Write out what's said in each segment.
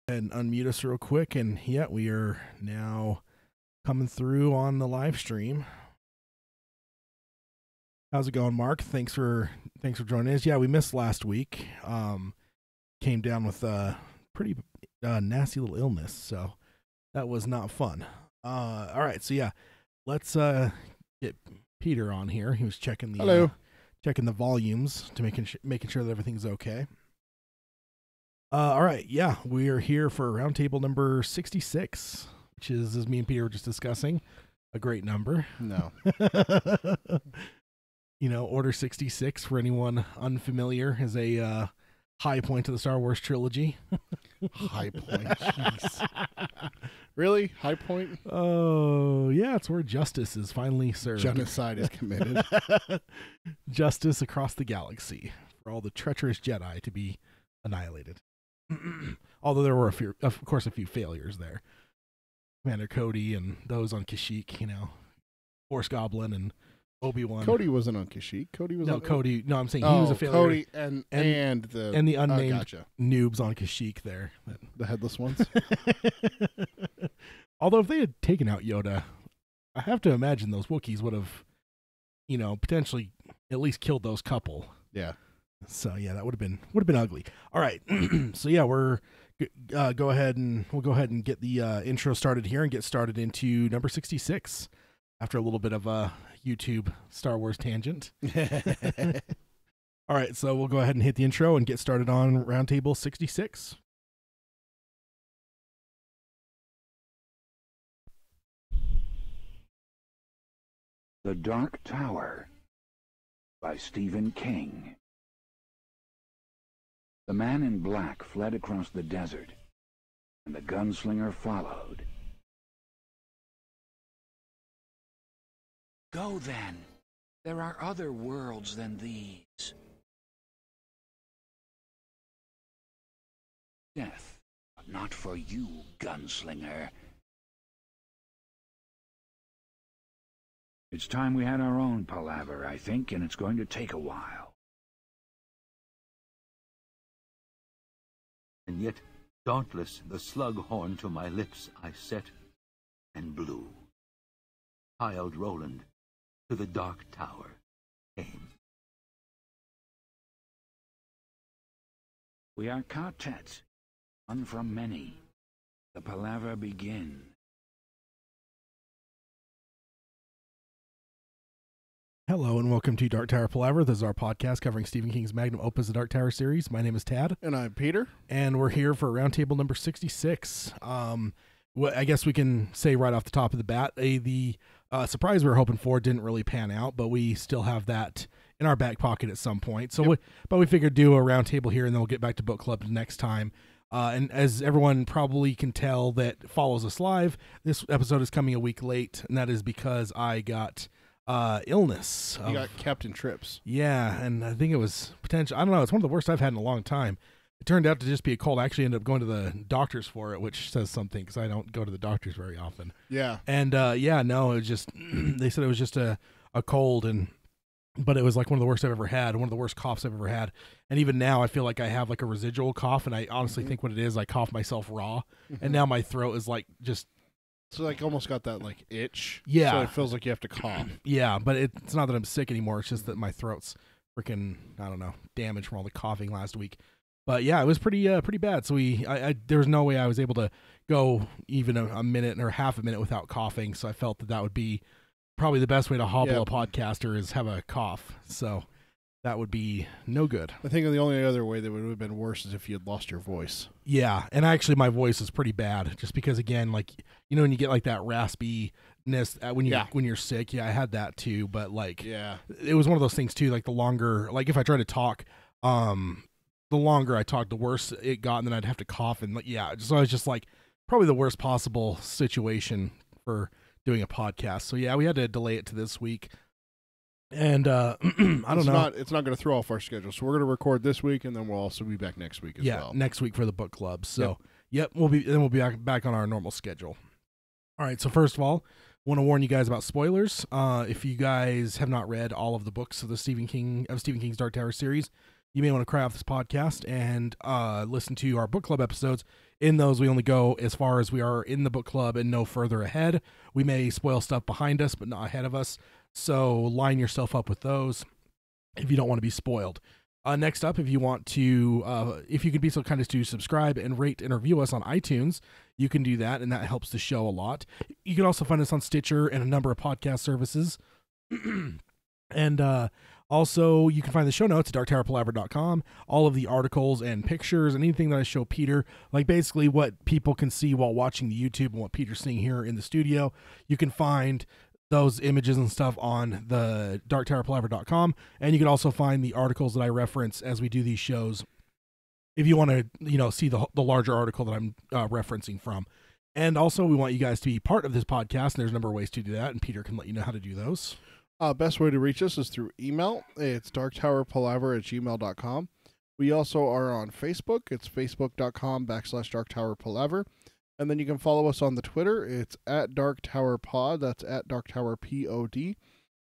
And unmute us real quick, and yeah, we are now coming through on the live stream. How's it going, Mark? Thanks for joining us. Yeah, we missed last week. Came down with a pretty nasty little illness, so that was not fun. All right, so yeah, let's get Peter on here. He was checking the checking the volumes to making sure that everything's okay. All right, yeah, we are here for roundtable number 66, which is, as me and Peter were just discussing, a great number. No. Order 66, for anyone unfamiliar, is a high point of the Star Wars trilogy. High point, jeez. Really? High point? Oh, yeah, it's where justice is finally served. Genocide is committed. Justice across the galaxy for all the treacherous Jedi to be annihilated. Although there were of course a few failures there. Commander Cody and those on Kashyyyk, Force Goblin and Obi-Wan. Cody wasn't on Kashyyyk. Cody was on Cody. No, I'm saying he was a failure. Cody and the unnamed noobs on Kashyyyk there. The headless ones. Although if they had taken out Yoda, I have to imagine those Wookiees would have, potentially at least killed those couple. Yeah. So yeah, that would have been ugly. All right, so yeah, we'll go ahead and get the intro started here and get started into number 66 after a little bit of a YouTube Star Wars tangent. All right, so we'll go ahead and hit the intro and get started on Roundtable 66. The Dark Tower by Stephen King. The man in black fled across the desert, and the gunslinger followed. Go then. There are other worlds than these. Death, but not for you, gunslinger. It's time we had our own palaver, I think, and it's going to take a while. And yet, dauntless, the slug horn to my lips I set and blew. Child Roland to the Dark Tower came. We are quartet, one from many. The palaver begins. Hello and welcome to Dark Tower Palaver. This is our podcast covering Stephen King's Magnum Opus, the Dark Tower series. My name is Tad. And I'm Peter. And we're here for roundtable number 66. I guess we can say right off the top of the bat, the surprise we were hoping for didn't really pan out, but we still have that in our back pocket at some point. So, yep. we figured do a roundtable here and then we'll get back to book club next time. And as everyone probably can tell that follows us live, this episode is coming a week late, and that is because I got illness. You got Captain Trips. Yeah, and I think it was potential. I don't know. It's one of the worst I've had in a long time. It turned out to just be a cold. I actually ended up going to the doctors for it, which says something because I don't go to the doctors very often. Yeah. And no, it was just they said it was just a cold, but it was like one of the worst I've ever had, one of the worst coughs I've ever had. And even now, I feel like I have like a residual cough, and I honestly think what it is, I cough myself raw, and now my throat is like just. So like almost got that like itch. Yeah. So it feels like you have to cough. Yeah, but it's not that I'm sick anymore. It's just that my throat's freaking, I don't know, damaged from all the coughing last week. But yeah, it was pretty bad. So there was no way I was able to go even a minute or half a minute without coughing. So I felt that would be probably the best way to hobble a podcaster is have a cough. So that would be no good. I think the only other way that would have been worse is if you had lost your voice. Yeah, and actually my voice is pretty bad just because, again, like, when you get like that raspiness when you're sick. Yeah, I had that too, but like it was one of those things too, like the longer, like if I try to talk, the longer I talked, the worse it got, and then I'd have to cough, and so I was just like probably the worst possible situation for doing a podcast. So yeah, we had to delay it to this week. And I don't know. It's not going to throw off our schedule. So we're going to record this week, and then we'll also be back next week as well. Yeah, next week for the book club. So we'll be back on our normal schedule. All right. So first of all, want to warn you guys about spoilers. If you guys have not read all of the books of the Stephen King's Dark Tower series, you may want to cry off this podcast and listen to our book club episodes. In those, we only go as far as we are in the book club and no further ahead. We may spoil stuff behind us, but not ahead of us. So line yourself up with those if you don't want to be spoiled. Next up, if you want to, if you could be so kind as to subscribe and rate and review us on iTunes, you can do that, and that helps the show a lot. You can also find us on Stitcher and a number of podcast services. And also, you can find the show notes at darktowerpalaver.com, all of the articles and pictures and anything that I show Peter, like basically what people can see while watching the YouTube and what Peter's seeing here in the studio. You can find those images and stuff on the darktowerpalaver.com, and you can also find the articles that I reference as we do these shows if you want to see the larger article that I'm referencing from. And also, we want you guys to be part of this podcast, and there's a number of ways to do that, and Peter can let you know how to do those. Best way to reach us is through email. It's darktowerpalaver@gmail.com. We also are on Facebook. It's facebook.com/darktowerpalaver. And then you can follow us on the Twitter. It's @darktowerpod. That's @darktowerpod.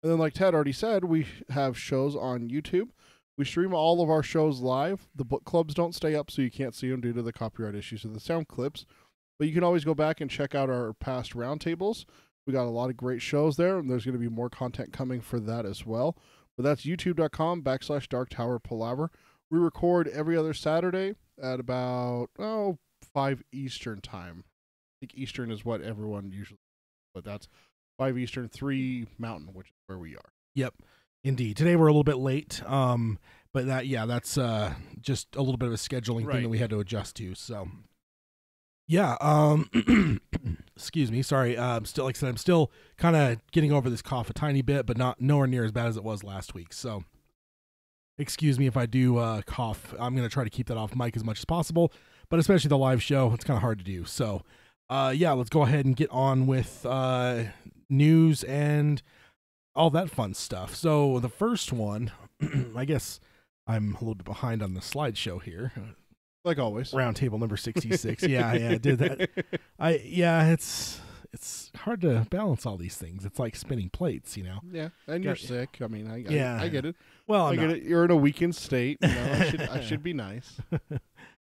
And then, like Ted already said, we have shows on YouTube. We stream all of our shows live. The book clubs don't stay up, so you can't see them due to the copyright issues of the sound clips. But you can always go back and check out our past roundtables. We got a lot of great shows there, and there's going to be more content coming for that as well. But that's youtube.com/darktowerpalaver. We record every other Saturday at about 5 Eastern time. I think Eastern is what everyone usually, but that's 5 Eastern, 3 Mountain, which is where we are. Yep, indeed. Today we're a little bit late, but that's just a little bit of a scheduling thing that we had to adjust to. So, yeah. Excuse me. Sorry. Still, like I said, I'm still kind of getting over this cough a tiny bit, but nowhere near as bad as it was last week. So, excuse me if I do cough. I'm going to try to keep that off mic as much as possible, but especially the live show, it's kind of hard to do. So, let's go ahead and get on with news and all that fun stuff. So the first one, I guess I'm a little bit behind on the slideshow here. Like always. Roundtable number 66. Yeah, I did that. It's hard to balance all these things. It's like spinning plates, Yeah, and you're sick. I mean, I get it. Well, I get it. You're in a weakened state. I should be nice.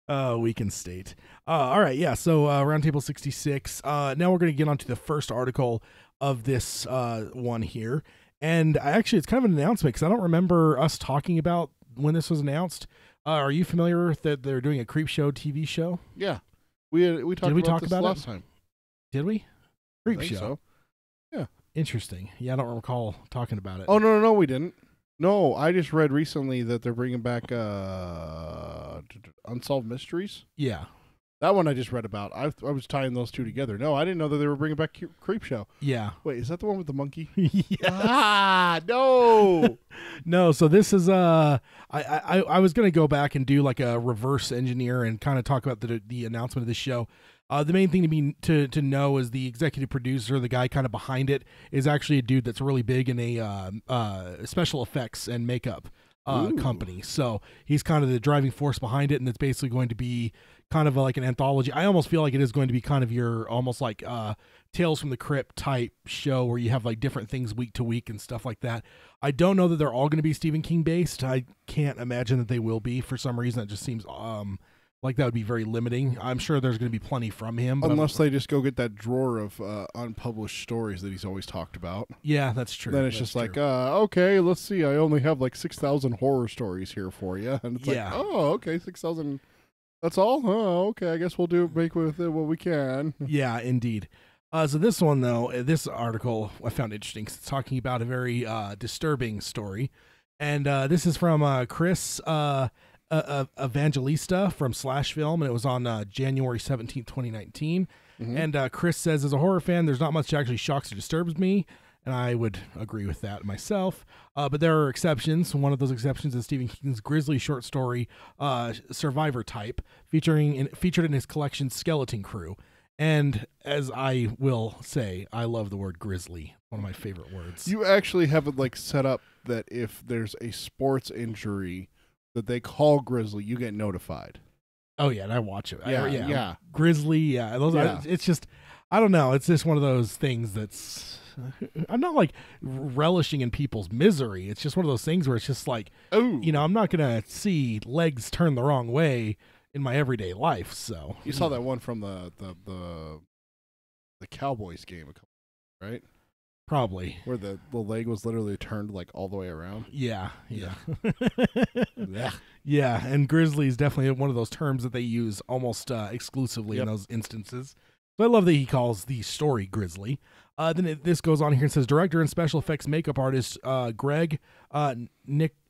Weakened state. All right, yeah. So Roundtable 66. Now we're going to get on to the first article of this one here, and actually, it's kind of an announcement because I don't remember us talking about when this was announced. Are you familiar that they're doing a Creep Show TV show? Yeah, we talked about this last time. Did we? Creep Show. So. Yeah. Interesting. Yeah, I don't recall talking about it. Oh no, we didn't. No, I just read recently that they're bringing back Unsolved Mysteries. Yeah. That one I just read about. I was tying those two together. No, I didn't know that they were bringing back Creep Show. Yeah. Wait, is that the one with the monkey? Yes. No. No, so this is I was going to go back and do like a reverse engineer and kind of talk about the announcement of this show. The main thing to know is the executive producer, the guy kind of behind it, is actually a dude that's really big in a special effects and makeup company. So he's kind of the driving force behind it, and it's basically going to be kind of like an anthology. I almost feel like it is going to be kind of your almost like Tales from the Crypt type show where you have like different things week to week and stuff like that. I don't know that they're all going to be Stephen King based. I can't imagine that they will be. For some reason, it just seems like that would be very limiting. I'm sure there's going to be plenty from him. But unless they just go get that drawer of unpublished stories that he's always talked about. Yeah, that's true. Then it's like, okay, let's see. I only have like 6,000 horror stories here for you. And it's like, oh, okay, 6,000. That's all? Oh, okay. I guess we'll make with it what we can. Yeah, indeed. So this one, though, this article I found interesting because it's talking about a very disturbing story. And this is from Chris Evangelista from Slash Film, and it was on January 17th, 2019. Mm-hmm. And Chris says, as a horror fan, there's not much that actually shocks or disturbs me, and I would agree with that myself. But there are exceptions. One of those exceptions is Stephen King's grisly short story, Survivor Type, featured in his collection Skeleton Crew. And as I will say, I love the word grisly. One of my favorite words. You actually have it like set up that if there's a sports injury that they call grisly, you get notified. Oh yeah, and I watch it. Yeah. Grizzly, yeah. It's just, I don't know. It's just one of those things that's I'm not like relishing in people's misery. It's just one of those things where it's just like, Oh, I'm not gonna see legs turn the wrong way in my everyday life. So you saw that one from the Cowboys game, right? Probably. Where the leg was literally turned like all the way around. Yeah. Yeah. Yeah, and grizzly is definitely one of those terms that they use almost exclusively in those instances. So I love that he calls the story grizzly. This goes on here and says director and special effects makeup artist Greg Nicotero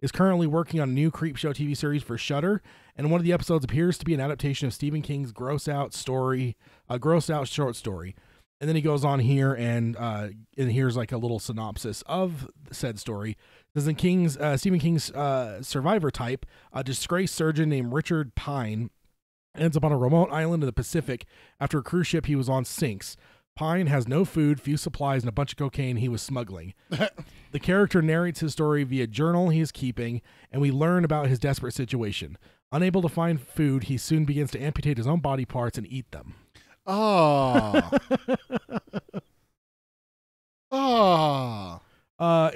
is currently working on a new Creepshow TV series for Shudder, and one of the episodes appears to be an adaptation of Stephen King's gross out short story. And then he goes on here and here's like a little synopsis of said story. This is Stephen King's survivor type, a disgraced surgeon named Richard Pine ends up on a remote island in the Pacific after a cruise ship he was on sinks. Pine has no food, few supplies, and a bunch of cocaine he was smuggling. The character narrates his story via journal he is keeping, and we learn about his desperate situation. Unable to find food, he soon begins to amputate his own body parts and eat them. Oh.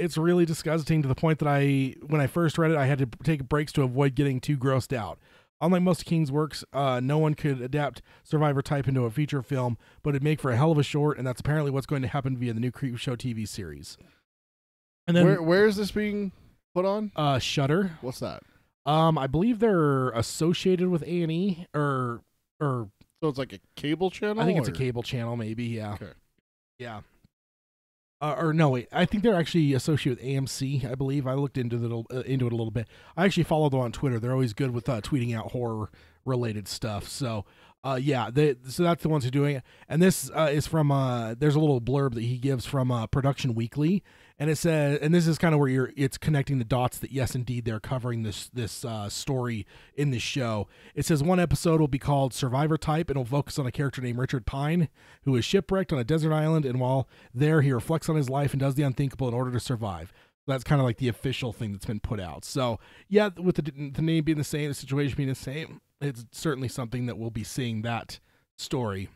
It's really disgusting to the point that when I first read it, I had to take breaks to avoid getting too grossed out. Unlike most of King's works, no one could adapt Survivor type into a feature film, but it'd make for a hell of a short, and that's apparently what's going to happen via the new Creepshow TV series. And then where is this being put on? Shudder. What's that? I believe they're associated with A&E or so it's like a cable channel. I think it's a cable channel, maybe. Yeah. Okay. Yeah. Or no, wait. I think they're actually associated with AMC. I believe I looked into it a little bit. I actually follow them on Twitter. They're always good with tweeting out horror related stuff. So, so that's the ones who are doing it. And this is from there's a little blurb that he gives from Production Weekly, and it says, and this is kind of where it's connecting the dots that yes, indeed, they're covering this story in this show. It says one episode will be called Survivor Type, and it'll focus on a character named Richard Pine, who is shipwrecked on a desert island, and while there, he reflects on his life and does the unthinkable in order to survive. That's kind of like the official thing that's been put out. So yeah, with the name being the same, the situation being the same, it's certainly something that we'll be seeing that story.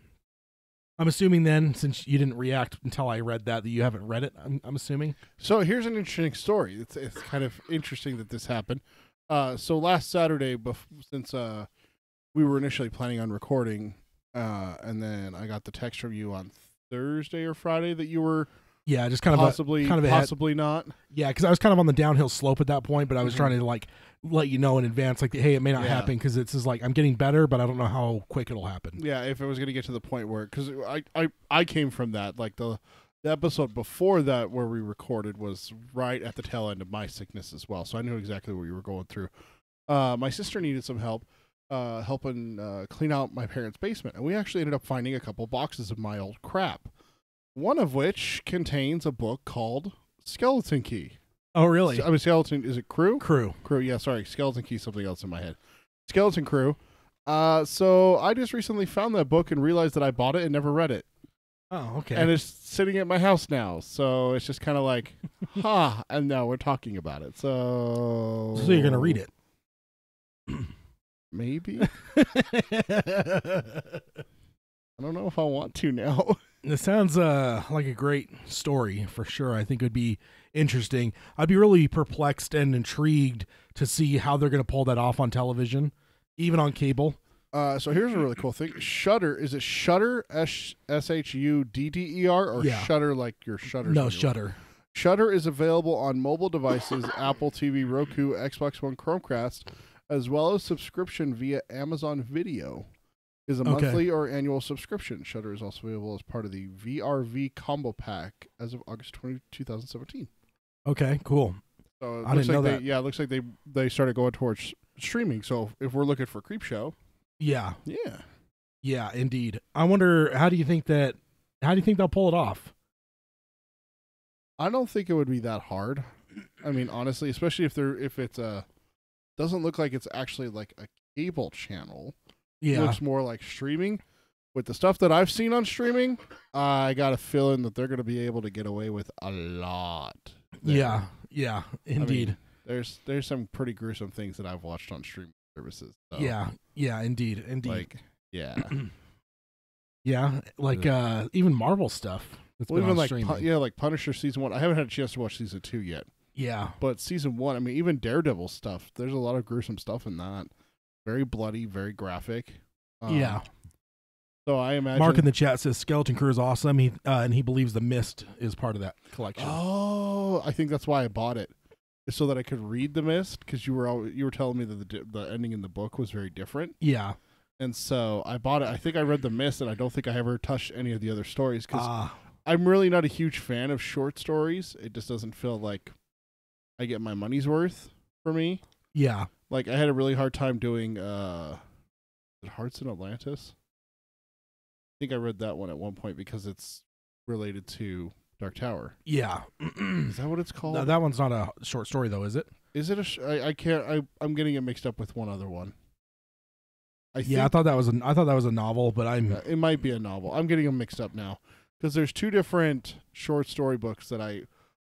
I'm assuming then, since you didn't react until I read that you haven't read it. I'm assuming. So here's an interesting story. It's kind of interesting that this happened. So last Saturday, since we were initially planning on recording, and then I got the text from you on Thursday or Friday that you were just kind of possibly not. Yeah, because I was kind of on the downhill slope at that point, but I was trying to like let you know in advance, like, hey, it may not happen because it's just like I'm getting better, but I don't know how quick it'll happen. Yeah, if it was going to get to the point where, because I came from that, like the episode before that where we recorded was right at the tail end of my sickness as well, so I knew exactly what you were going through. My sister needed some help helping clean out my parents' basement, and we actually ended up finding a couple boxes of my old crap. One of which contains a book called Skeleton Key. Oh, really? I mean, Skeleton, is it Crew? Crew, yeah, sorry. Skeleton Key is something else in my head. Skeleton Crew. So I just recently found that book and realized that I bought it and never read it. Oh, okay. And it's sitting at my house now. So it's just kind of like, and now we're talking about it. So you're going to read it? Maybe. I don't know if I want to now. It sounds like a great story for sure. I think it would be interesting. I'd be really perplexed and intrigued to see how they're going to pull that off on television, even on cable. So here's a really cool thing. Shudder, is it Shudder, Shudder, or Shudder like your Shutter? No, Shudder. Shudder is available on mobile devices, Apple TV, Roku, Xbox One, Chromecast, as well as subscription via Amazon Video. Is a monthly or annual subscription. Shudder is also available as part of the VRV combo pack as of August 20, 2017. Okay, cool. So I didn't know that. Yeah, it looks like they started going towards streaming. So if we're looking for Creepshow, yeah, indeed. I wonder, how do you think they'll pull it off? I don't think it would be that hard. I mean, honestly, especially if it's doesn't look like it's actually like a cable channel. Yeah. It looks more like streaming. With the stuff that I've seen on streaming, I got a feeling that they're going to be able to get away with a lot there. Yeah, indeed. I mean, there's some pretty gruesome things that I've watched on streaming services. So. Yeah, indeed. Like, yeah. Yeah, like even Marvel stuff. That's Well, been even on like streaming. like Punisher season 1. I haven't had a chance to watch season 2 yet, Yeah, but season 1. I mean, even Daredevil stuff. There's a lot of gruesome stuff in that. Very bloody, very graphic. yeah. So I imagine. Mark in the chat says Skeleton Crew is awesome. And he believes The Mist is part of that collection. Oh, I think that's why I bought it, is so that I could read The Mist, because you were telling me that the ending in the book was very different. Yeah, And so I bought it. I think I read The Mist, and I don't think I ever touched any of the other stories, because I'm really not a huge fan of short stories. It just doesn't feel like I get my money's worth for me. yeah. Like, I had a really hard time doing Hearts in Atlantis. I think I read that one at one point because it's related to Dark Tower. Yeah. Is that what it's called? No, that one's not a short story though, is it? Is it I can't. I'm getting it mixed up with one other one. I thought that was a novel, but it might be a novel. I'm getting them mixed up now because there's two different short story books that I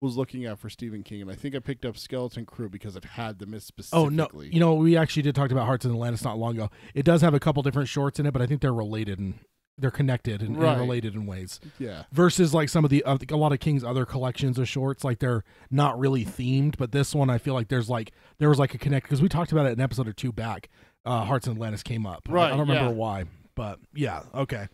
was looking at for Stephen King, and I think I picked up Skeleton Crew because it had the Mist specifically. Oh no, we actually did talk about Hearts in Atlantis not long ago. It does have a couple different shorts in it, but I think they're related and they're connected and related in ways. Yeah. Versus like some of the a lot of King's other collections of shorts, like they're not really themed, but this one I feel like there was like a connect, because we talked about it in an episode or two back. Hearts in Atlantis came up. Right. I don't remember why, but yeah, okay.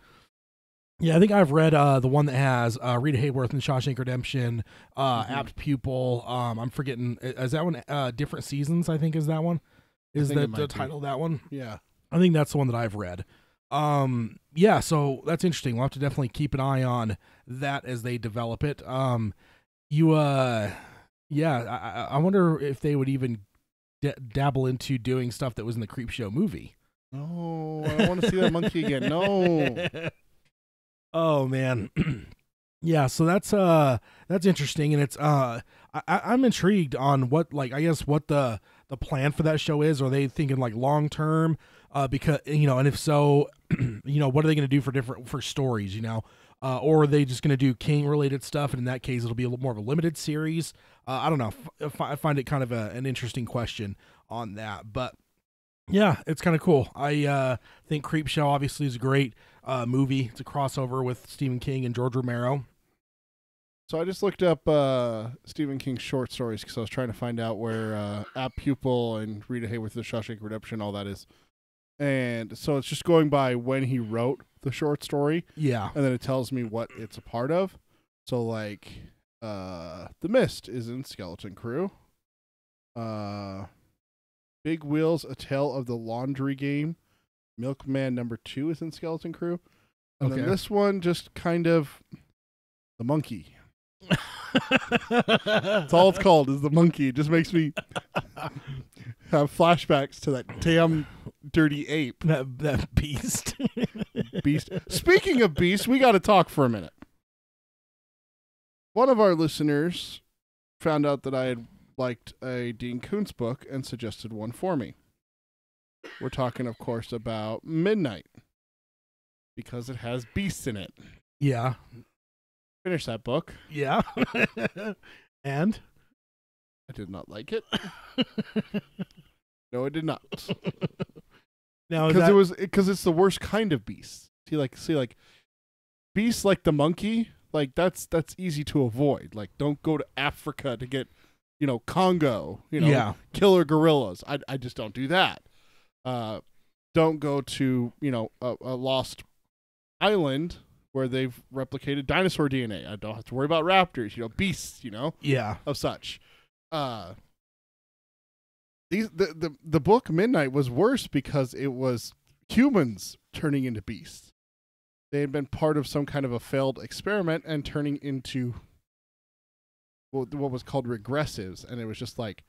Yeah, I think I've read the one that has Rita Hayworth in Shawshank Redemption, Apt Pupil. I'm forgetting. Is that one Different Seasons? I think is that one. Is the title of that one? Yeah. I think that's the one that I've read. Yeah, so that's interesting. We'll have to definitely keep an eye on that as they develop it. I wonder if they would even dabble into doing stuff that was in the Creep Show movie. No, I don't want to see that monkey again. No. Oh man. Yeah, so that's interesting, and it's I'm intrigued on what, like, I guess what the plan for that show is. Are they thinking like long term? Because and if so, what are they going to do for stories? Or are they just going to do King related stuff? And in that case, it'll be a little more of a limited series. I don't know. I find it kind of an interesting question on that, but yeah, it's kind of cool. I think Creep Show obviously is a great movie. It's a crossover with Stephen King and George Romero. So I just looked up Stephen King's short stories because I was trying to find out where Apt Pupil and Rita Hayworth, The Shawshank Redemption, all that is. And so it's just going by when he wrote the short story. Yeah. And then it tells me what it's a part of. So, like, The Mist is in Skeleton Crew. Big Wheels, A Tale of the Laundry Game. Milkman #2 is in Skeleton Crew. And then this one just kind of... The Monkey. That's all it's called, is The Monkey. It just makes me have flashbacks to that damn dirty ape. That beast. Beast. Speaking of beast, we got to talk for a minute. One of our listeners found out that I had liked a Dean Koontz book and suggested one for me. We're talking, of course, about Midnight, because it has beasts in it. Yeah. Finish that book. Yeah. And? I did not like it. No, I did not. Now, because it's the worst kind of beast. See, like beasts like the monkey, like that's easy to avoid. Like, don't go to Africa to get, Congo, killer gorillas. I just don't do that. Don't go to, a lost island where they've replicated dinosaur DNA. I don't have to worry about raptors, beasts, yeah, of such. The book Midnight was worse because it was humans turning into beasts. They had been part of some kind of a failed experiment and turning into what was called regressives, and it was just like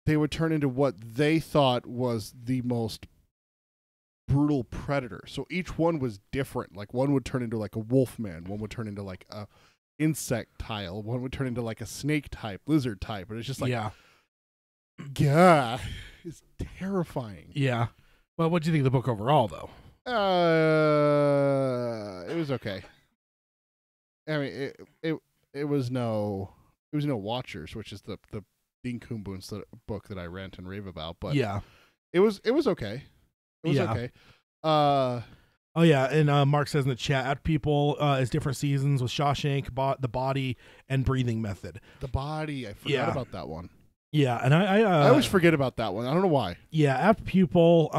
they would turn into what they thought was the most brutal predator. So each one was different. Like, one would turn into like a wolf man, one would turn into like a insectile, one would turn into like a snake type, lizard type, and it's just like, yeah, it's terrifying. Yeah. Well, what do you think of the book overall, though? It was okay. I mean, it was no Watchers, which is the Dean Koontz book that I rant and rave about. But yeah, it was okay. It was okay. Oh yeah, and Mark says in the chat, at people is different seasons with Shawshank, the body, and breathing method. The body, I forgot about that one. Yeah, and I always forget about that one. I don't know why. Yeah, Apt Pupil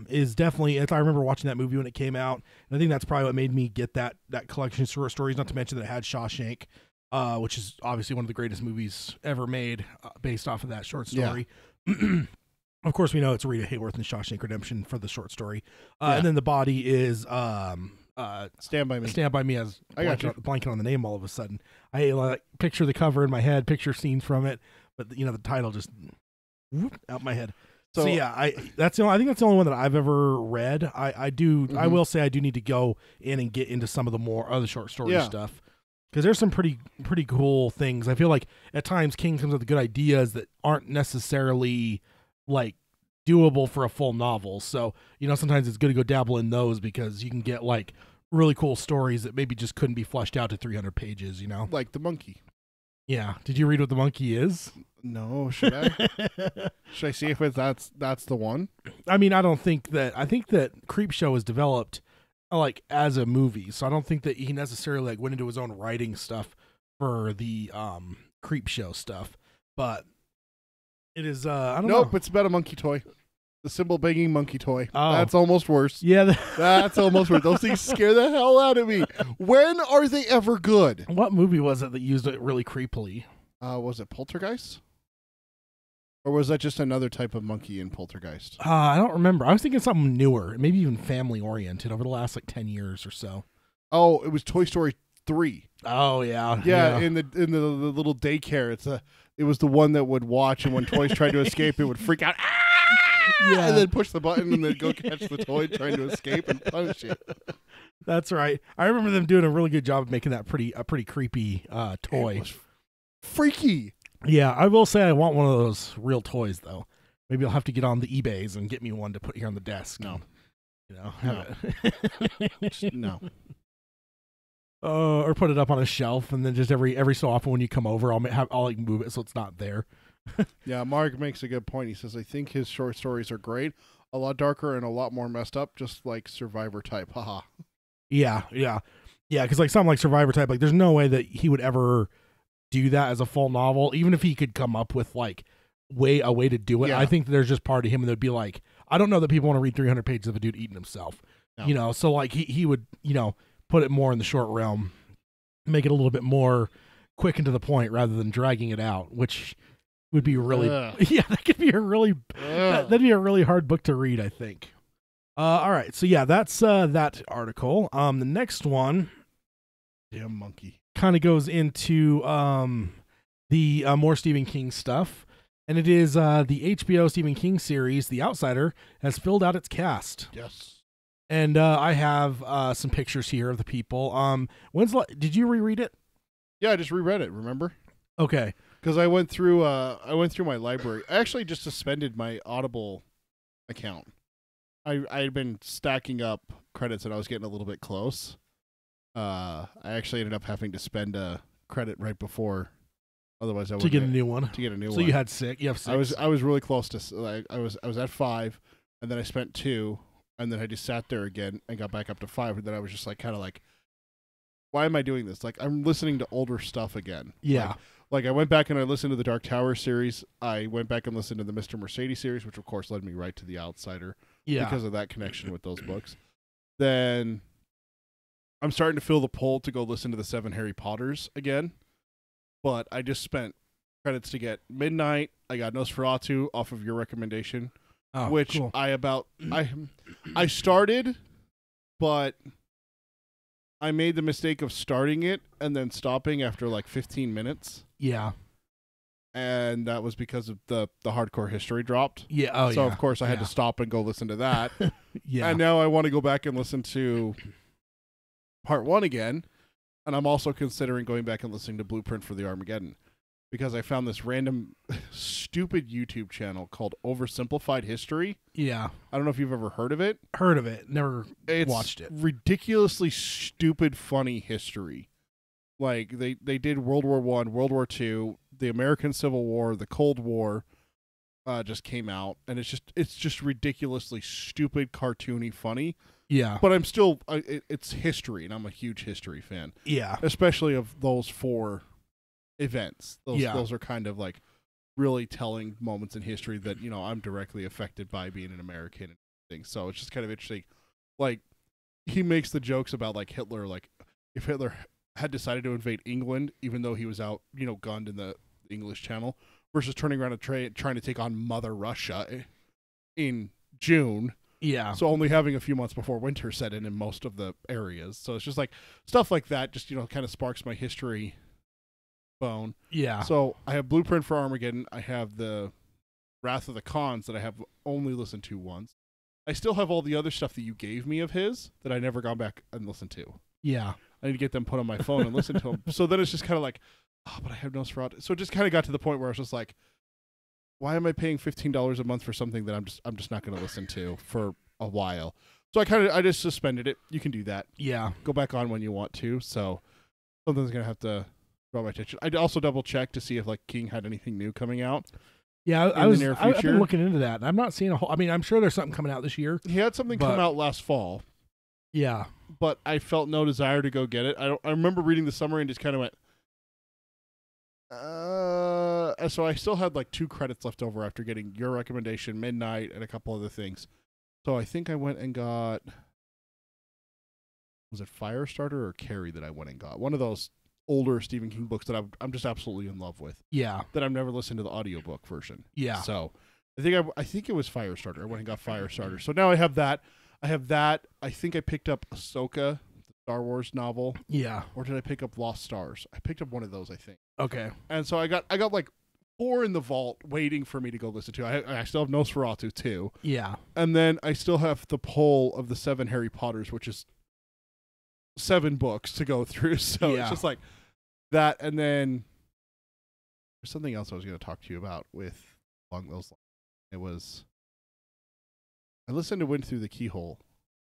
is definitely. I remember watching that movie when it came out, and I think that's probably what made me get that collection of short stories. Not to mention that it had Shawshank, which is obviously one of the greatest movies ever made, based off of that short story. Yeah. Of course, we know it's Rita Hayworth in Shawshank Redemption for the short story, and then the body is Stand By Me. Stand By Me. As blanking on the name all of a sudden. I picture the cover in my head, picture scenes from it, but the title just out my head. So yeah, I think that's the only one that I've ever read. I will say I do need to go in and get into some of the more other short story stuff, because there's some pretty cool things. I feel like at times King comes up with good ideas that aren't necessarily like doable for a full novel. So, sometimes it's good to go dabble in those, because you can get like really cool stories that maybe just couldn't be fleshed out to 300 pages, Like The Monkey. Yeah. Did you read what The Monkey is? No, should I? Should I see if that's the one? I mean, I think that Creep Show was developed like as a movie. So I don't think that he necessarily like went into his own writing stuff for the Creep Show stuff, but it is I don't know. Nope, it's about a monkey toy. The cymbal banging monkey toy. Oh. That's almost worse. Yeah. That's almost worse. Those things scare the hell out of me. When are they ever good? What movie was it that used it really creepily? Was it Poltergeist? Or was that just another type of monkey in Poltergeist? I don't remember. I was thinking something newer, maybe even family oriented over the last like 10 years or so. Oh, it was Toy Story 3. Oh yeah. Yeah, in the little daycare. It was the one that would watch, and when toys tried to escape, it would freak out. Yeah. And then push the button and then go catch the toy trying to escape and punish it. That's right. I remember them doing a really good job of making that a pretty creepy toy. It was freaky. Yeah, I will say I want one of those real toys though. Maybe I'll have to get on the eBays and get me one to put here on the desk. No. No. Or put it up on a shelf, and then just every so often when you come over, I'll like move it so it's not there. Yeah, Mark makes a good point. He says, I think his short stories are great, a lot darker and a lot more messed up, just like Survivor type. Haha. Yeah, because like something like Survivor type, like there's no way that he would ever do that as a full novel, even if he could come up with like a way to do it. Yeah. I think there's just part of him that would be like, I don't know that people want to read 300 pages of a dude eating himself. No. So like he would, put it more in the short realm, make it a little bit more quick and to the point rather than dragging it out, which would be really that could be that'd be a really hard book to read, I think. All right, so yeah, that's that article. The next one, damn monkey, kind of goes into the more Stephen King stuff, and it is the HBO Stephen King series, The Outsider, has filled out its cast. Yes. And I have some pictures here of the people. Did you reread it? Yeah, I just reread it. Remember? Okay. Because I went through my library. I actually just suspended my Audible account. I had been stacking up credits and I was getting a little bit close. I actually ended up having to spend a credit right before. Otherwise, I would get a new one. To get a new one. So you had six. You have six. I was really close to. I was at 5, and then I spent 2. And then I just sat there again and got back up to 5. And then I was just like, kind of like, why am I doing this? Like, I'm listening to older stuff again. Yeah. Like I went back and I listened to the Dark Tower series. I went back and listened to the Mr. Mercedes series, which of course led me right to The Outsider. Yeah. Because of that connection with those books. Then I'm starting to feel the pull to go listen to the 7 Harry Potters again. But I just spent credits to get Midnight. I got Nosferatu off of your recommendation. Oh, which cool. I started, but I made the mistake of starting it and then stopping after like 15 minutes. Yeah. And that was because of the hardcore history dropped. Yeah. Oh, so yeah. of course I had to stop and go listen to that. Yeah. And now I want to go back and listen to part 1 again. And I'm also considering going back and listening to Blueprint for the Armageddon. Because I found this random stupid YouTube channel called Oversimplified History. Yeah. I don't know if you've ever heard of it. Heard of it. Never watched it. Ridiculously stupid, funny history. Like, they did World War I, World War II, the American Civil War, the Cold War just came out. And it's just ridiculously stupid, cartoony, funny. Yeah. But I'm still, it's history, and I'm a huge history fan. Yeah. Especially of those 4 events. Those are kind of like really telling moments in history that, I'm directly affected by being an American and things. So it's just kind of interesting. Like, he makes the jokes about like Hitler, like if Hitler had decided to invade England, even though he was out, gunned in the English Channel, versus turning around and trying to take on Mother Russia in June. Yeah. So only having a few months before winter set in most of the areas. So it's just like stuff like that just, kind of sparks my history bone. Yeah. So I have Blueprint for Armageddon. I have the Wrath of the Khans that I have only listened to once. I still have all the other stuff that you gave me of his that I never gone back and listened to. Yeah. I need to get them put on my phone and listen to them. So then it's just kind of like, but I have Nosferatu. So it just kind of got to the point where I was just like, why am I paying $15 a month for something that I'm just not going to listen to for a while? So I just suspended it. You can do that. Yeah. Go back on when you want to. So something's going to have to draw my attention. I also double checked to see if like King had anything new coming out. Yeah, I've been looking into that. I'm not seeing a whole. I mean, I'm sure there's something coming out this year. He had something come out last fall. Yeah, but I felt no desire to go get it. I remember reading the summary and just kind of went. So I still had like 2 credits left over after getting your recommendation, Midnight, and a couple other things. So I think I went and got. Was it Firestarter or Carrie that I went and got? One of those older Stephen King books that I'm just absolutely in love with. Yeah. That I've never listened to the audiobook version. Yeah. So I think it was Firestarter. I went and got Firestarter. So now I have that. I think I picked up Ahsoka, the Star Wars novel. Yeah. Or did I pick up Lost Stars? I picked up one of those, I think. Okay. And so I got like 4 in the vault waiting for me to go listen to. I still have Nosferatu too. Yeah. And then I still have the poll of the 7 Harry Potters, which is 7 books to go through. So it's just like that. And then there's something else I was going to talk to you about along those lines. It was, I listened to Wind Through the Keyhole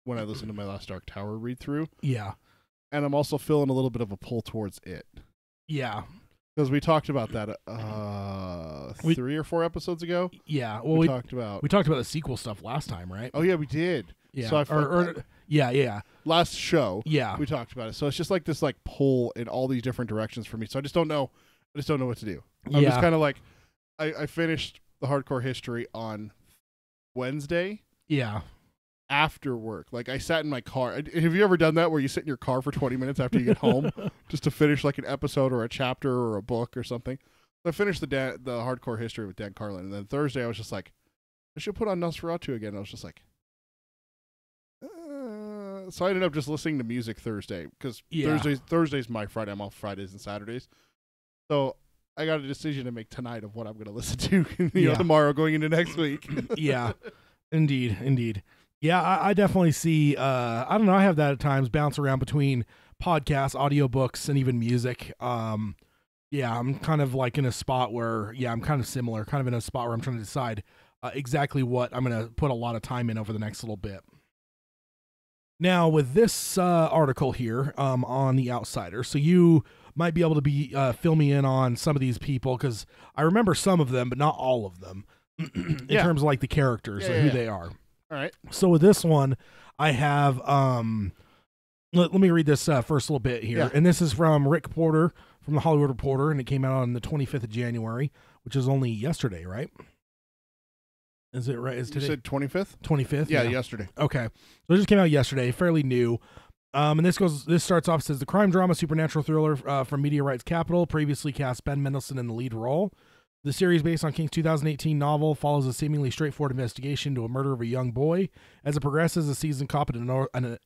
when I listened to my last Dark Tower read through. Yeah. And I'm also feeling a little bit of a pull towards it. Yeah. Because we talked about that 3 or 4 episodes ago. Yeah. Well, we talked about the sequel stuff last time, right? Oh yeah, we did. Yeah. So yeah. Last show. Yeah. We talked about it. So it's just like this like pull in all these different directions for me. So I just don't know what to do. I'm just kind of like I finished the Hardcore History on Wednesday. Yeah. After work. Like I sat in my car. Have you ever done that where you sit in your car for 20 minutes after you get home just to finish like an episode or a chapter or a book or something? So I finished the Hardcore History with Dan Carlin, and then Thursday I was just like, I should put on Nosferatu again. I was just like, so I ended up just listening to music Thursday because Thursday's my Friday. I'm off Fridays and Saturdays. So I got a decision to make tonight of what I'm going to listen to tomorrow going into next week. Yeah, indeed. Yeah, I definitely see, I don't know, I have that at times, bounce around between podcasts, audiobooks, and even music. Yeah, I'm kind of like in a spot where, I'm kind of similar, kind of in a spot where I'm trying to decide exactly what I'm going to put a lot of time in over the next little bit. Now, with this article here on The Outsider, so you might be able to be fill me in on some of these people, because I remember some of them, but not all of them, in terms of like the characters and who they are. All right. So with this one, I have, let me read this first little bit here. Yeah. And this is from Rick Porter from The Hollywood Reporter, and it came out on the 25th of January, which is only yesterday, right? Is it right? Is today? You said 25th? 25th? Yeah, yesterday. Okay. So it just came out yesterday, fairly new. And this starts off, says the crime drama supernatural thriller from Media Rights Capital previously cast Ben Mendelsohn in the lead role. The series, based on King's 2018 novel, follows a seemingly straightforward investigation into a murder of a young boy. As it progresses, a seasoned cop and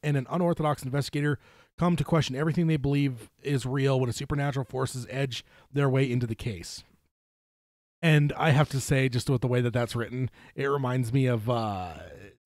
an unorthodox investigator come to question everything they believe is real when a supernatural forces edge their way into the case. And I have to say, just with the way that that's written, it reminds me of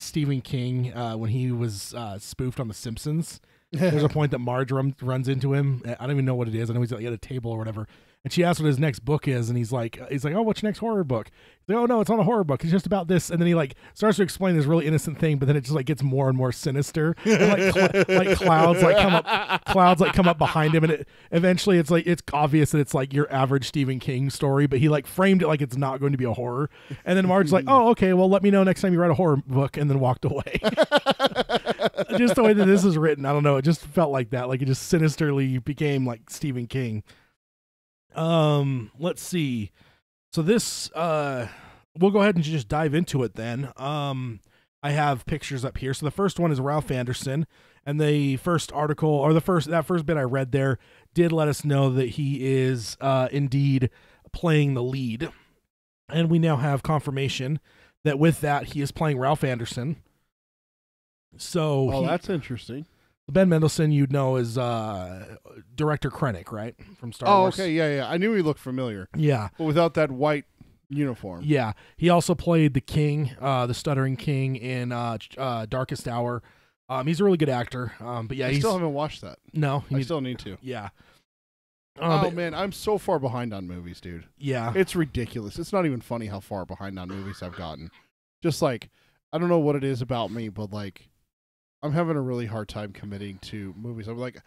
Stephen King when he was spoofed on The Simpsons. There's a point that Marge runs into him. I don't even know what it is. I know he's at a table or whatever. And she asks what his next book is, and he's like, oh, what's your next horror book? He's like, oh no, it's not a horror book. It's just about this. And then he like starts to explain this really innocent thing, but then it just like gets more and more sinister. And, like clouds come up behind him, and it eventually it's obvious that it's like your average Stephen King story, but he like framed it like it's not going to be a horror. And then Marge's like, oh, okay, well let me know next time you write a horror book, and then walked away. Just the way that this is written, I don't know. It just felt like that. Like it just sinisterly became like Stephen King. Let's see. So this, we'll go ahead and just dive into it then. I have pictures up here. So the first one is Ralph Anderson, and the first article, or that first bit I read there, did let us know that he is indeed playing the lead, and we now have confirmation that with that he is playing Ralph Anderson. So, that's interesting. Ben Mendelsohn, you'd know, is director Krennic, right, from Star Wars. Oh, okay, yeah. I knew he looked familiar. Yeah, but without that white uniform. Yeah, he also played the king, the stuttering king in Darkest Hour. He's a really good actor. But yeah, I still haven't watched that. No, I still need to. Yeah. Man, I'm so far behind on movies, dude. Yeah, it's ridiculous. It's not even funny how far behind on movies I've gotten. Just like, I don't know what it is about me, but like, I'm having a really hard time committing to movies. I'm like,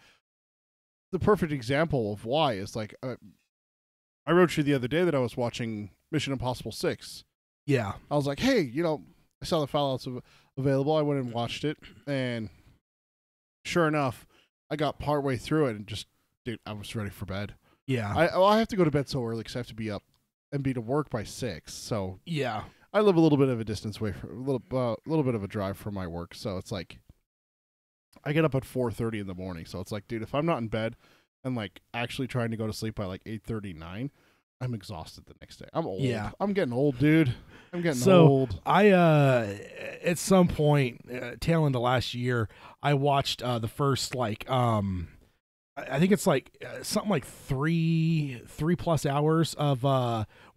the perfect example of why is like, I wrote you the other day that I was watching Mission Impossible 6. Yeah. I was like, hey, I saw the Fallout's available. I went and watched it, and sure enough, I got partway through it and just, dude, I was ready for bed. Yeah. I have to go to bed so early because I have to be up and be to work by 6. So yeah, I live a little bit of a distance away from a little bit of a drive from my work. So it's like I get up at 4:30 in the morning. So it's like, dude, if I'm not in bed and like actually trying to go to sleep by like 8:39, I'm exhausted the next day. I'm old. Yeah. I'm getting old, dude. I'm getting old. I at some point tail end of last year, I watched the first like I think it's like something like 3+ hours of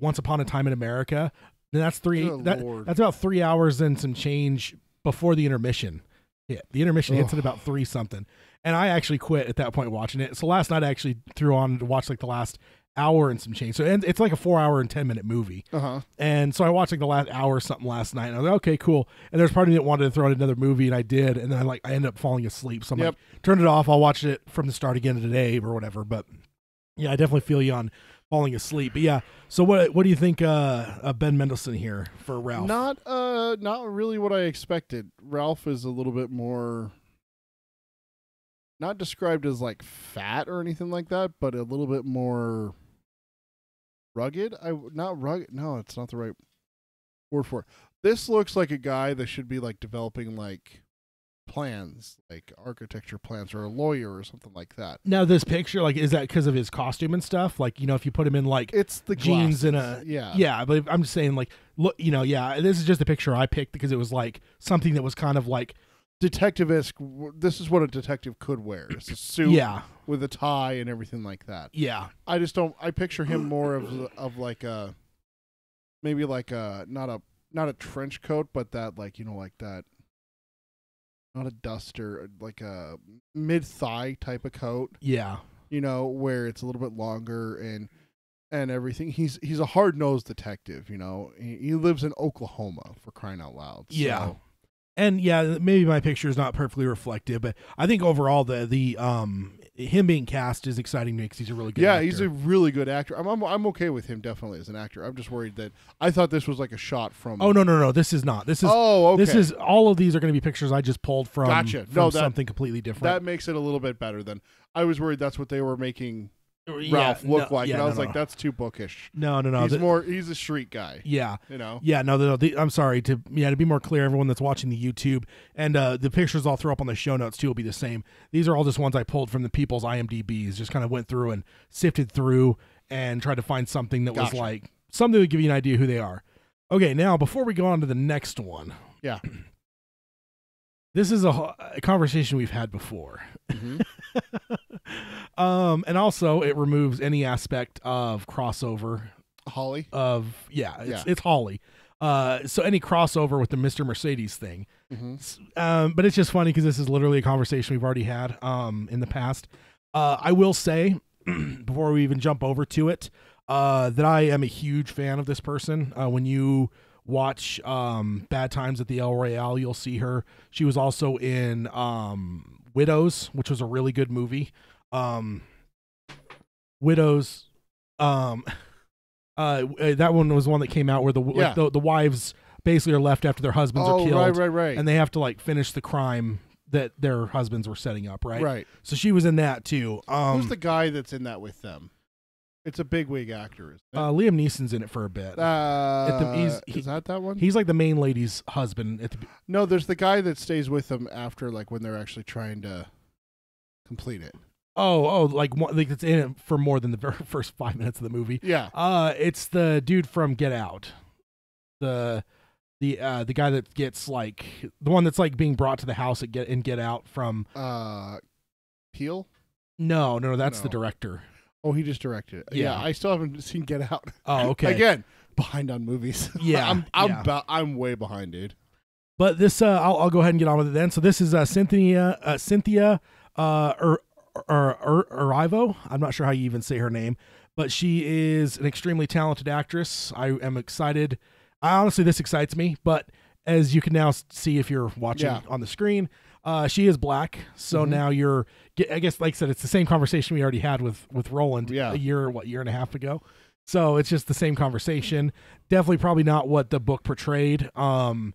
Once Upon a Time in America. And that's that's about 3 hours and some change before the intermission hit. The intermission hits at about 3 something. And I actually quit at that point watching it. So last night I actually threw on to watch like the last hour and some change. So it's like a 4 hour and 10-minute movie. And so I watched like the last hour or something last night, and I was like, okay, cool. And there's part of me that wanted to throw in another movie, and I did. And then I ended up falling asleep. So I'm like, turn it off. I'll watch it from the start again today or whatever. But yeah, I definitely feel you on falling asleep. But yeah, so what do you think Ben Mendelsohn here for Ralph? Not really what I expected. Ralph is a little bit more, not described as like fat or anything like that, but a little bit more rugged. Not rugged. No, it's not the right word for it. This looks like a guy that should be like developing like plans, like architecture plans, or a lawyer or something like that. Now this picture, like, is that because of his costume and stuff? Like, if you put him in like it's the jeans glasses. and yeah, but I'm just saying, like, look, this is just a picture I picked because it was like something that was kind of like detective-esque. This is what a detective could wear. It's a suit with a tie and everything like that. Yeah. I just don't, I picture him more of like a, maybe like a, not a trench coat, but that like, like that, not a duster, like a mid-thigh type of coat. Yeah. Where it's a little bit longer and everything. He's a hard-nosed detective, He lives in Oklahoma, for crying out loud. Yeah. So. And yeah, maybe my picture is not perfectly reflective, but I think overall the him being cast is exciting to me because he's a really good actor. He's a really good actor. I'm okay with him definitely as an actor. I'm just worried that I thought this was like a shot from. Oh no, this is not. This is okay. This is all of these are going to be pictures I just pulled from. Gotcha. From something completely different. That makes it a little bit better than I was worried. That's what they were making Ralph look like, and I was like, that's too bookish. No. He's a street guy. Yeah. Yeah, no. I'm sorry to be more clear, everyone that's watching the YouTube, and the pictures I'll throw up on the show notes too will be the same. These are all just ones I pulled from the people's IMDb's, just kind of went through and sifted through and tried to find something that was like something that would give you an idea who they are. Okay, now before we go on to the next one. Yeah. This is a conversation we've had before. Mm-hmm. And also it removes any aspect of crossover. Holly? It's Holly. So any crossover with the Mr. Mercedes thing. Mm-hmm. But it's just funny because this is literally a conversation we've already had in the past. I will say, before we even jump over to it, that I am a huge fan of this person. When you watch Bad Times at the El Royale, you'll see her. She was also in Widows, which was a really good movie. Widows, that one was one that came out where the wives basically are left after their husbands are killed, right, and they have to like finish the crime that their husbands were setting up, right? Right. So she was in that too. Who's the guy that's in that with them? It's a bigwig actor. Isn't it? Liam Neeson's in it for a bit. Is that one? He's like the main lady's husband. No, there's the guy that stays with them after, like when they're actually trying to complete it. Like it's in it for more than the very first 5 minutes of the movie. Yeah. It's the dude from Get Out. The guy that gets like the one that's like being brought to the house at Get Out from Peel? No, that's the director. Oh, he just directed it. Yeah, I still haven't seen Get Out. Oh, okay. Again, behind on movies. Yeah, I'm way behind, dude. But this, I'll go ahead and get on with it then. So this is Cynthia Erivo. I'm not sure how you even say her name, but she is an extremely talented actress. I am excited. Honestly, this excites me, but as you can now see if you're watching on the screen, she is black. So now I guess, like I said, it's the same conversation we already had with Roland a year and a half ago. So it's just the same conversation. Definitely probably not what the book portrayed. I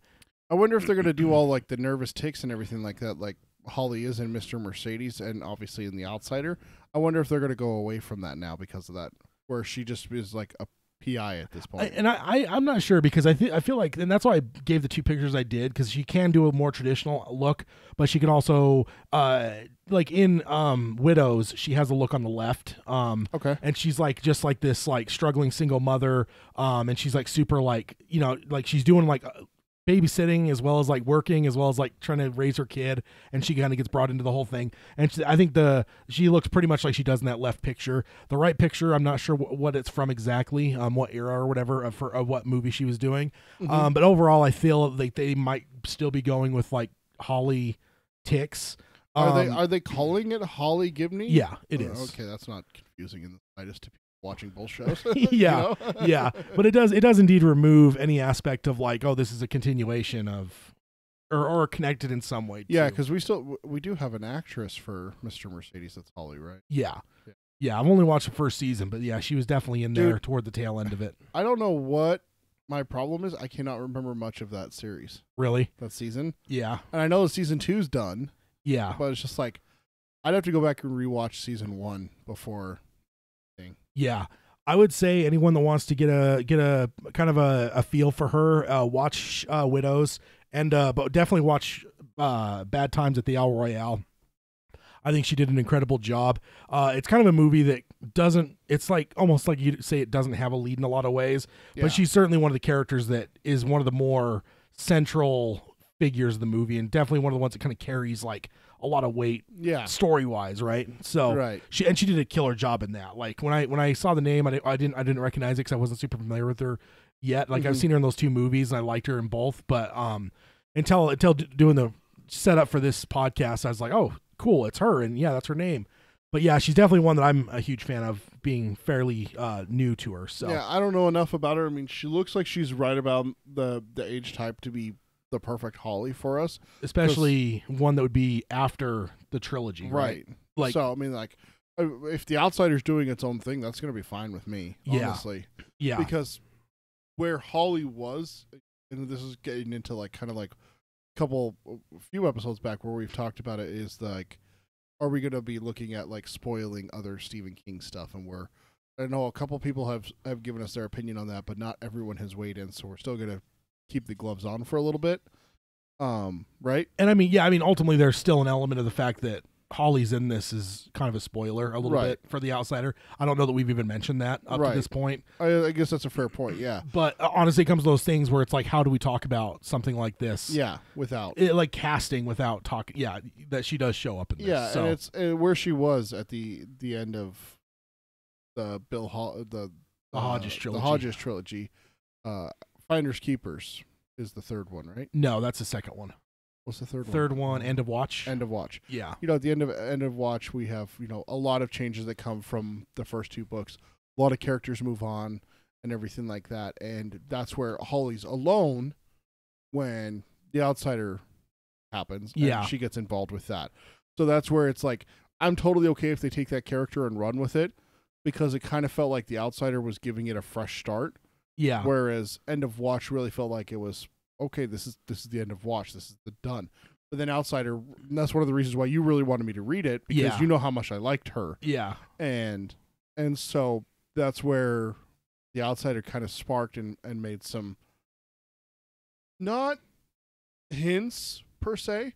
wonder if they're going to do all like the nervous tics and everything like that, like Holly is in Mr. Mercedes and obviously in The Outsider. I wonder if they're going to go away from that now because of that, where she just is like a PI at this point. I'm not sure because I feel like, and that's why I gave the two pictures I did, because she can do a more traditional look, but she can also like in Widows, she has a look on the left. Okay. And she's like just like this like struggling single mother, and she's like super like, you know, like she's doing like babysitting as well as like working as well as like trying to raise her kid, and she kind of gets brought into the whole thing. And I think she looks pretty much like she does in that left picture. The right picture, I'm not sure what it's from exactly, what era or whatever for what movie she was doing. But overall, I feel like they might still be going with like Holly tics. Are they calling it Holly Gibney? Yeah, it is. Okay, that's not confusing in the slightest to people watching both shows. Yeah, yeah, but it does indeed remove any aspect of like, oh, this is a continuation of, or connected in some way. Yeah, because we do have an actress for Mr. Mercedes. That's Holly, right? Yeah. I've only watched the first season, but yeah, she was definitely in there toward the tail end of it. I don't know what my problem is. I cannot remember much of that series. Really? That season? Yeah. And I know the season 2's done. Yeah. But it's just like, I'd have to go back and rewatch season 1 before. Yeah, I would say anyone that wants to get a kind of a feel for her, watch Widows, and but definitely watch Bad Times at the El Royale. I think she did an incredible job. It's kind of a movie that it's like almost like you'd say it doesn't have a lead in a lot of ways, but she's certainly one of the characters that is one of the more central figures of the movie, and definitely one of the ones that kind of carries like a lot of weight, story wise, right? So she did a killer job in that. Like when I saw the name, I didn't recognize it because I wasn't super familiar with her yet. Like I've seen her in those two movies, and I liked her in both. But until doing the setup for this podcast, I was like, oh, cool, it's her, and yeah, that's her name. But yeah, she's definitely one that I'm a huge fan of, being fairly new to her. So yeah, I don't know enough about her. I mean, she looks like she's right about the age type to be the perfect Holly for us, especially one that would be after the trilogy, right? Like, so I mean, like, if The Outsider's doing its own thing, that's going to be fine with me, honestly. Yeah, because where Holly was, and this is getting into like kind of like a few episodes back where we've talked about it, is like, are we going to be looking at like spoiling other Stephen King stuff? And I know a couple people have given us their opinion on that, but not everyone has weighed in, so we're still going to keep the gloves on for a little bit, right? And I mean, ultimately there's still an element of the fact that Holly's in this is kind of a spoiler a little bit for The Outsider. I don't know that we've even mentioned that up to this point. I guess that's a fair point, yeah. But honestly, it comes to those things where it's like, how do we talk about something like this? Yeah, without like casting, without talking. Yeah, that she does show up in this. Yeah, so. And it's where she was at the end of the the Hodges trilogy. The Hodges trilogy. Finders Keepers is the third one, right? No, that's the second one. What's the third one? Third one, End of Watch. End of Watch. Yeah. You know, at the end of Watch, we have, you know, a lot of changes that come from the first two books. A lot of characters move on and everything like that. And that's where Holly's alone when The Outsider happens. Yeah. And she gets involved with that. So that's where it's like, I'm totally okay if they take that character and run with it, because it kind of felt like The Outsider was giving it a fresh start. Yeah. Whereas End of Watch really felt like it was, okay, this is the end of Watch. This is the done. But then Outsider, and that's one of the reasons why you really wanted me to read it, because you know how much I liked her. Yeah. And so that's where The Outsider kind of sparked and made some, not hints per se,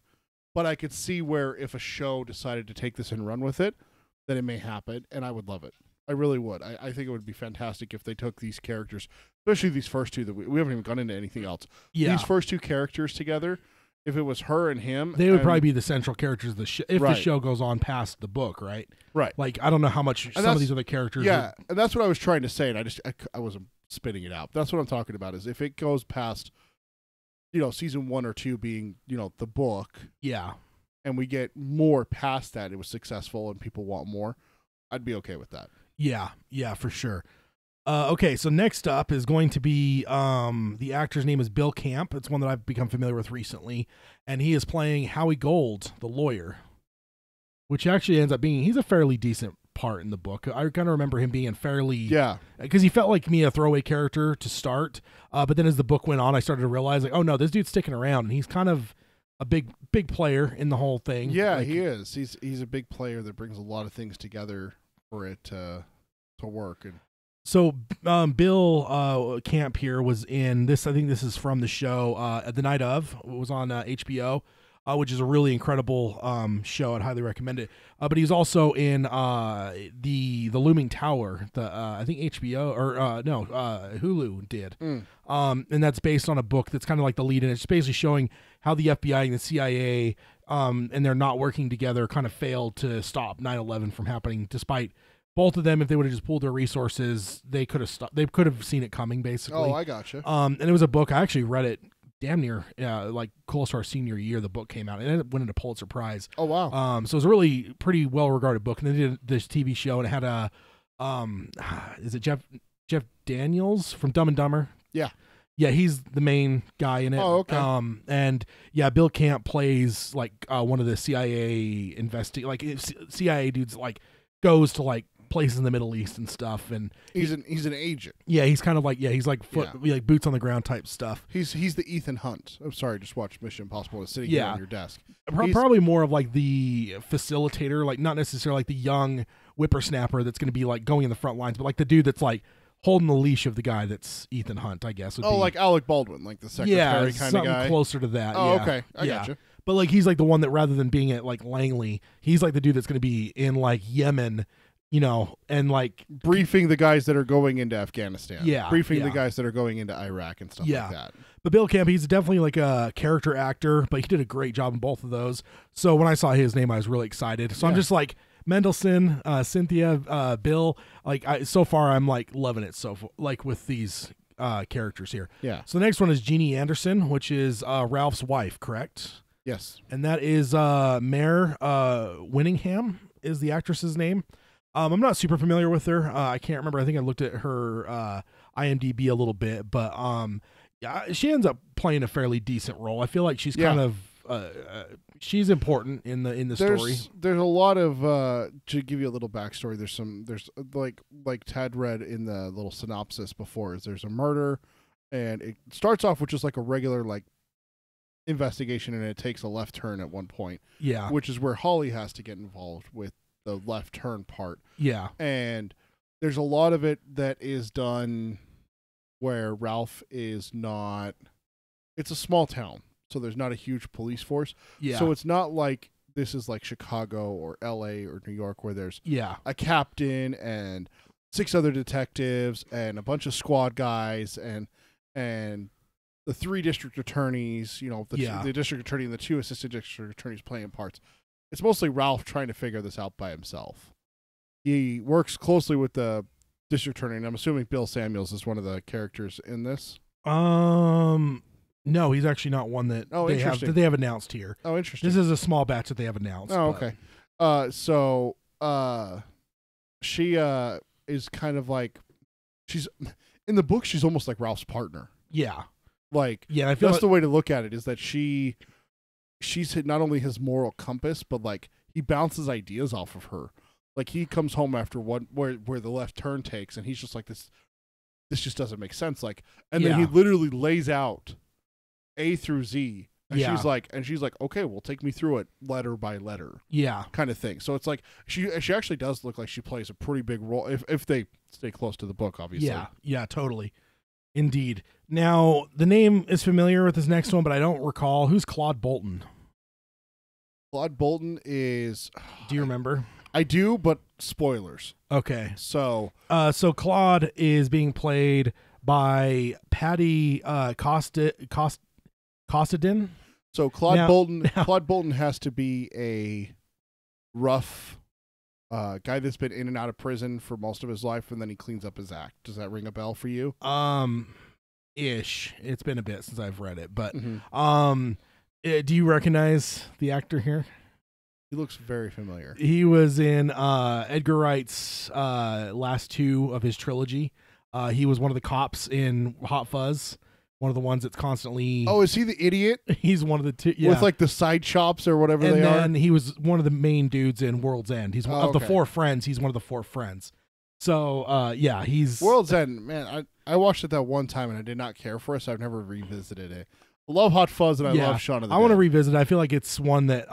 but I could see where if a show decided to take this and run with it, that it may happen, and I would love it. I really would. I think it would be fantastic if they took these characters, especially these first two that we haven't even gone into anything else. Yeah. These first two characters together, if it was her and him, they would probably be the central characters of the show if Right. the show goes on past the book, right? Right. Like, I don't know how much some of these other characters. Yeah, and that's what I was trying to say, and I wasn't spitting it out. That's what I'm talking about. Is if it goes past, season 1 or 2 being, the book, Yeah. and we get more past that, it was successful and people want more, I'd be okay with that. Yeah, for sure. Okay, so next up is going to be the actor's name is Bill Camp. It's one that I've become familiar with recently, and he is playing Howie Gold, the lawyer, which actually ends up being he's a fairly decent part in the book. I kind of remember him being fairly because he felt like me a throwaway character to start, but then as the book went on, I started to realize like, oh no, this dude's sticking around, and he's kind of a big player in the whole thing. Yeah, like, he is. He's a big player that brings a lot of things together for it to work. And so Bill Camp here was in this. I think this is from the show The Night Of. It was on HBO, which is a really incredible show. I'd highly recommend it. But he's also in the Looming Tower. I think HBO or Hulu did. And that's based on a book that's kind of like the lead, and it's basically showing how the FBI and the CIA and they're not working together kind of failed to stop 9/11 from happening, despite both of them, if they would have just pooled their resources, they could have stopped. They could have seen it coming, basically. Oh, I gotcha. And it was a book. I actually read it damn near like close to our senior year. The book came out, and it went into Pulitzer Prize. Oh wow. So it was a really pretty well regarded book. And they did this TV show, and it had a is it Jeff Daniels from Dumb and Dumber? Yeah, he's the main guy in it. Oh, okay. And yeah, Bill Camp plays like one of the CIA CIA dudes, like goes to like places in the Middle East and stuff, and he's an agent. Yeah, he's kind of like he's like like boots on the ground type stuff. He's the Ethan Hunt. I'm sorry, just watched Mission Impossible. It's sitting here on your desk. Probably more of like the facilitator, like not necessarily like the young whippersnapper that's going to be like going in the front lines, but like the dude that's like holding the leash of the guy that's Ethan Hunt, I guess. Like Alec Baldwin, like the secretary kind of guy. Closer to that. Oh, okay, I gotcha. But like he's like the one that rather than being at like Langley, he's like the dude that's going to be in like Yemen, and like briefing the guys that are going into Afghanistan. Yeah, briefing the guys that are going into Iraq and stuff like that. But Bill Camp, he's definitely like a character actor, but he did a great job in both of those. So when I saw his name, I was really excited. So I'm just like Mendelsohn, Cynthia, Bill. Like so far, I'm like loving it. So like with these characters here. Yeah. So the next one is Jeannie Anderson, which is Ralph's wife, correct? Yes. And that is Mare Winningham is the actress's name. I'm not super familiar with her. I can't remember. I think I looked at her IMDb a little bit, but she ends up playing a fairly decent role. I feel like she's kind of she's important in the story. There's a lot of to give you a little backstory. There's like Ted read in the little synopsis before. There's a murder, and it starts off with just like a regular like investigation, and it takes a left turn at one point. Yeah, which is where Holly has to get involved with the left turn part. Yeah, and there's a lot of it that is done where Ralph is not. It's a small town, so there's not a huge police force. Yeah, so it's not like this is like Chicago or L.A. or New York where there's a captain and 6 other detectives and a bunch of squad guys and the 3 district attorneys, the district attorney and the 2 assistant district attorneys playing parts. It's mostly Ralph trying to figure this out by himself. He works closely with the district attorney, and I'm assuming Bill Samuels is one of the characters in this. No, he's actually not one that they have announced here. Oh, interesting. This is a small batch that they have announced. Oh, okay. So she is kind of like she's in the book. She's almost like Ralph's partner. Yeah. Like, I feel that's the way to look at it, is that she's hit not only his moral compass, but like he bounces ideas off of her. Like he comes home after where the left turn takes, and he's just like, this just doesn't make sense. Like, and then he literally lays out A through Z And Yeah. she's like, okay, well, take me through it letter by letter, Yeah. kind of thing. So it's like she actually does look like she plays a pretty big role if they stay close to the book, obviously. Yeah. Yeah. Totally. Indeed. Now the name is familiar with this next one, but I don't recall who's Claude Bolton. Claude Bolton is. Do you remember? I do, but spoilers. Okay. So So Claude is being played by Patty Costadin. So Claude Now- Bolton has to be a rough guy that's been in and out of prison for most of his life, and then he cleans up his act. Does that ring a bell for you? Ish. It's been a bit since I've read it, but Mhm. do you recognize the actor here? He looks very familiar. He was in Edgar Wright's last two of his trilogy. He was one of the cops in Hot Fuzz. One of the ones that's constantly. Oh, is he the idiot He's one of the two. Yeah. with like the side chops or whatever And they are? then he was one of the main dudes in World's End. He's one of the okay. 4 friends. He's one of the 4 friends. So yeah, he's World's End, man. I watched it that one time and I did not care for it, so I've never revisited it. I love Hot Fuzz and I Yeah. love Shaun of the I want to Dead. revisit it. I feel like it's one that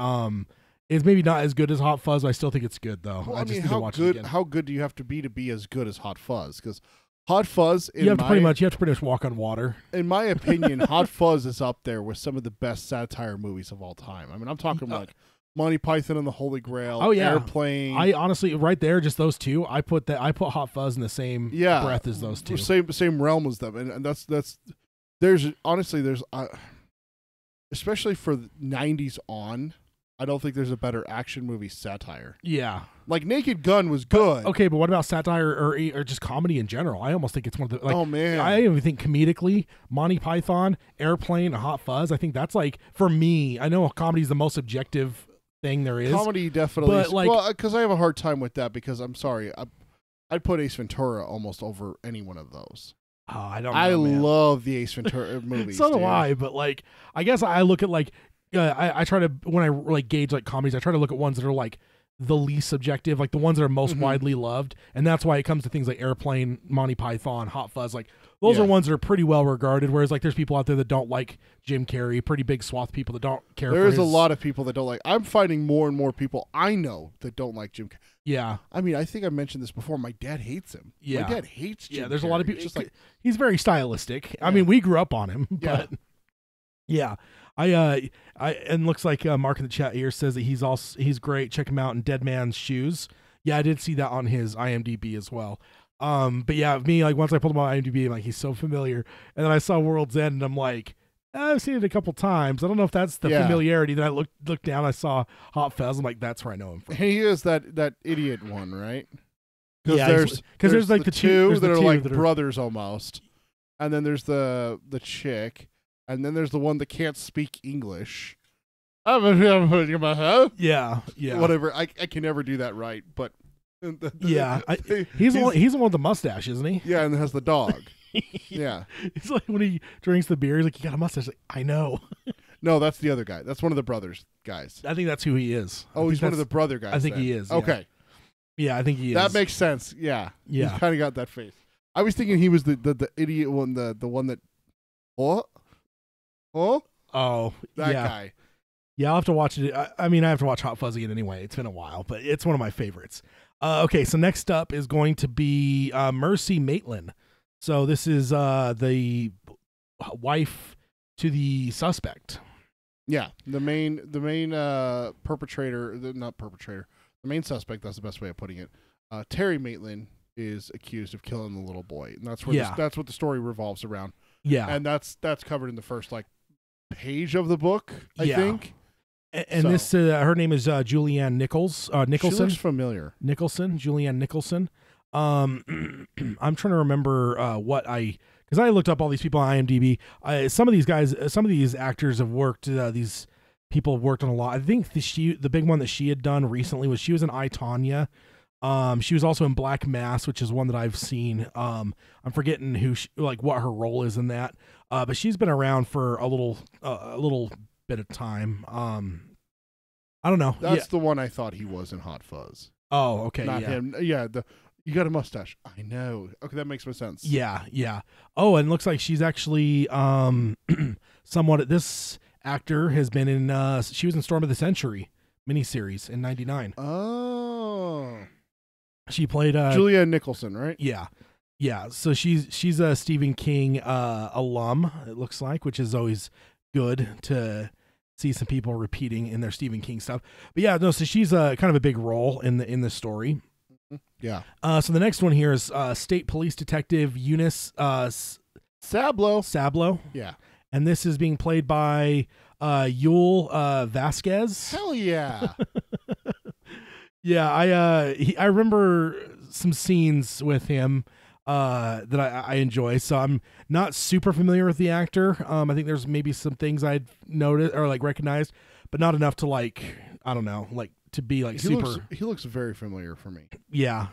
is maybe not as good as Hot Fuzz, but I still think it's good though. Well, I just mean, need to how watch it good? again. How good do you have to be as good as Hot Fuzz? Because Hot Fuzz, You have to pretty much walk on water. in my opinion, Hot Fuzz is up there with some of the best satire movies of all time. I mean, I'm talking like Monty Python and the Holy Grail. Oh, yeah. Airplane. I honestly, right there, just those two. I put Hot Fuzz in the same breath as those two. Same realm as them, and that's there's especially for the 90s on. I don't think there's a better action movie satire. Yeah. Like Naked Gun was good. Okay, but what about satire or just comedy in general? I almost think it's one of the Oh man, I even think comedically, Monty Python, Airplane, and Hot Fuzz. I think that's like for me. I know comedy is the most objective thing there is. comedy definitely. but, like- well, because I have a hard time with that. Because I'm sorry, I'd put Ace Ventura almost over any one of those. Oh, I don't know. I man. love the Ace Ventura movies. So do dude. I, but like, I guess I look at like, I try to when I like gauge like comedies, I try to look at ones that are like the least subjective, like the ones that are most Mhm. widely loved, and that's why it comes to things like Airplane, Monty Python, Hot Fuzz. Like those Yeah. are ones that are pretty well regarded. Whereas like there's people out there that don't like Jim Carrey, pretty big swath of people that don't care. There for is a his- lot of people that don't like. I'm finding more and more people I know that don't like Jim. Yeah, I mean, I think I mentioned this before. My dad hates him. Yeah. My dad hates Jim. yeah. There's a lot of Carrey. people. It's just like he's very stylistic. I Yeah. mean, we grew up on him, Yeah. but yeah. I and looks like Mark in the chat here says that he's great. Check him out in Dead Man's Shoes. Yeah, I did see that on his IMDb as well. But yeah, me like once I pulled him on IMDb, I'm like he's so familiar, and then I saw World's End, and I'm like, I've seen it a couple times. I don't know if that's the Yeah. familiarity. Then I looked down, I saw Hot Fuzz. I'm like, that's where I know him from. he is that idiot one, right? Yeah, Because there's like the two that there's are the two like that are- brothers almost, and then there's the chick, and then there's the one that can't speak English. Yeah, yeah, Whatever. I can never do that right, but yeah. He's the one with the mustache, isn't he? yeah, and it has the dog. Yeah. It's like when he drinks the beer, he's like, you got a mustache. Like, I know. No, that's the other guy. That's one of the brothers guys. I think that's who he is. I Oh, think he's one of the that's- brother guys. I think then. he is, yeah. Okay. Yeah, I think he is. That makes sense. Yeah. Yeah. He's kind of got that face. I was thinking he was the idiot one, the one that. What? Oh, Oh, that yeah. guy. Yeah, I'll have to watch it. I mean, I have to watch Hot Fuzz again anyway. It's been a while, but it's one of my favorites. Okay, so next up is going to be Mercy Maitland. So this is the wife to the suspect. Yeah, the main perpetrator, not perpetrator, the main suspect. That's the best way of putting it. Terry Maitland is accused of killing the little boy, and that's where Yeah. that's what the story revolves around. Yeah. And that's covered in the first like page of the book, I Yeah. think. And So- this, her name is Julianne Nicholson. She looks familiar. Julianne Nicholson. I'm trying to remember because I looked up all these people on IMDb. Some of these actors have worked. These people have worked on a lot. I think the big one that she had done recently was she was in I, Tonya. She was also in Black Mass, which is one that I've seen. I'm forgetting what her role is in that. But she's been around for a little bit of time. I don't know. That's the one I thought he was in Hot Fuzz. Oh, okay. Not yeah. him. Yeah, you got a mustache. I know. Okay, that makes more sense. Yeah, yeah. Oh, and looks like she's actually somewhat at this actor, has been in. She was in Storm of the Century miniseries in '99. Oh, She played Julianne Nicholson, right? Yeah. So she's a Stephen King alum. It looks like, which is always good to see some people repeating in their Stephen King stuff. But yeah, no. So she's kind of a big role in the story. Yeah. So the next one here is State Police Detective Eunice Sablo. Yeah. And this is being played by Yul Vasquez. Hell yeah. Yeah, I remember some scenes with him that I enjoy. So I'm not super familiar with the actor. I think there's maybe some things I'd noticed or like recognized, but not enough to like, I don't know, like to be like super. He looks very familiar for me. Yeah.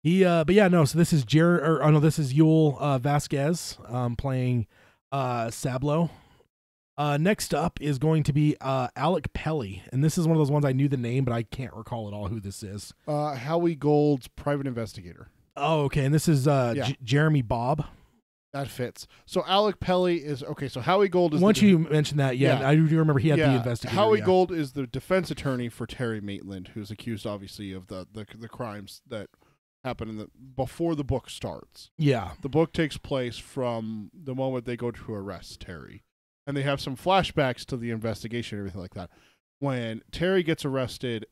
But yeah, no. So this is this is Yul Vasquez playing Sablo. Next up is going to be Alec Pelly, and this is one of those ones I knew the name, but I can't recall at all who this is. Howie Gold's private investigator. Oh, okay, and this is Jeremy Bobb. That fits. So Alec Pelly is okay. So Howie Gold is. Once you mentioned that, I do remember he had the investigator. Howie Gold is the defense attorney for Terry Maitland, who's accused, obviously, of the crimes that happened before the book starts. Yeah, the book takes place from the moment they go to arrest Terry, and they have some flashbacks to the investigation and everything like that. When Terry gets arrested,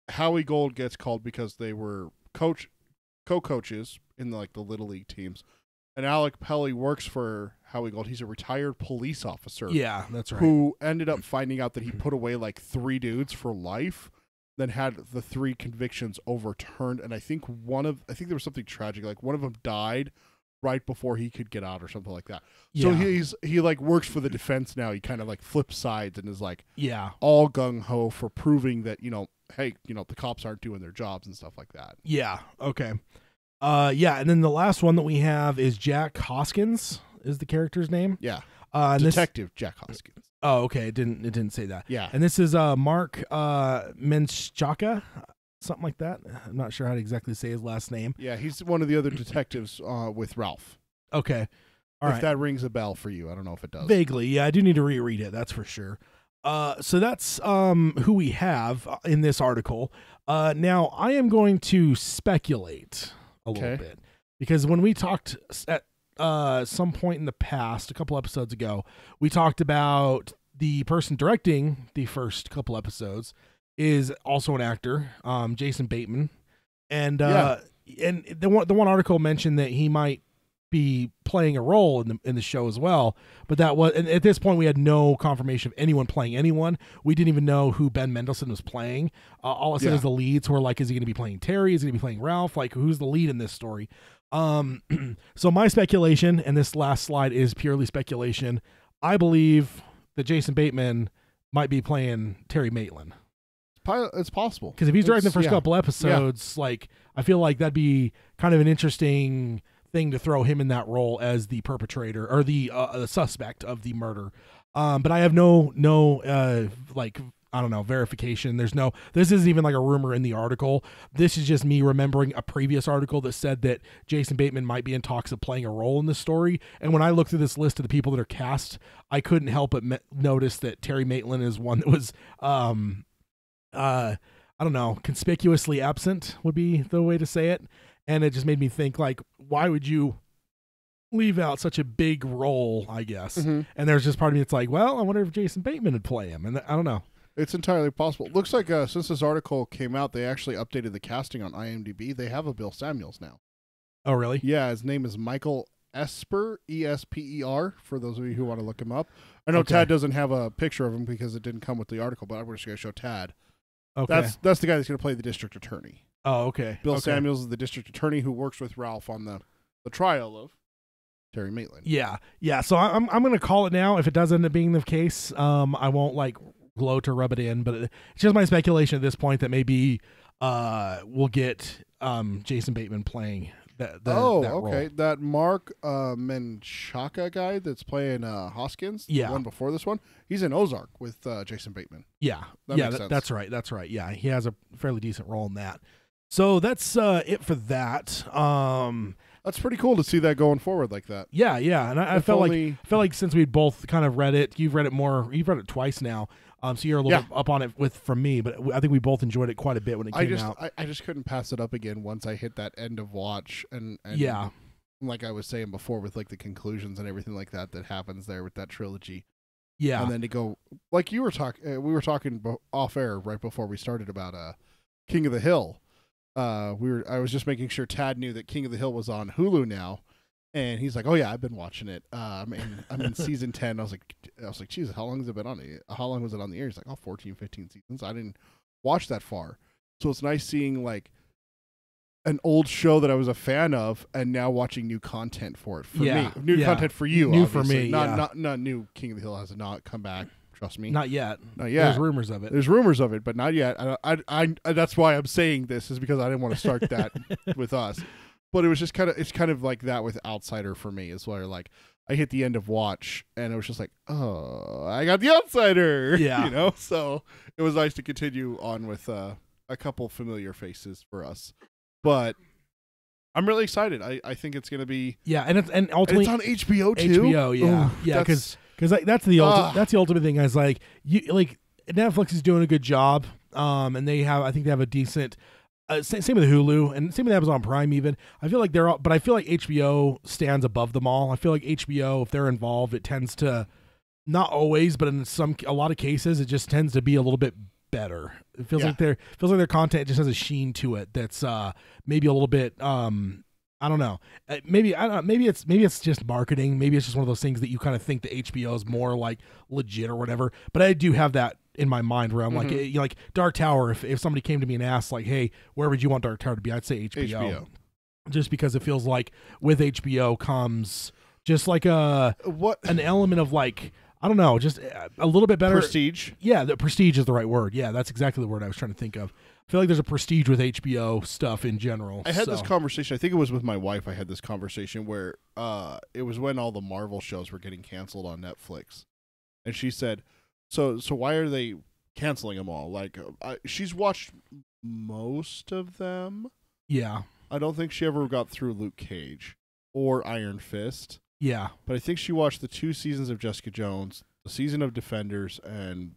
Howie Gold gets called because they were co-coaches in the Little League teams. And Alec Pelly works for Howie Gold. He's a retired police officer. Yeah, that's right. Who ended up finding out that he put away 3 dudes for life, then had the 3 convictions overturned. And I think there was something tragic. One of them died right before he could get out or something like that. So he works for the defense now. He kind of flips sides and is all gung ho for proving that, hey, the cops aren't doing their jobs and stuff like that. Yeah. Okay. And then the last one that we have is Jack Hoskins is the character's name. Yeah. Detective Jack Hoskins. Oh, okay. It didn't say that. Yeah. And this is Mark Menchaca, something like that. I'm not sure how to exactly say his last name. Yeah, he's one of the other detectives with Ralph. Okay. All right. If that rings a bell for you, I don't know if it does. Vaguely, yeah. I do need to reread it. That's for sure. So that's who we have in this article. Now I am going to speculate a little bit, because when we talked at some point in the past, a couple episodes ago, we talked about the person directing the first couple episodes is also an actor, Jason Bateman, and the one article mentioned that he might be playing a role in the show as well, but that was, and at this point we had no confirmation of anyone playing anyone. We didn't even know who Ben Mendelsohn was playing. All of a sudden, the leads were is he going to be playing Terry? Is he going to be playing Ralph? Who's the lead in this story? So my speculation, and this last slide is purely speculation, I believe that Jason Bateman might be playing Terry Maitland. It's possible, because if he's directing the first couple episodes, I feel like that'd be kind of an interesting thing to throw him in that role as the perpetrator or the suspect of the murder. But I have no I don't know, verification. This isn't even a rumor in the article. This is just me remembering a previous article that said that Jason Bateman might be in talks of playing a role in this story. And when I looked through this list of the people that are cast, I couldn't help but notice that Terry Maitland is one that was, I don't know, conspicuously absent would be the way to say it. And it just made me think, why would you leave out such a big role, I guess? Mm-hmm. And there's just part of me that's I wonder if Jason Bateman would play him. And I don't know. It's entirely possible. Looks like since this article came out, they actually updated the casting on IMDb. They have a Bill Samuels now. Oh, really? Yeah, his name is Michael Esper, Esper, for those of you who want to look him up. I know Tad doesn't have a picture of him because it didn't come with the article, but I'm just going to show Tad. Okay. That's the guy that's going to play the district attorney. Oh, okay. Bill Samuels is the district attorney who works with Ralph on the trial of Terry Maitland. Yeah. So I'm going to call it now. If it does end up being the case, I won't glow to rub it in, but it's just my speculation at this point that maybe we'll get Jason Bateman playing that role. That Mark Menchaca guy that's playing Hoskins, the one before this one, he's in Ozark with Jason Bateman. Yeah, makes sense. That's right. Yeah, he has a fairly decent role in that. So that's it for that. That's pretty cool to see that going forward like that. Yeah, and I felt like since we'd both kind of read it, you've read it twice now. So you're a little bit up on it from me, but I think we both enjoyed it quite a bit when it came out. I just couldn't pass it up again once I hit that end of watch and yeah, like I was saying before with like the conclusions and everything like that happens there with that trilogy. Yeah, and then to go like you were talking, we were talking off air right before we started about King of the Hill. I was just making sure Tad knew that King of the Hill was on Hulu now, and he's like, "Oh yeah, I've been watching it. I'm in season 10." I was like, "Jesus, how long has it been on? How long was it on the air?" He's like, "Oh, 14, 15 seasons. I didn't watch that far." So it's nice seeing like an old show that I was a fan of, and now watching new content for it. New content for you. New obviously. for me. Not new. King of the Hill has not come back. Trust me. Not yet. There's rumors of it. There's rumors of it, but not yet. I that's why I'm saying this is because I didn't want to start that with us. But it was just it's kind of like that with Outsider for me, is where like I hit the end of watch and it was just like, oh, I got the Outsider. Yeah. You know? So it was nice to continue on with a couple familiar faces for us. But I'm really excited. I think it's gonna be and ultimately it's on HBO too. HBO, because that's the ultimate thing. Is like Netflix is doing a good job, and I think they have a decent. Same with Hulu and same with Amazon Prime. Even I feel like but I feel like HBO stands above them all. I feel like HBO, if they're involved, it tends to, not always, but in a lot of cases, it just tends to be a little bit better. It feels like their content just has a sheen to it that's maybe a little bit I don't know. Maybe it's just marketing. Maybe it's just one of those things that you kind of think the HBO is more like legit or whatever. But I do have that in my mind where I'm like Dark Tower. If somebody came to me and asked like, "Hey, where would you want Dark Tower to be?" I'd say HBO. Just because it feels like with HBO comes just like an element of like, I don't know, just a little bit better prestige. Yeah, the prestige is the right word. Yeah, that's exactly the word I was trying to think of. I feel like there's a prestige with HBO stuff in general. I had this conversation. I think it was with my wife. I had this conversation where it was when all the Marvel shows were getting canceled on Netflix, and she said, "So why are they canceling them all?" Like she's watched most of them. Yeah, I don't think she ever got through Luke Cage or Iron Fist. Yeah, but I think she watched the 2 seasons of Jessica Jones, the season of Defenders, and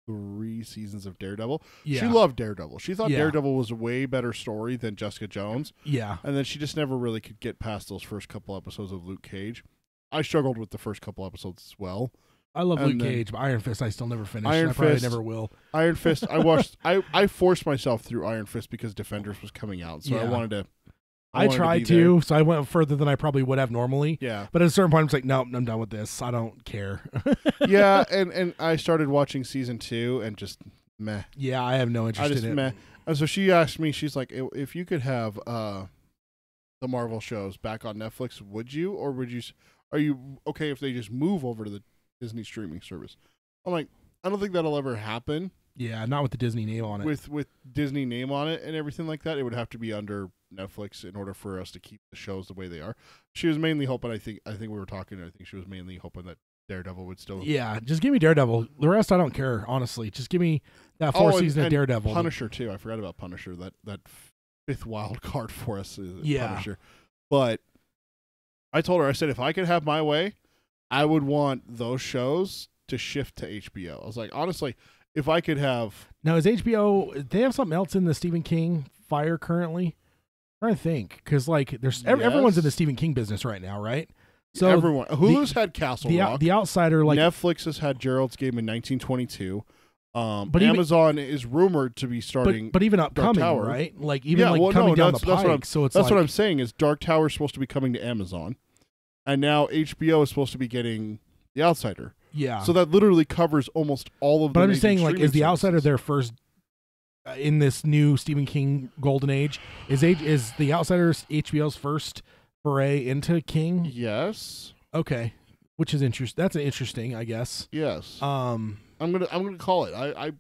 3 seasons of Daredevil. Yeah. She loved Daredevil. She thought Daredevil was a way better story than Jessica Jones. Yeah. And then she just never really could get past those first couple episodes of Luke Cage. I struggled with the first couple episodes as well. I love Luke Cage, but Iron Fist I still never finished. I probably never will. Iron Fist, I watched. I forced myself through Iron Fist because Defenders was coming out, so I wanted to. I tried to, so I went further than I probably would have normally. Yeah. But at a certain point, I was like, no, I'm done with this. I don't care. Yeah, and I started watching season 2 and just meh. Yeah, I have no interest in it. Meh. And so she asked me, she's like, if you could have the Marvel shows back on Netflix, would you? Or are you okay if they just move over to the Disney streaming service? I'm like, I don't think that'll ever happen. Yeah, not with the Disney name on it. With Disney name on it and everything like that, it would have to be under Netflix in order for us to keep the shows the way they are. She was mainly hoping, I think we were talking, I think she was mainly hoping that Daredevil would still. Yeah, just give me Daredevil. The rest I don't care, honestly. Just give me that 4th season of Daredevil. Punisher too. I forgot about Punisher. That 5th wild card for us is Punisher. But I told her, I said, if I could have my way, I would want those shows to shift to HBO. I was like, honestly, if I could have. Now, is HBO, they have something else in the Stephen King fire currently? I'm trying to think, because like everyone's in the Stephen King business right now, right? So everyone. Hulu's had Castle Rock. The Outsider, like Netflix has had Gerald's Game in 1922. But Amazon is rumored to be starting, but even upcoming, right? Like even coming down the pike. So it's that's what I'm saying is Dark Tower is supposed to be coming to Amazon, and now HBO is supposed to be getting The Outsider. Yeah. So that literally covers almost all of. But I'm just saying, like, is The Outsider their first in this new Stephen King golden age? Is The Outsider HBO's first foray into King? Yes. Okay. Which is interesting. That's interesting, I guess. Yes. I'm gonna call it. I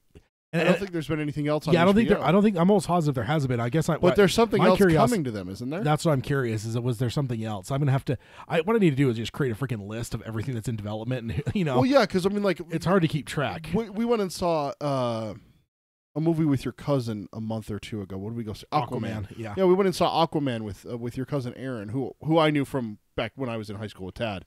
don't think there's been anything else on HBO. I don't think I'm almost positive there hasn't been. I guess but there's something else coming to them, isn't there? That's what I'm curious. Was there something else? I'm gonna have to. What I need to do is just create a freaking list of everything that's in development, and Well, yeah, because I mean, like it's hard to keep track. We went and saw a movie with your cousin a month or two ago. What did we go see? Aquaman. Yeah. Yeah, we went and saw Aquaman with your cousin Aaron, who I knew from back when I was in high school with Tad.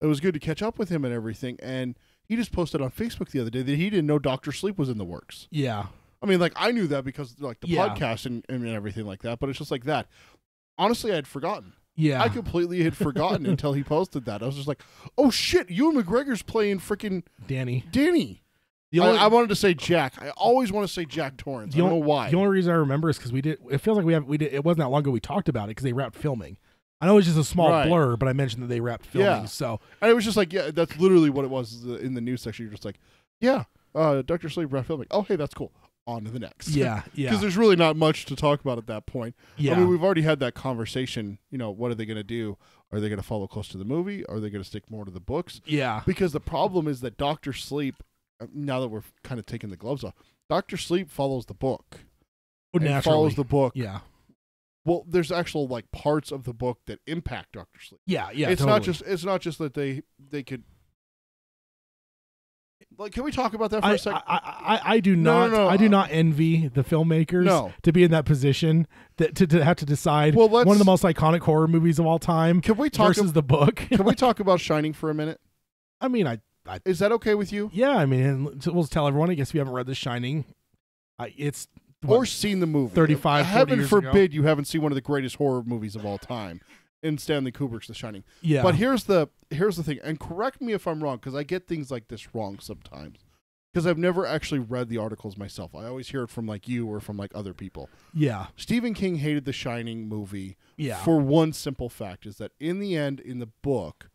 It was good to catch up with him and everything. And he just posted on Facebook the other day that he didn't know Dr. Sleep was in the works. Yeah. I mean, like, I knew that because, like, the Yeah. podcast and everything like that, but it's just like that. Honestly, I had forgotten. Yeah. I completely had forgotten until he posted that. I was just like, oh, shit, Ewan McGregor's playing freaking Danny. I wanted to say Jack. I always want to say Jack Torrance. I don't know why. The only reason I remember is because it feels like it wasn't that long ago we talked about it because they wrapped filming. I know it was just a small blur, but I mentioned that they wrapped filming. Yeah. So and it was just like, yeah, that's literally what it was in the news section. You're just like, yeah, Dr. Sleep wrapped filming. Oh, hey, that's cool. On to the next. Yeah. Because there's really not much to talk about at that point. Yeah. I mean, we've already had that conversation. You know, what are they going to do? Are they going to follow close to the movie? Are they going to stick more to the books? Yeah. Because the problem is that Dr. Sleep, now that we're kind of taking the gloves off, Dr. Sleep follows the book. Naturally. Follows the book. Yeah. Well, there's actual like parts of the book that impact Dr. Sleep. Yeah. It's totally. not just that they could. Like, can we talk about that for a second? I do not. No. I do not envy the filmmakers to be in that position to have to decide one of the most iconic horror movies of all time. Can we talk versus the book? Can we talk about Shining for a minute? I mean, is that okay with you? Yeah, I mean, we'll tell everyone. I guess if you haven't read The Shining, it's or seen the movie. 35, 40 Heaven years forbid ago. you haven't seen one of the greatest horror movies of all time, in Stanley Kubrick's The Shining. Yeah. But here's the thing, and correct me if I'm wrong, because I get things like this wrong sometimes. Because I've never actually read the articles myself. I always hear it from like you or from like other people. Yeah. Stephen King hated The Shining movie Yeah. for one simple fact, is that in the end, in the book,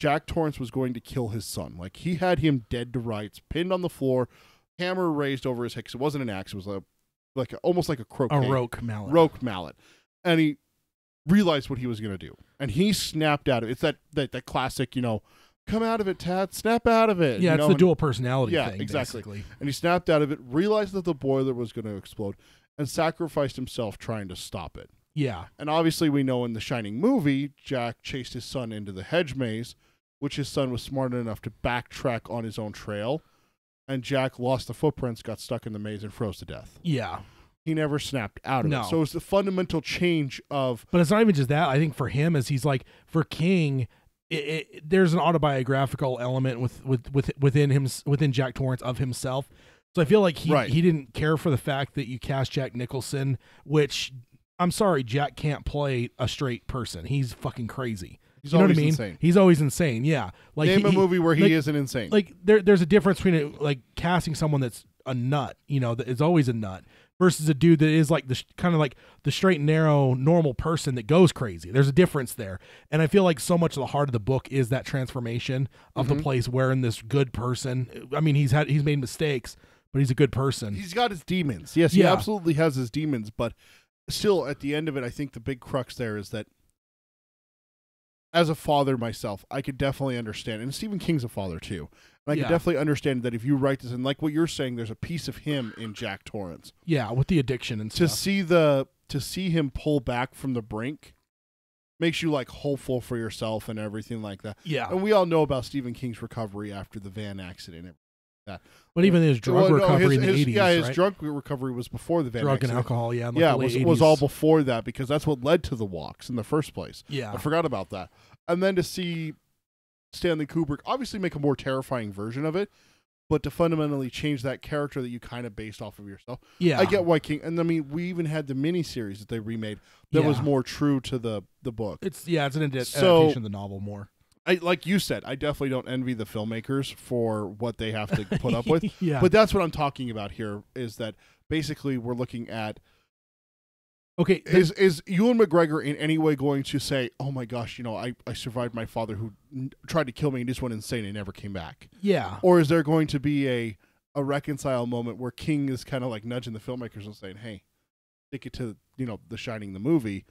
Jack Torrance was going to kill his son. Like, he had him dead to rights, pinned on the floor, hammer raised over his head. 'Cause it wasn't an axe. It was almost like a croquet. A roque mallet. Roque mallet. And he realized what he was going to do. And he snapped out of it. It's that classic, come out of it, Tad. Snap out of it. Yeah, it's the dual personality thing. Exactly. Basically. And he snapped out of it, realized that the boiler was going to explode, and sacrificed himself trying to stop it. Yeah. And obviously we know in the Shining movie, Jack chased his son into the hedge maze, which his son was smart enough to backtrack on his own trail. And Jack lost the footprints, got stuck in the maze, and froze to death. Yeah. He never snapped out of No. it. So it's the fundamental change of... But it's not even just that. I think for him, as he's like, for King... there's an autobiographical element within Jack Torrance of himself. So I feel like he didn't care for the fact that you cast Jack Nicholson, which I'm sorry, Jack can't play a straight person. He's fucking crazy. He's you know what I always mean? insane. He's always insane. Yeah. Like Name a movie where he isn't insane. Like there's a difference between like casting someone that's a nut, that is always a nut, versus a dude that is like the kind of like the straight and narrow normal person that goes crazy. There's a difference there. And I feel like so much of the heart of the book is that transformation of the place wherein this good person, I mean, he's made mistakes, but he's a good person. He's got his demons. Yes, he absolutely has his demons, but still at the end of it, I think the big crux there is that as a father myself, I could definitely understand, and Stephen King's a father too, and I could definitely understand that if you write this, and like what you're saying, there's a piece of him in Jack Torrance. Yeah, with the addiction and to stuff. To see him pull back from the brink makes you like hopeful for yourself and everything like that. Yeah. And we all know about Stephen King's recovery after the van accident and that. But even his drug recovery in the 80s, yeah, his right? drug recovery was before the van drug accident. and alcohol, yeah. In like yeah, the late it 80s. was all before that because that's what led to the walks in the first place. Yeah. I forgot about that. And then to see Stanley Kubrick obviously make a more terrifying version of it, but to fundamentally change that character that you kind of based off of yourself. Yeah. I get why King, and I mean, we even had the miniseries that they remade that was more true to the book. It's an adaptation of the novel more. Like you said, I definitely don't envy the filmmakers for what they have to put up with. Yeah. But that's what I'm talking about here, is that basically we're looking at, okay, is Ewan McGregor in any way going to say, oh my gosh, I survived my father who tried to kill me and just went insane and never came back? Yeah. Or is there going to be a reconcile moment where King is kind of like nudging the filmmakers and saying, hey, stick it to, The Shining, the movie,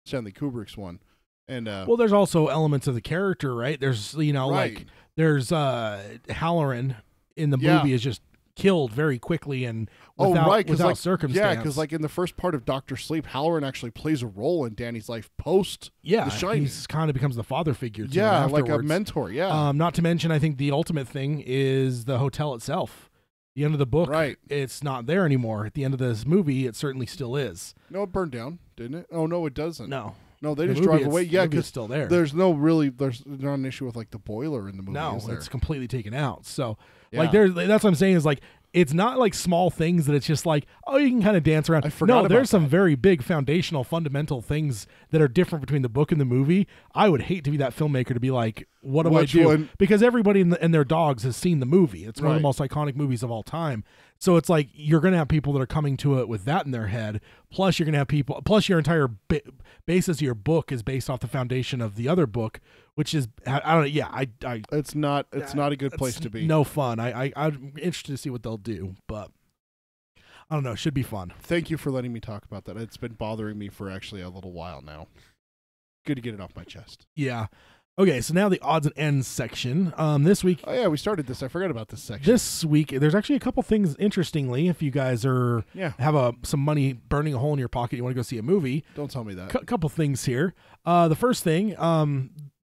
Stanley Kubrick's one. And well, there's also elements of the character, right? There's like there's Halloran in the movie is just killed very quickly and without circumstance. Yeah, because like in the first part of Dr. Sleep, Halloran actually plays a role in Danny's life post The Shining. He's kind of becomes the father figure to him like a afterwards. mentor. Yeah. Not to mention, I think the ultimate thing is the hotel itself. The end of the book, Right. it's not there anymore. At the end of this movie, it certainly still is. No, it burned down, didn't it? Oh no, it doesn't. No, they The just movie, drive away. it's- Yeah, the movie is because still there. there's not an issue with like the boiler in the movie. No, is there? it's completely taken out. So, Yeah. like, that's what I'm saying is like, it's not like small things that it's just like, oh, you can kind of dance around. I forgot No, about there's some that. very big foundational, fundamental things that are different between the book and the movie. I would hate to be that filmmaker to be like, what do Which I do? one? Because everybody and their dogs has seen the movie. It's one of the Right. most iconic movies of all time. So it's like you're going to have people that are coming to it with that in their head. Plus, you're going to have people. Plus, your entire basis of your book is based off the foundation of the other book, which is I don't know. Yeah, I It's not a good place it's to be. no fun. I'm interested to see what they'll do, but I don't know. It should be fun. Thank you for letting me talk about that. It's been bothering me for actually a little while now. Good to get it off my chest. Yeah. Okay, so now the odds and ends section. This week, Oh yeah, we started this. I forgot about this section. this week, there's actually a couple things. Interestingly, if you guys have some money burning a hole in your pocket, you want to go see a movie. Don't tell me that. Couple things here. The first thing,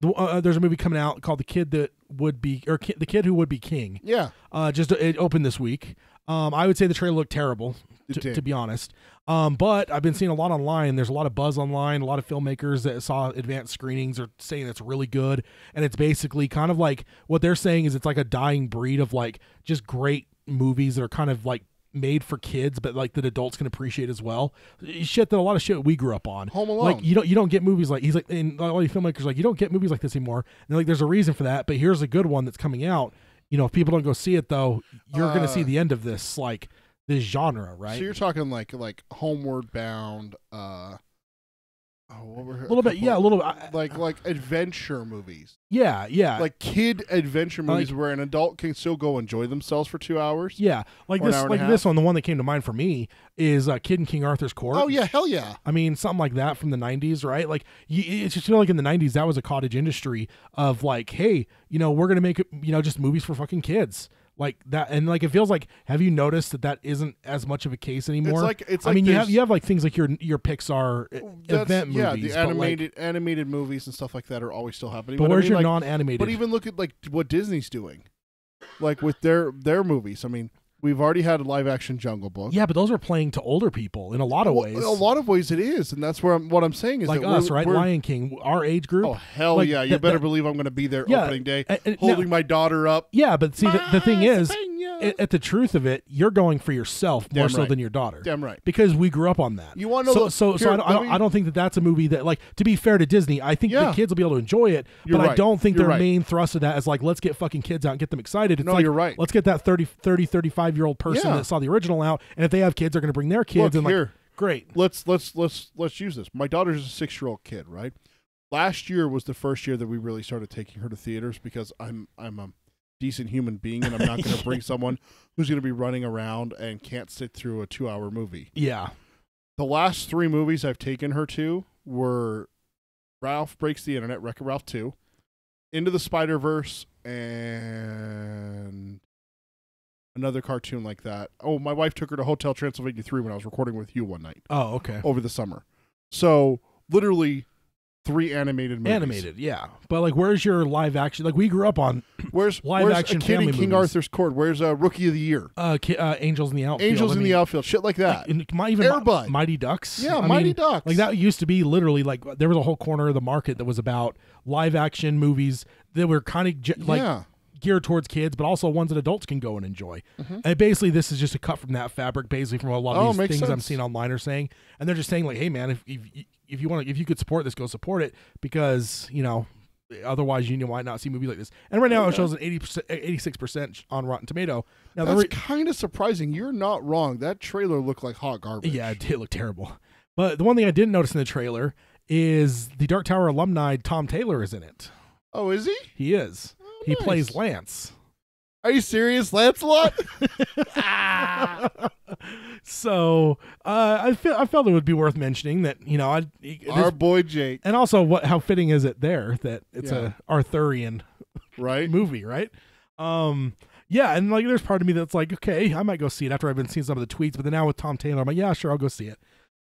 there's a movie coming out called The Kid Who Would Be King. Yeah. It opened this week. I would say the trailer looked terrible, to be honest. But I've been seeing a lot online. There's a lot of buzz online. A lot of filmmakers that saw advanced screenings are saying it's really good. And it's basically kind of like what they're saying is it's like a dying breed of like just great movies that are kind of like made for kids, but like that adults can appreciate as well. A lot of shit we grew up on. Home Alone. Like you don't get movies like he's like, and a lot of filmmakers like you don't get movies like this anymore. And they're like there's a reason for that, but here's a good one that's coming out. You know, if people don't go see it though, you're going to see the end of this this genre, right? So you're talking like Homeward Bound. What were A little bit, yeah, a little bit. like adventure movies. Yeah. Like kid adventure movies where an adult can still go enjoy themselves for 2 hours. Yeah, like Or an this, hour and a like half? this one. The one that came to mind for me is Kid in King Arthur's Court. Oh yeah, hell yeah. I mean, something like that from the 90s, right? Like, it's just feel like in the 90s, that was a cottage industry of like, hey, we're going to make, just movies for fucking kids. Like that, and like it feels like. Have you noticed that isn't as much of a case anymore? It's I like mean, you have like things like your Pixar event movies. Yeah, the but animated movies and stuff like that are always still happening. But I where's mean, your like, non-animated? But even look at like what Disney's doing, like with their movies. I mean, we've already had a live action Jungle Book. Yeah, but those are playing to older people in a lot of ways. A lot of ways it is, and that's what I'm saying is like that us, right? we're, Lion King, our age group. Oh hell like, yeah! You better believe I'm going to be there opening day, and holding now, my daughter up. Yeah, but see, the thing is, at the truth of it, you're going for yourself more so than your daughter. Damn right. Because we grew up on that. You want to know? So I don't think that's a movie that, like, to be fair to Disney, I think the kids will be able to enjoy it, but I don't think their main thrust of that is like, let's get fucking kids out and get them excited. It's like, you're right. Let's get that 35-year-old person that saw the original out, and if they have kids, they're going to bring their kids. Look, and here, like, great. Let's use this. My daughter's a 6-year-old kid, right? Last year was the first year that we really started taking her to theaters because I'm a decent human being, and I'm not going to bring someone who's going to be running around and can't sit through a 2-hour movie. Yeah. The last 3 movies I've taken her to were Ralph Breaks the Internet, Wreck-It Ralph 2, Into the Spider-Verse, and another cartoon like that. Oh, my wife took her to Hotel Transylvania 3 when I was recording with you one night. Oh, okay. Over the summer. So, literally 3 animated movies. Animated, yeah. But like, where's your live action? Like, we grew up on where's action a Kid family in King movies. Arthur's Court? Where's Rookie of the Year? Angels in the Outfield. Angels in the Outfield. Shit like that. Even Mighty Ducks. Yeah, I Mighty mean, Ducks. Like, that used to be literally like there was a whole corner of the market that was about live action movies that were kind of geared towards kids, but also ones that adults can go and enjoy. Mm-hmm. And basically, this is just a cut from that fabric, basically from a lot of these things I'm seeing online are saying. And they're just saying like, hey man, if you could support this, go support it, because otherwise you might not see movies like this. And right now it shows an 86% on Rotten Tomato. Now that's kind of surprising. You're not wrong. That trailer looked like hot garbage. Yeah, it did look terrible. But the one thing I didn't notice in the trailer is the Dark Tower alumni Tom Taylor is in it. Oh, is he? He is. Oh, he nice. plays Lance. Are you serious, Lancelot? So I felt it would be worth mentioning that our boy Jake, and also how fitting is it there that it's a Arthurian movie, right? Yeah, and like there's part of me that's like, okay, I might go see it after I've been seeing some of the tweets, but then now with Tom Taylor, I'm like, yeah, sure, I'll go see it.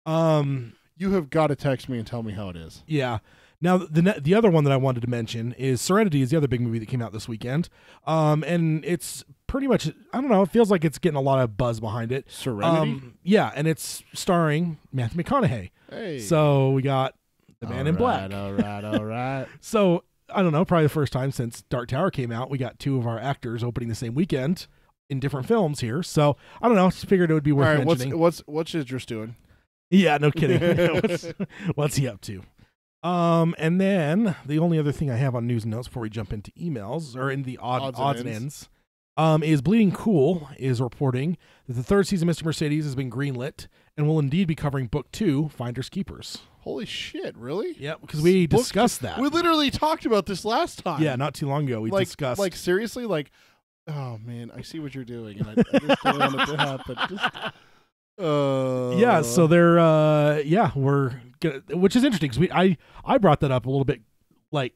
You have got to text me and tell me how it is. Yeah. Now, the other one that I wanted to mention is Serenity is the other big movie that came out this weekend. And it's pretty much, I don't know, it feels like it's getting a lot of buzz behind it. Serenity? Yeah, and it's starring Matthew McConaughey. Hey. So we got the Man in Black. All right. So, I don't know, probably the first time since Dark Tower came out, we got two of our actors opening the same weekend in different films here. So, I don't know, just figured it would be worth mentioning. What's Idris doing? Yeah, no kidding. What's he up to? And then the only other thing I have on news and notes before we jump into emails or in the odds and ends, is Bleeding Cool is reporting that the third season of Mr. Mercedes has been greenlit and will indeed be covering book 2, Finders Keepers. Holy shit, really? Yeah, because we discussed that. We literally talked about this last time. Yeah, not too long ago. We discussed. Like, seriously? Like, oh, man, I see what you're doing, and I just don't want it to happen. Yeah, so they're, we're gonna, which is interesting because I brought that up a little bit, like,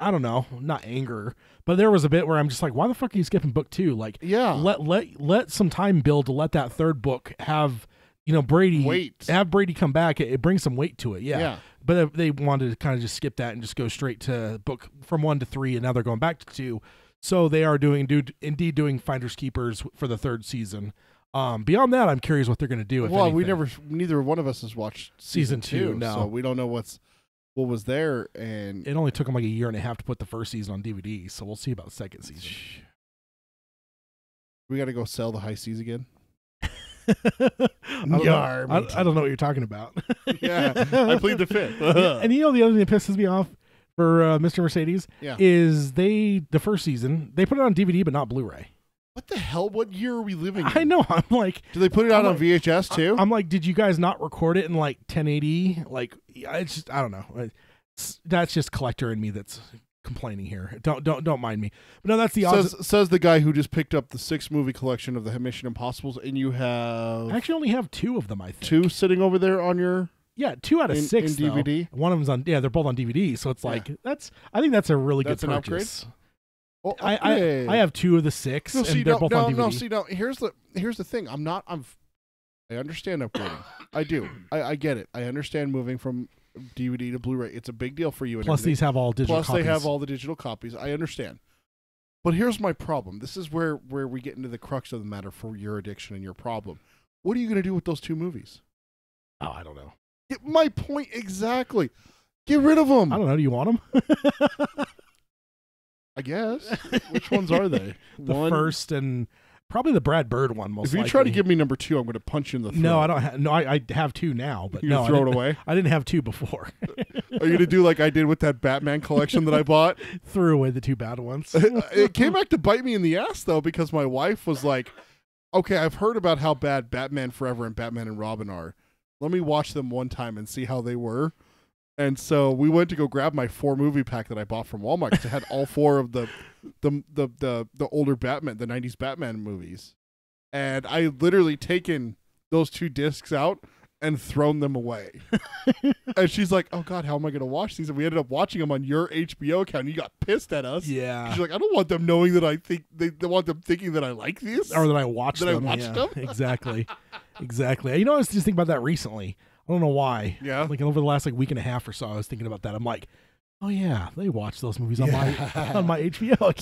I don't know, not anger, but there was a bit where I'm just like, why the fuck are you skipping book 2? Like, yeah, let some time build to let that third book have, Brady have Brady come back. It brings some weight to it. Yeah. But they wanted to kind of just skip that and just go straight to book from 1 to 3, and now they're going back to 2. So they are indeed doing Finders Keepers for the third season. Beyond that, I'm curious what they're going to do. Well, neither one of us has watched season 2, no. So we don't know what was there, and it only took them like a year and a half to put the first season on DVD. So we'll see about the second season. We got to go sell the high seas again. I don't know what you're talking about. Yeah, I plead the fifth. And the other thing that pisses me off for Mr. Mercedes is the first season they put it on DVD but not Blu-ray. What the hell? What year are we living in? I know. I'm like, do they put it out on VHS too? I'm like, did you guys not record it in like 1080? Like, it's just, I don't know. That's just collector in me that's complaining here. Don't mind me. But no, that's the odds. Says the guy who just picked up the 6-movie collection of the Mission Impossibles, and you have. I actually only have 2 of them. I think 2 sitting over there on your. Yeah, 2 out of 6 in DVD. One of them's on. Yeah, they're both on DVD. So it's like I think that's a really good purchase. Well, I have 2 of the 6, and they're both on DVD. No. Here's the thing. I understand upgrading. I do. I get it. I understand moving from DVD to Blu-ray. It's a big deal for you. And Plus, these have all digital. Plus, they have all the digital copies. I understand. But here's my problem. This is where we get into the crux of the matter for your addiction and your problem. What are you going to do with those 2 movies? Oh, I don't know. Get my point exactly. Get rid of them. I don't know. Do you want them? I guess. Which ones are they? The first and probably the Brad Bird one. Most if you likely. try to give me number 2, I'm going to punch you in the throat. No, I don't. I have 2 now, but no, throw it away. I didn't have 2 before. Are you going to do like I did with that Batman collection that I bought? Threw away the 2 bad ones. It came back to bite me in the ass though, because my wife was like, "Okay, I've heard about how bad Batman Forever and Batman and Robin are. Let me watch them one time and see how they were." And so we went to go grab my 4-movie pack that I bought from Walmart because it had all 4 of the older Batman, the 90s Batman movies. And I literally taken those 2 discs out and thrown them away. And she's like, "Oh God, how am I going to watch these?" And we ended up watching them on your HBO account. And you got pissed at us. Yeah. She's like, "I don't want them knowing that I think they want them thinking that I like these or that I watched them." I watched them. Exactly. I was just thinking about that recently. I don't know why. Yeah. Like over the last week and a half or so, I was thinking about that. I'm like, oh yeah, they watch those movies on my HBO account.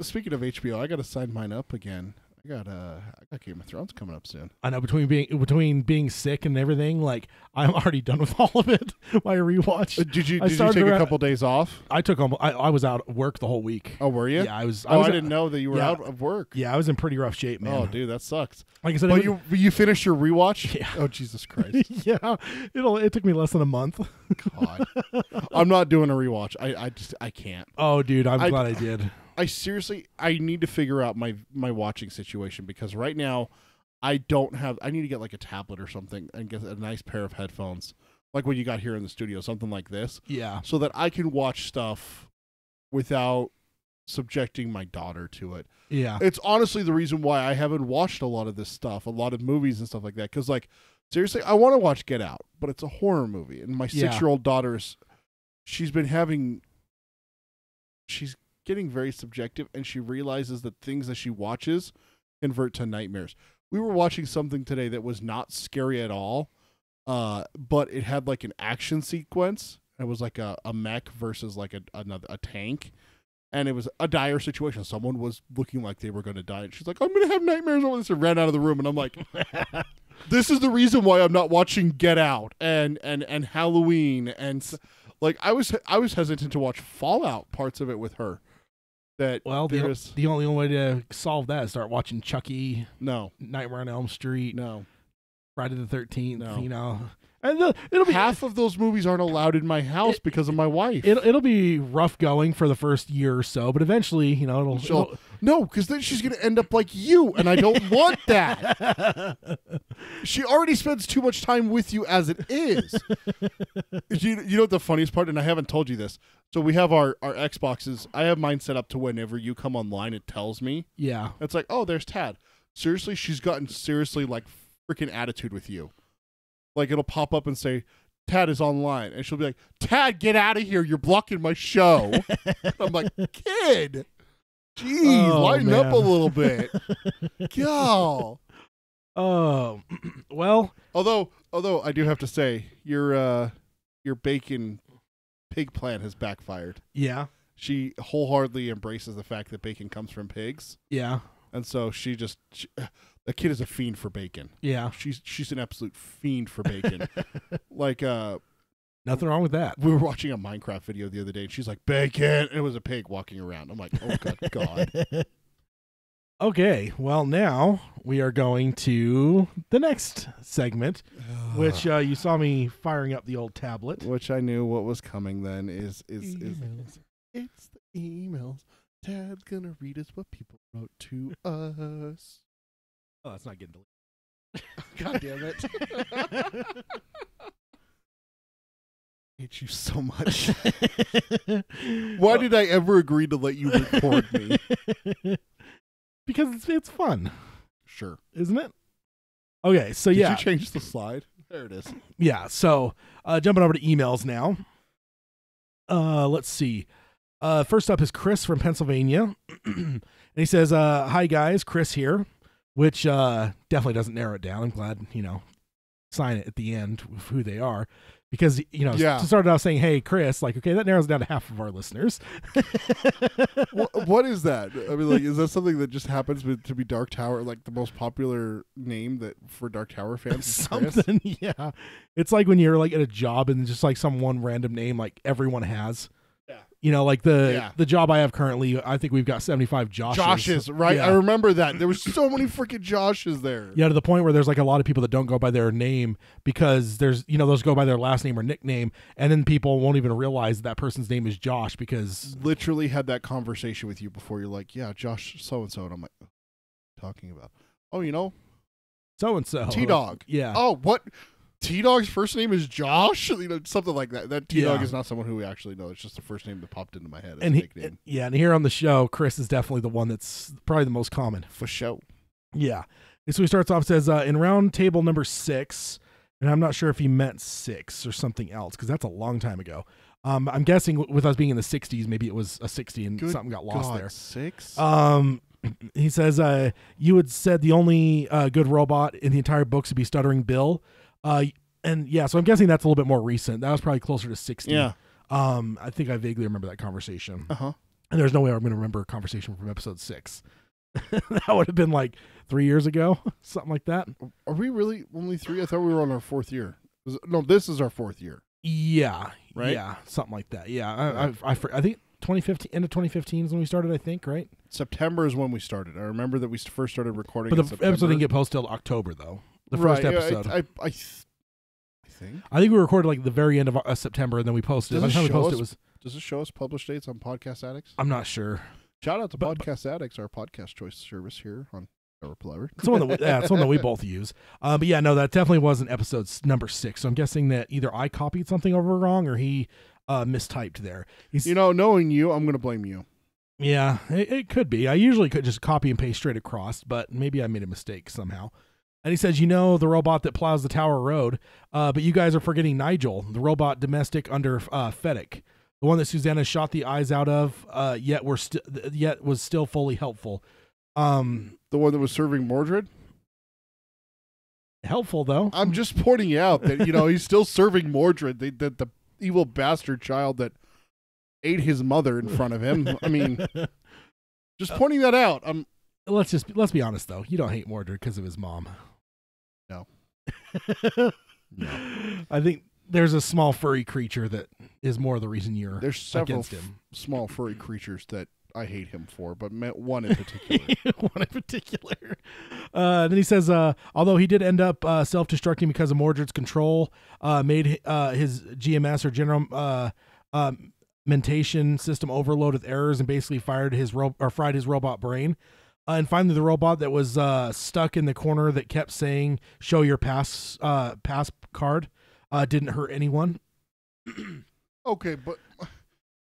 Speaking of HBO, I got to sign mine up again. I got Game of Thrones coming up soon. I know between being sick and everything, like I'm already done with all of it. My rewatch. Did you take a couple days off? I took I was out of work the whole week. Oh, were you? Yeah, I was. I didn't know that you were out of work. Yeah, I was in pretty rough shape, man. Oh, dude, that sucks. Like I said, but you finished your rewatch? Yeah. Oh, Jesus Christ. Yeah, it took me less than a month. God, I'm not doing a rewatch. I can't. Oh, dude, I'm glad I did. I need to figure out my watching situation because right now I need to get like a tablet or something and get a nice pair of headphones like what you got here in the studio, something like this. Yeah. So that I can watch stuff without subjecting my daughter to it. Yeah. It's honestly the reason why I haven't watched a lot of this stuff, a lot of movies and stuff like that. Cause like, seriously, I want to watch Get Out, but it's a horror movie. And my 6-year-old daughter she's getting very subjective, and she realizes that things that she watches convert to nightmares. We were watching something today that was not scary at all, but it had like an action sequence, It was like a mech versus like a tank. And it was a dire situation. Someone was looking like they were going to die. And she's like, I'm going to have nightmares over this, and ran out of the room. And I'm like, this is the reason why I'm not watching Get Out and Halloween. And like, I was hesitant to watch Fallout parts of it with her. The only way to solve that is start watching Chucky. No. Nightmare on Elm Street. No. Friday the 13th. No. You know. And it'll be half of those movies aren't allowed in my house because of my wife. It'll be rough going for the first year or so, but eventually, you know, no, because then she's going to end up like you, and I don't want that. She already spends too much time with you as it is. You know what the funniest part, and I haven't told you this. So we have our Xboxes. I have mine set up to whenever you come online, it tells me. Yeah. It's like, oh, there's Tad. Seriously, she's gotten seriously like freaking attitude with you. Like, it'll pop up and say, Tad is online. And she'll be like, Tad, get out of here. You're blocking my show. I'm like, kid, jeez, lighten up a little bit. Go. Oh, well. Although I do have to say, your bacon pig plan has backfired. Yeah. She wholeheartedly embraces the fact that bacon comes from pigs. Yeah. And so the kid is a fiend for bacon. Yeah. She's an absolute fiend for bacon. Like, nothing wrong with that. We were watching a Minecraft video the other day, and she's like, bacon! And it was a pig walking around. I'm like, oh, good God. Okay, well, now we are going to the next segment, which you saw me firing up the old tablet. Which I knew what was coming then is emails. It's the emails. Tad's gonna read us what people wrote to us. Oh, that's not getting deleted. God damn it. I hate you so much. Why did I ever agree to let you record me? Because it's fun. Sure. Isn't it? Okay, so Did yeah. you change the slide? There it is. Yeah, so jumping over to emails now. Let's see. First up is Chris from Pennsylvania. And he says, hi guys, Chris here, which definitely doesn't narrow it down. I'm glad, sign it at the end of who they are. Because, to start out saying, hey, Chris, like, okay, that narrows it down to half of our listeners. What is that? I mean, like, is that something that just happens to be Dark Tower, like the most popular name that for Dark Tower fans? Something, yeah. It's like when you're like at a job and just like some one random name like everyone has. Like the job I have currently, I think we've got 75 Joshes. Right? Yeah. I remember that. There was so many freaking Joshes there. Yeah, to the point where there's like a lot of people that don't go by their name because there's, those go by their last name or nickname, and then people won't even realize that person's name is Josh because... Literally had that conversation with you before. You're like, yeah, Josh so-and-so. And I'm like, what are you talking about? Oh, so-and-so. T-Dog. Yeah. Oh, what? T-Dog's first name is Josh? Something like that. That T-Dog is not someone who we actually know. It's just the first name that popped into my head as a nickname. And here on the show, Chris is definitely the one that's probably the most common. For sure. Yeah. And so he starts off, says, in round table number 6, and I'm not sure if he meant 6 or something else, because that's a long time ago. I'm guessing with us being in the 60s, maybe it was a 60 and something got lost there. 6? He says, you had said the only good robot in the entire book should be Stuttering Bill. And yeah, so I'm guessing that's a little bit more recent. That was probably closer to 60. Yeah. I think I vaguely remember that conversation. Uh-huh. And there's no way I'm going to remember a conversation from episode 6. That would have been like 3 years ago, something like that. Are we really only 3? I thought we were on our 4th year. No, this is our 4th year. Yeah. Right? Yeah, something like that. Yeah. I think 2015, end of 2015 is when we started, I think, right? September is when we started. I remember that we first started recording But in the September. episode didn't get posted till October, though. The first episode. I think we recorded like the very end of September, and then we posted. By the time we posted, does it show us published dates on Podcast Addicts? I'm not sure. Shout out to Podcast Addicts, our podcast choice service here on Tower Palaver. It's one that we both use. But yeah, no, that definitely wasn't episode number 6. So I'm guessing that either I copied something over wrong or he mistyped there. Knowing you, I'm going to blame you. Yeah, it could be. I usually could just copy and paste straight across, but maybe I made a mistake somehow. And he says, the robot that plows the Tower Road, but you guys are forgetting Nigel, the robot domestic under Fennec, the one that Susanna shot the eyes out of, yet was still fully helpful. The one that was serving Mordred? Helpful, though. I'm just pointing out that, he's still serving Mordred. evil bastard child that ate his mother in front of him. I mean, just pointing that out. Let's be honest though. You don't hate Mordred because of his mom. No. No. I think there's a small furry creature that is more the reason you're There's several against him. Small furry creatures that I hate him for, but one in particular. One in particular. Then he says, although he did end up self-destructing because of Mordred's control, made his GMS or general mentation system overload with errors and basically fried his robot brain. And finally, the robot that was stuck in the corner that kept saying, "Show your pass card," didn't hurt anyone. Okay, but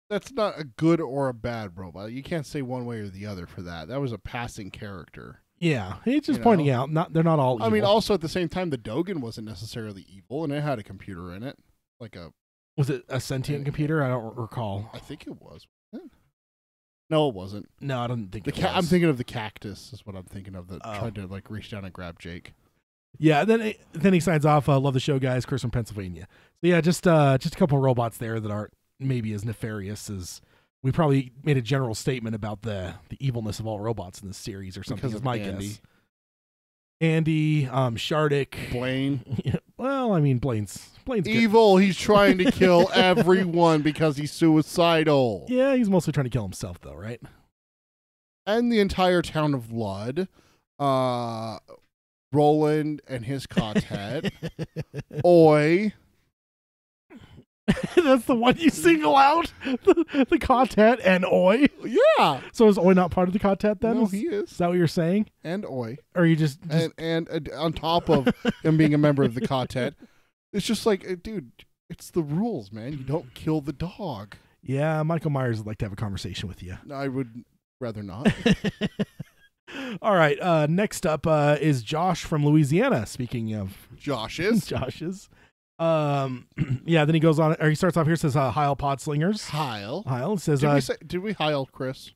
that's not a good or a bad robot. You can't say one way or the other for that. That was a passing character. Yeah, he's just pointing out they're not all evil. I mean, also at the same time, the Dogen wasn't necessarily evil, and it had a computer in it, was it a sentient computer? I don't recall. I think it was. No, it wasn't. No, I don't think it was. I'm thinking of the cactus. Is what I'm thinking of. That tried to reach down and grab Jake. Yeah. Then he signs off. Love the show, guys. Chris from Pennsylvania. So yeah, just a couple robots there that aren't maybe as nefarious as we probably made a general statement about the evilness of all robots in this series or something. Because of my Andy. guess. Andy, Shardik, Blaine. Well, I mean, Blaine's evil. He's trying to kill everyone because he's suicidal. Yeah, he's mostly trying to kill himself, though, right? And the entire town of Lud, Roland and his quartet, Oi. That's the one you single out? The quartet and Oi? Yeah. So is Oi not part of the quartet then? No, he is. Is that what you're saying? And Oi. Or you just... And on top of him being a member of the quartet, it's just like, dude, it's the rules, man. You don't kill the dog. Yeah, Michael Myers would like to have a conversation with you. I would rather not. All right. Next up is Josh from Louisiana. Speaking of Josh's. Yeah, then he goes on, or he starts off here, says, Heil Podslingers. Heil says, did we Heil Chris?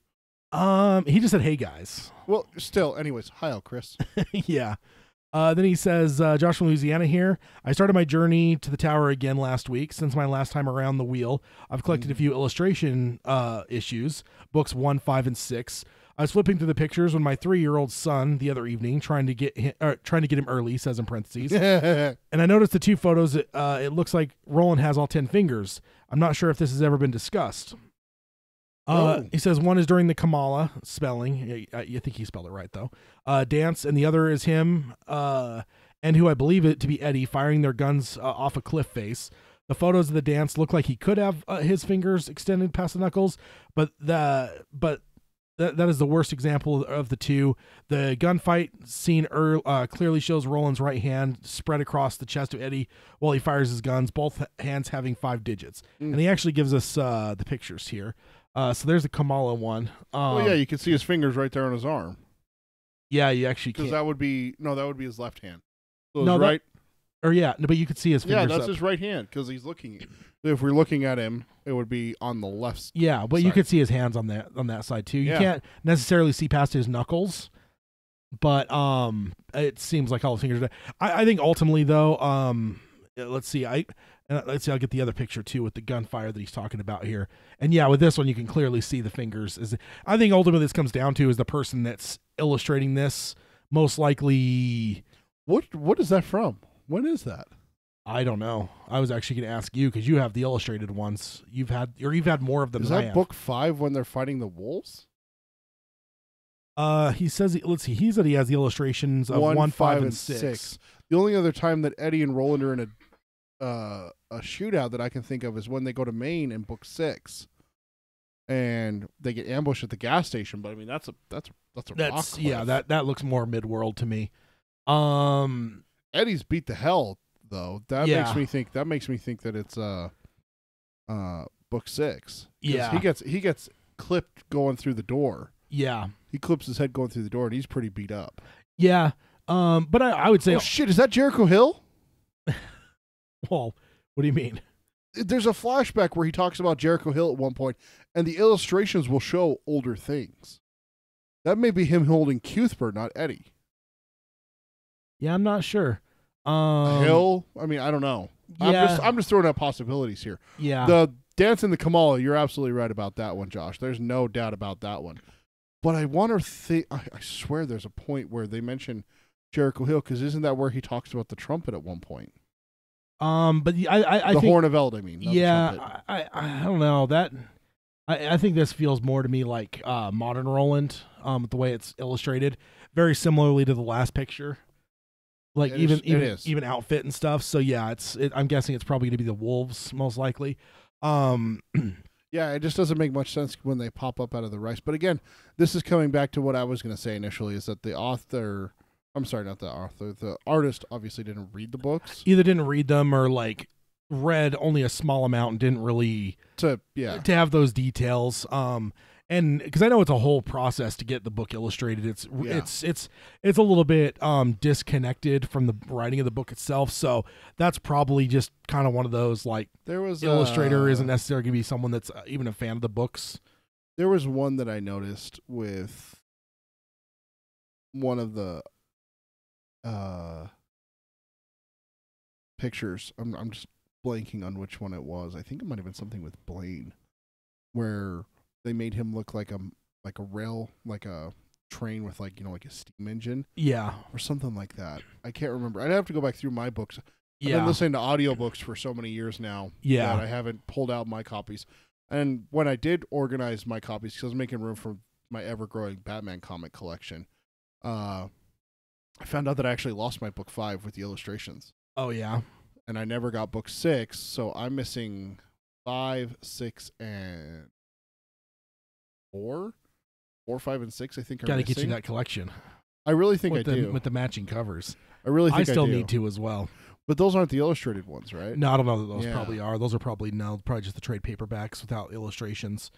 He just said, hey guys. Well, still, anyways, Heil Chris. Yeah. Then he says, Josh from Louisiana here. I started my journey to the tower again last week. Since my last time around the wheel, I've collected a few illustration issues, books 1, 5, and 6. I was flipping through the pictures when my 3-year-old son the other evening trying to get him early, says in parentheses. And I noticed the 2 photos. It looks like Roland has all 10 fingers. I'm not sure if this has ever been discussed. He says one is during the Kamala spelling. You think he spelled it right though. Dance, and the other is him and who I believe it to be Eddie firing their guns off a cliff face. The photos of the dance look like he could have his fingers extended past the knuckles, but that is the worst example of the 2. The gunfight scene clearly shows Roland's right hand spread across the chest of Eddie while he fires his guns, both hands having 5 digits. And he actually gives us the pictures here. So there's the Kamala one. Yeah, you can see his fingers right there on his arm. Yeah, you actually can. Because that would be his left hand. So no, right. But you could see his fingers. Yeah, that's up. his right hand because he's looking. If we're looking at him, it would be on the left. Yeah, but side. you could see his hands on that side too. You can't necessarily see past his knuckles, but it seems like all his fingers. I think ultimately though, let's see. I'll get the other picture too with the gunfire that he's talking about here. And yeah, with this one you can clearly see the fingers. I think ultimately this comes down to is the person that's illustrating this most likely. What is that from? When is that? I don't know. I was actually going to ask you because you have the illustrated ones. You've had more of them. Is than I that have. book 5 when they're fighting the wolves? He says. Let's see. He said he has the illustrations of 1, 5, and 6. The only other time that Eddie and Roland are in a shootout that I can think of is when they go to Maine in book 6, and they get ambushed at the gas station. But I mean, that's a rock cliff. Yeah. That looks more mid-world to me. Eddie's beat the hell though. That makes me think that it's book 6. Yeah, he gets clipped going through the door. Yeah, he clips his head going through the door, and he's pretty beat up. Yeah, but I would say, oh shit, is that Jericho Hill? Well, what do you mean? There's a flashback where he talks about Jericho Hill at one point, and the illustrations will show older things. That may be him holding Cuthbert, not Eddie. Yeah, I'm not sure. Hill? I mean, I don't know. Yeah. I'm just throwing out possibilities here. Yeah. The Dance in the Kamala, you're absolutely right about that one, Josh. There's no doubt about that one. But I wonder, I swear there's a point where they mention Jericho Hill, because isn't that where he talks about the trumpet at one point? But I the think, horn of Eld, I mean. Yeah, I don't know that. I think this feels more to me like modern Roland, the way it's illustrated, very similarly to the last picture. Like even outfit and stuff. So yeah, I'm guessing it's probably going to be the wolves most likely. Yeah, it just doesn't make much sense when they pop up out of the rice. But again, this is coming back to what I was going to say initially, is that the author, I'm sorry, not the author, the artist obviously didn't read the books. Either didn't read them or like read only a small amount and didn't really to have those details. And because I know it's a whole process to get the book illustrated, it's a little bit disconnected from the writing of the book itself. So that's probably just kind of one of those, like, there was illustrator isn't necessarily going to be someone that's even a fan of the books. There was one that I noticed with one of the pictures. I'm just blanking on which one it was. I think it might have been something with Blaine, where they made him look like a rail, like a train with like a steam engine. Yeah. Or something like that. I can't remember. I'd have to go back through my books. Yeah. I've been listening to audiobooks for so many years now that I haven't pulled out my copies. And when I did organize my copies, because I was making room for my ever-growing Batman comic collection, I found out that I actually lost my book 5 with the illustrations. Oh, yeah. And I never got book 6, so I'm missing 5, 6, and 4, 5, and 6. I think. Got to get you that collection. I really think I do with the matching covers. I really think I still do. Need to as well. But those aren't the illustrated ones, right? No, I don't know that those probably are. Those are probably just the trade paperbacks without illustrations.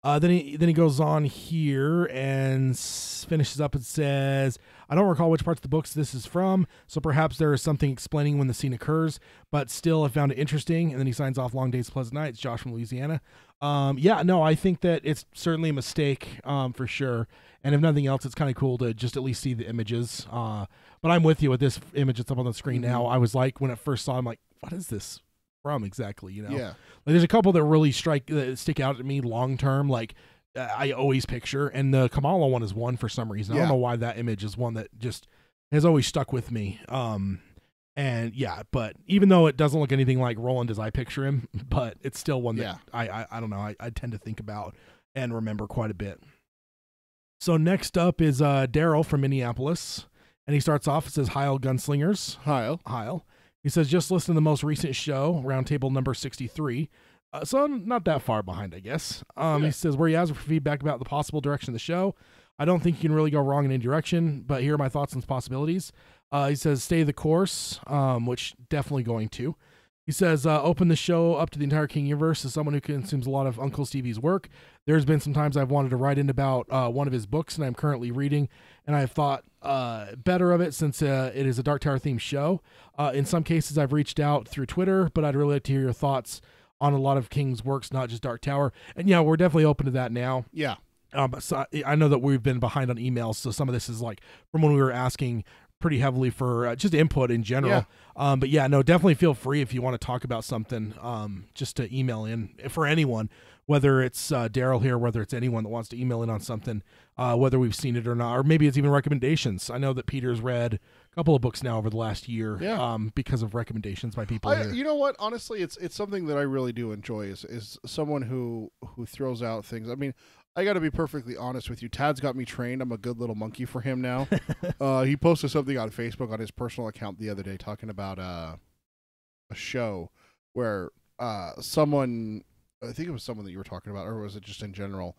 Then he goes on here and finishes up and says, I don't recall which parts of the books this is from, so perhaps there is something explaining when the scene occurs, but still I found it interesting. And then he signs off, Long Days, Pleasant Nights, Josh from Louisiana. I think that it's certainly a mistake for sure. And if nothing else, it's kind of cool to just at least see the images. But I'm with you with this image that's up on the screen now. I was like, when I first saw it, I'm like, what is this from exactly? Yeah. Like, there's a couple that really stick out at me long term. Like I always picture, and the Kamala one is one for some reason. I don't know why that image is one that just has always stuck with me. But even though it doesn't look anything like Roland as I picture him, but it's still one that I don't know. I tend to think about and remember quite a bit. So next up is Daryl from Minneapolis. And he starts off, it says, Heil Gunslingers. Heil. He says, just listen to the most recent show, roundtable number 63. So I'm not that far behind, I guess. He says, where he asks for feedback about the possible direction of the show. I don't think you can really go wrong in any direction, but here are my thoughts on possibilities. He says, stay the course, which definitely going to. He says, open the show up to the entire King universe. As someone who consumes a lot of Uncle Stevie's work, there's been some times I've wanted to write in about one of his books, and I'm currently reading, and I've thought better of it since it is a Dark Tower themed show. In some cases, I've reached out through Twitter, but I'd really like to hear your thoughts on a lot of King's works, not just Dark Tower. And yeah, we're definitely open to that now. Yeah. So I know that we've been behind on emails, so some of this is like from when we were asking pretty heavily for just input in general. But yeah, no, definitely feel free if you want to talk about something, just to email in for anyone, whether it's Daryl here, whether it's anyone that wants to email in on something, whether we've seen it or not, or maybe it's even recommendations. I know that Peter's read a couple of books now over the last year, because of recommendations by people here. You know what? Honestly, it's something that I really do enjoy is someone who throws out things. I mean, I got to be perfectly honest with you. Tad's got me trained. I'm a good little monkey for him now. He posted something on Facebook on his personal account the other day talking about a show where someone, I think it was someone that you were talking about, or was it just in general,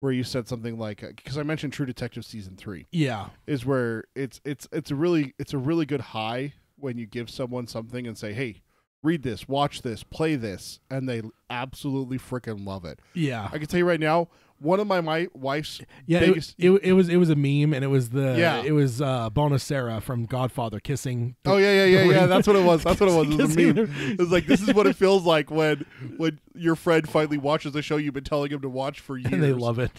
where you said something like, because I mentioned True Detective season 3. Yeah, is where it's a really good high when you give someone something and say, hey, read this, watch this, play this, and they absolutely freaking love it. Yeah, I can tell you right now, one of my wife's biggest... it was a meme, and it was Bonacera from Godfather kissing. Yeah. That's what it was. It was a meme. It was like, this is what it feels like when your friend finally watches the show you've been telling him to watch for years, and they love it.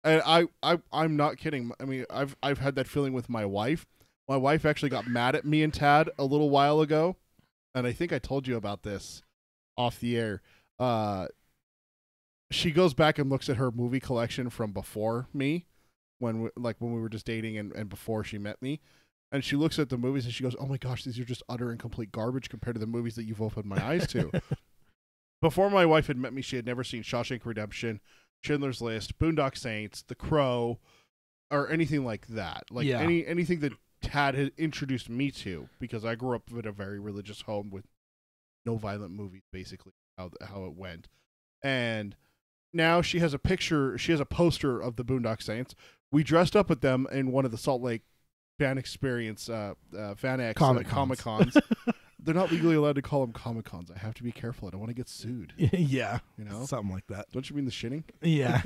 And I'm not kidding. I mean, I've had that feeling with my wife. My wife actually got mad at me and Tad a little while ago and I think I told you about this off the air. She goes back and looks at her movie collection from before me, when we were just dating and before she met me. And she looks at the movies and she goes, "Oh my gosh, these are just utter and complete garbage compared to the movies that you've opened my eyes to." Before my wife had met me, she had never seen Shawshank Redemption, Schindler's List, Boondock Saints, The Crow, or anything like that. Like anything that Tad had introduced me to, because I grew up in a very religious home with no violent movies, basically, how it went. And now she has a poster of the Boondock Saints. We dressed up with them in one of the Salt Lake Fan Experience, fanatics Comic-Cons. They're not legally allowed to call them Comic-Cons. I have to be careful. I don't want to get sued. Yeah. You know? Something like that. Don't you mean the shitting? Yeah.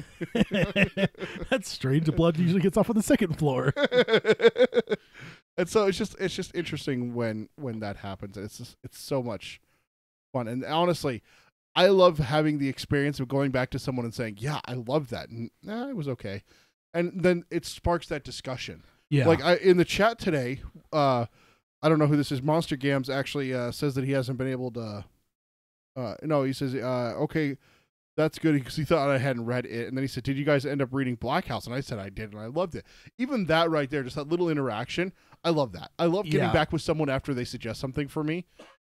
That's strange. The blood usually gets off on the second floor. And so it's just interesting when that happens. It's so much fun. And honestly, I love having the experience of going back to someone and saying, "Yeah, I love that." And it was okay. And then it sparks that discussion. Yeah. Like in the chat today, I don't know who this is. Monster Gams actually says that he hasn't been able to. No, he says, "Okay, that's good," because he thought I hadn't read it. And then he said, "Did you guys end up reading Black House?" And I said I did, and I loved it. Even that right there, just that little interaction, I love that. I love getting back with someone after they suggest something for me.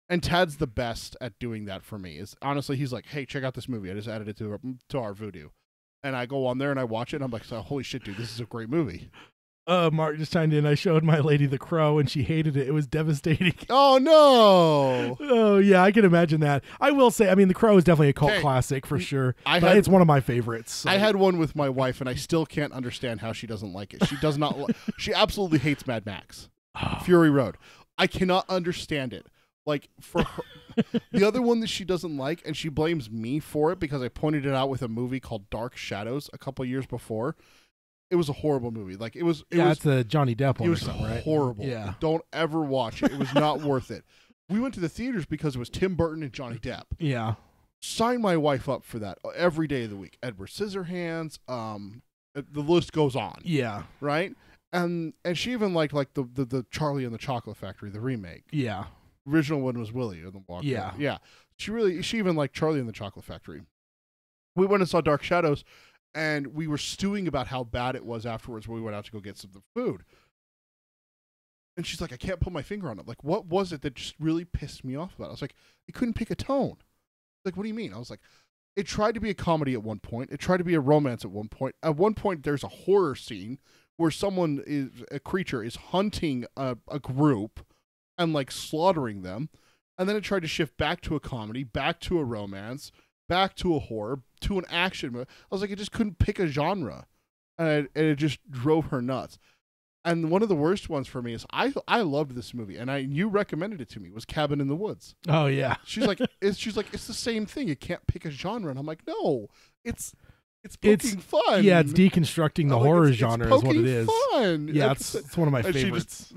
And Tad's the best at doing that for me. Is honestly, he's like, "Hey, check out this movie. I just added it to our Vudu." And I go on there and I watch it, and I'm like, "Holy shit, dude, this is a great movie." Mark just chimed in. I showed my lady The Crow, and she hated it. It was devastating. Oh, no. Oh, yeah, I can imagine that. I will say, I mean, The Crow is definitely a cult classic for sure. It's one of my favorites. So. I had one with my wife, and I still can't understand how she doesn't like it. She does not. She absolutely hates Mad Max. Fury Road. I cannot understand it. Like, for her, the other one that she doesn't like, and she blames me for it because I pointed it out with a movie called Dark Shadows a couple years before. It was a horrible movie. Like, it was it's a Johnny Depp one. It was or something, right? horrible. Yeah. Don't ever watch it. It was not worth it. We went to the theaters because it was Tim Burton and Johnny Depp. Yeah. Sign my wife up for that every day of the week. Edward Scissorhands. The list goes on. Yeah. Right? And she even liked the Charlie and the Chocolate Factory, the remake. Yeah. Original one was Willy and the Walker. Yeah. Yeah. She even liked Charlie and the Chocolate Factory. We went and saw Dark Shadows, and we were stewing about how bad it was afterwards when we went out to go get some food. And she's like, "I can't put my finger on it. Like, what was it that just really pissed me off about it?" I was like, "It couldn't pick a tone." Like, "What do you mean?" I was like, "It tried to be a comedy at one point. It tried to be a romance at one point. At one point, there's a horror scene where a creature is hunting a group and like slaughtering them. And then it tried to shift back to a comedy, back to a romance, back to a horror, to an action movie." I was like, it just couldn't pick a genre. And it just drove her nuts. And one of the worst ones for me is I loved this movie, and you recommended it to me, was Cabin in the Woods. Oh yeah. She's like, it's the same thing. You can't pick a genre. And I'm like, no, it's poking fun. Yeah, it's deconstructing the horror genre is what it is. Fun. Yeah, it's one of my favorites.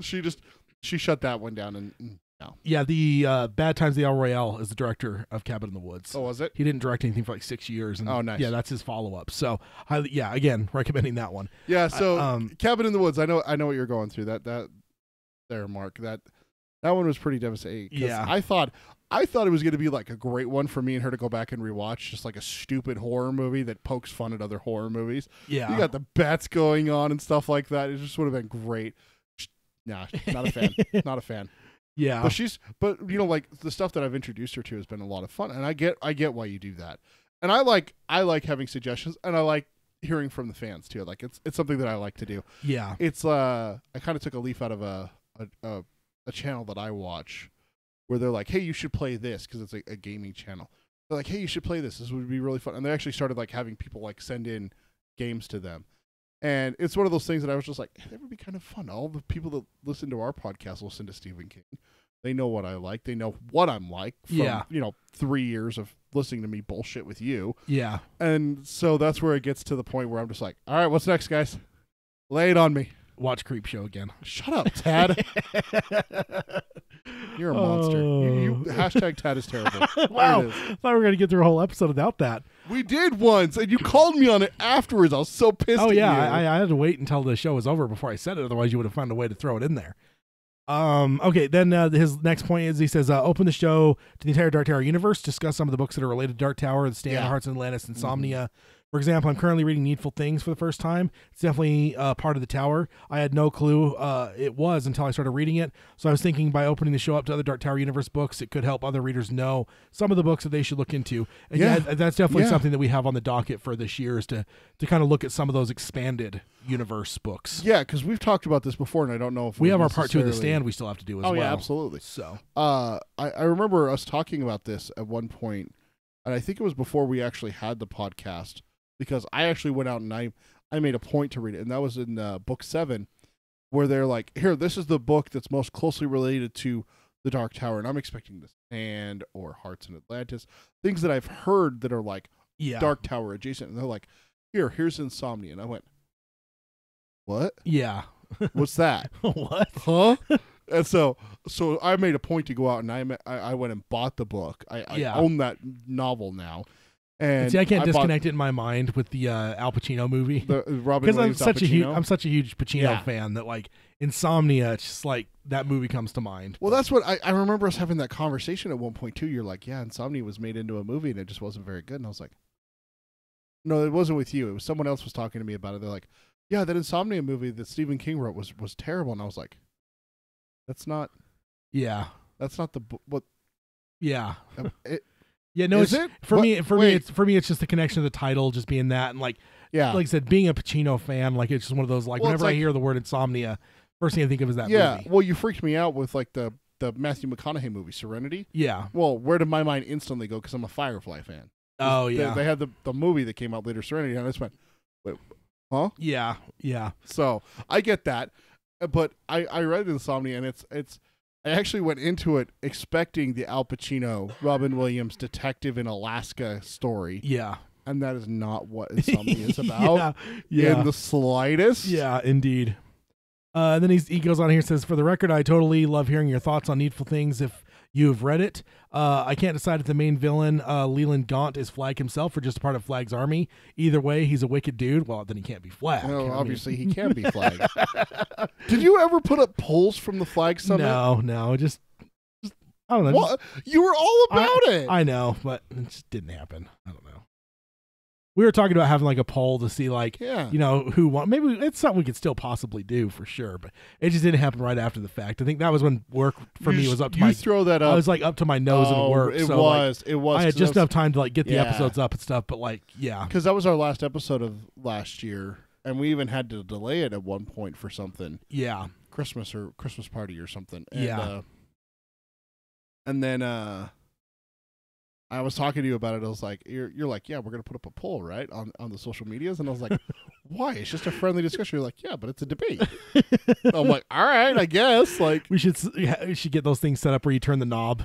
She shut that one down and no. Yeah, the Bad Times at the El Royale is the director of Cabin in the Woods. Oh, was it? He didn't direct anything for like 6 years. And oh, nice. Yeah, that's his follow-up. So, again, recommending that one. Yeah, so Cabin in the Woods, I know what you're going through. That there, Mark. That one was pretty devastating. Yeah. I thought it was going to be like a great one for me and her to go back and rewatch, just like a stupid horror movie that pokes fun at other horror movies. Yeah. You got the bats going on and stuff like that. It just would have been great. Nah, not a fan. Not a fan. Yeah. But you know, like the stuff that I've introduced her to has been a lot of fun, and I get why you do that. And I like having suggestions, and I like hearing from the fans too. Like it's something that I like to do. Yeah. It's I kind of took a leaf out of a channel that I watch where they're like, "Hey, you should play this," because it's a gaming channel. They're like, "Hey, you should play this. This would be really fun." And they actually started like having people like send in games to them. And it's one of those things that I was just like, hey, that would be kind of fun. All the people that listen to our podcast listen to Stephen King. They know what I like. They know what I'm like from, 3 years of listening to me bullshit with you. Yeah. And so that's where it gets to the point where I'm just like, all right, what's next, guys? Lay it on me. Watch Creep Show again. Shut up, Tad. You're a monster. You hashtag Tad is terrible. Wow. I thought we were going to get through a whole episode without that. We did once, and you called me on it afterwards. I was so pissed at you. I had to wait until the show was over before I said it. Otherwise, you would have found a way to throw it in there. Okay, then his next point is he says, open the show to the entire Dark Tower universe, discuss some of the books that are related to Dark Tower, The Stand, Hearts of Atlantis, Insomnia. For example, I'm currently reading Needful Things for the first time. It's definitely part of the Tower. I had no clue it was until I started reading it. So I was thinking by opening the show up to other Dark Tower universe books, it could help other readers know some of the books that they should look into. And that's definitely something that we have on the docket for this year is to kind of look at some of those expanded universe books. Yeah, because we've talked about this before, and I don't know if we have our part 2 of The Stand we still have to do as well. Oh, yeah, absolutely. So I remember us talking about this at one point, and I think it was before we actually had the podcast, because I actually went out and I made a point to read it, and that was in book 7, where they're like, here, this is the book that's most closely related to the Dark Tower, and I'm expecting The Stand or Hearts in Atlantis, things that I've heard that are like Dark Tower adjacent, and they're like, here's Insomnia, and I went, what? Yeah. What's that? What? Huh? And so I made a point to go out, and I went and bought the book. I own that novel now. And see, I can't disconnect it in my mind with the Al Pacino movie, because I'm such a huge Pacino fan that like Insomnia, it's just like that movie comes to mind. Well, that's what I remember us having that conversation at one point too. You're like, yeah, Insomnia was made into a movie and it just wasn't very good. And I was like, no, it wasn't with you. It was someone else was talking to me about it. They're like, yeah, that Insomnia movie that Stephen King wrote was terrible. And I was like, that's not the what. Yeah. Yeah, no, it's for me. It's just the connection of the title, just being that, and like I said, being a Pacino fan, like it's just one of those like whenever I hear the word Insomnia, first thing I think of is that movie. Yeah, well, you freaked me out with like the Matthew McConaughey movie Serenity. Yeah. Well, where did my mind instantly go? Because I'm a Firefly fan. Oh yeah. They had the movie that came out later, Serenity, and I just went, wait, huh? Yeah. So I get that, but I read Insomnia, and it's. I actually went into it expecting the Al Pacino, Robin Williams detective in Alaska story. Yeah. And that is not what Insomnia is about in the slightest. Yeah, indeed. And then he goes on here and says, for the record, I totally love hearing your thoughts on Needful Things if you have read it. I can't decide if the main villain, Leland Gaunt, is Flag himself or just a part of Flag's army. Either way, he's a wicked dude. Well, then he can't be Flag. No, obviously he can be Flag. Did you ever put up polls from the Flag Summit? No, just I don't know. What? You were all about it. I know, but it just didn't happen. I don't know. We were talking about having like a poll to see like, who won. Maybe it's something we could still possibly do for sure, but it just didn't happen right after the fact. I think that was when work for me was up to my. Throw that up. I was like up to my nose in work. It so was. I had just enough time to like get the episodes up and stuff, but like, because that was our last episode of last year, and we even had to delay it at one point for something. Yeah, Christmas party or something. And, yeah, and then I was talking to you about it. I was like, you're like, yeah, we're going to put up a poll, right, on the social medias. And I was like, why? It's just a friendly discussion. You're like, yeah, but it's a debate. I'm like, all right, I guess. Like, we should get those things set up where you turn the knob.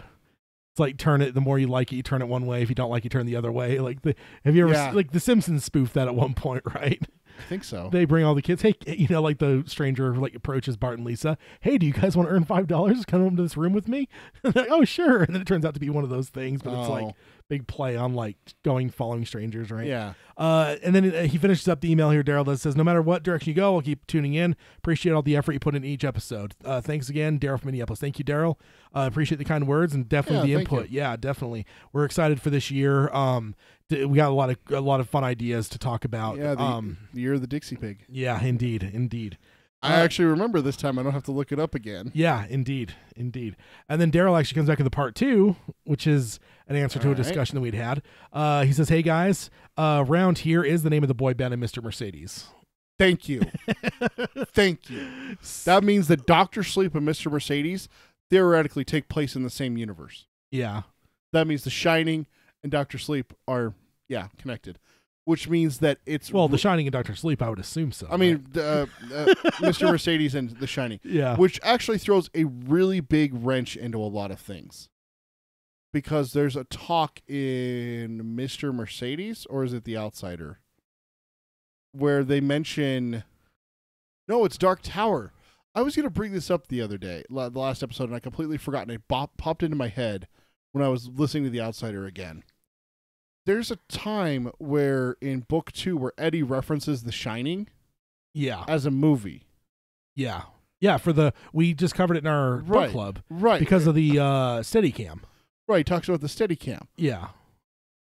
It's like turn it. The more you like it, you turn it one way. If you don't like it, turn the other way. Like have you ever like the Simpsons spoofed that at one point, right? I think so. They bring all the kids. Hey, like the stranger like approaches Bart and Lisa. Hey, do you guys want to earn $5? Come over to this room with me. Like, oh, sure. And then it turns out to be one of those things, but it's like big play on like following strangers, right? Yeah. And then he finishes up the email here, Daryl, that says, no matter what direction you go, I'll keep tuning in. Appreciate all the effort you put in each episode. Thanks again, Daryl from Minneapolis. Thank you, Daryl. Appreciate the kind words and definitely the input. Yeah, definitely. We're excited for this year. We got a lot of fun ideas to talk about. Yeah, the year of the Dixie Pig. Yeah, indeed. I actually remember this time. I don't have to look it up again. Yeah, indeed. And then Daryl actually comes back in the part 2, which is an answer to a discussion that we'd had. He says, hey, guys, Round Here is the name of the boy band of Mr. Mercedes. Thank you. Thank you. That means that Dr. Sleep and Mr. Mercedes theoretically take place in the same universe. Yeah. That means The Shining and Dr. Sleep are, connected. Which means that it's... Well, The Shining and Dr. Sleep, I would assume so. I mean, Mr. Mercedes and The Shining. Yeah. Which actually throws a really big wrench into a lot of things. Because there's a talk in Mr. Mercedes, or is it The Outsider? Where they mention... No, it's Dark Tower. I was going to bring this up the other day, the last episode, and I completely forgot, and it popped into my head when I was listening to The Outsider again. There's a time where in book 2 where Eddie references The Shining as a movie. Yeah, Yeah, we just covered it in our book club. Right. Because of the Steadicam. Right, he talks about the Steadicam. Yeah.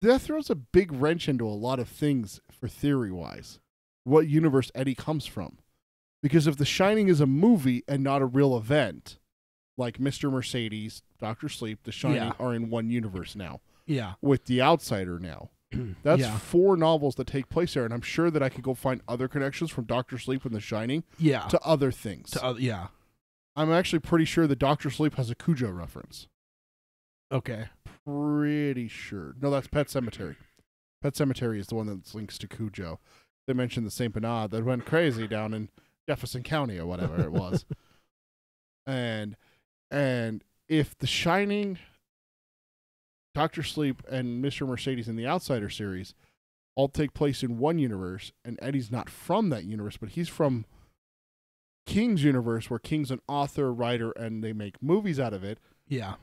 That throws a big wrench into a lot of things for theory-wise. What universe Eddie comes from. Because if The Shining is a movie and not a real event, like Mr. Mercedes, Dr. Sleep, The Shining are in one universe now. Yeah. With The Outsider now. That's 4 novels that take place there, and I'm sure that I could go find other connections from Dr. Sleep and The Shining to other things. I'm actually pretty sure that Dr. Sleep has a Cujo reference. Okay. Pretty sure. No, that's Pet Sematary. Pet Sematary is the one that links to Cujo. They mentioned the Saint Bernard that went crazy down in Jefferson County or whatever it was. And if The Shining, Dr. Sleep, and Mr. Mercedes in the Outsider series all take place in one universe, and Eddie's not from that universe, but he's from King's universe, where King's an author, writer, and they make movies out of it,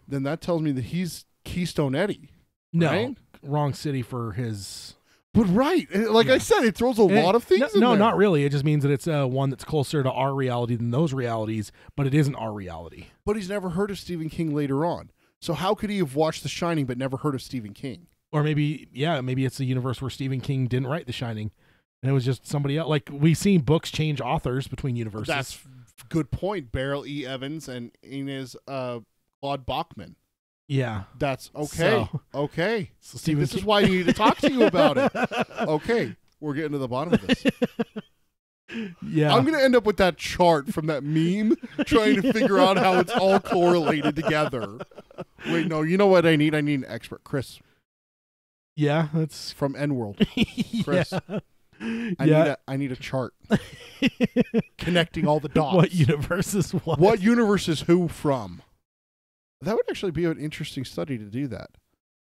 then that tells me that he's Keystone Eddie. No, right? Wrong city for his... But I said, it throws a lot of things in there. No, not really. It just means that it's one that's closer to our reality than those realities, but it isn't our reality. But he's never heard of Stephen King later on. So how could he have watched The Shining but never heard of Stephen King? Or maybe it's a universe where Stephen King didn't write The Shining, and it was just somebody else. Like, we've seen books change authors between universes. That's a good point. Beryl E. Evans and Inez Claude Bachman. Yeah. That's okay. Okay. So this is why I need to talk to you about it. Okay. We're getting to the bottom of this. Yeah. I'm going to end up with that chart from that meme trying to figure out how it's all correlated together. Wait, no, you know what I need? I need an expert. Chris. Yeah, that's from N-World. Chris. I need a chart connecting all the dots. What universe is what? What universe is who from? That would actually be an interesting study to do that.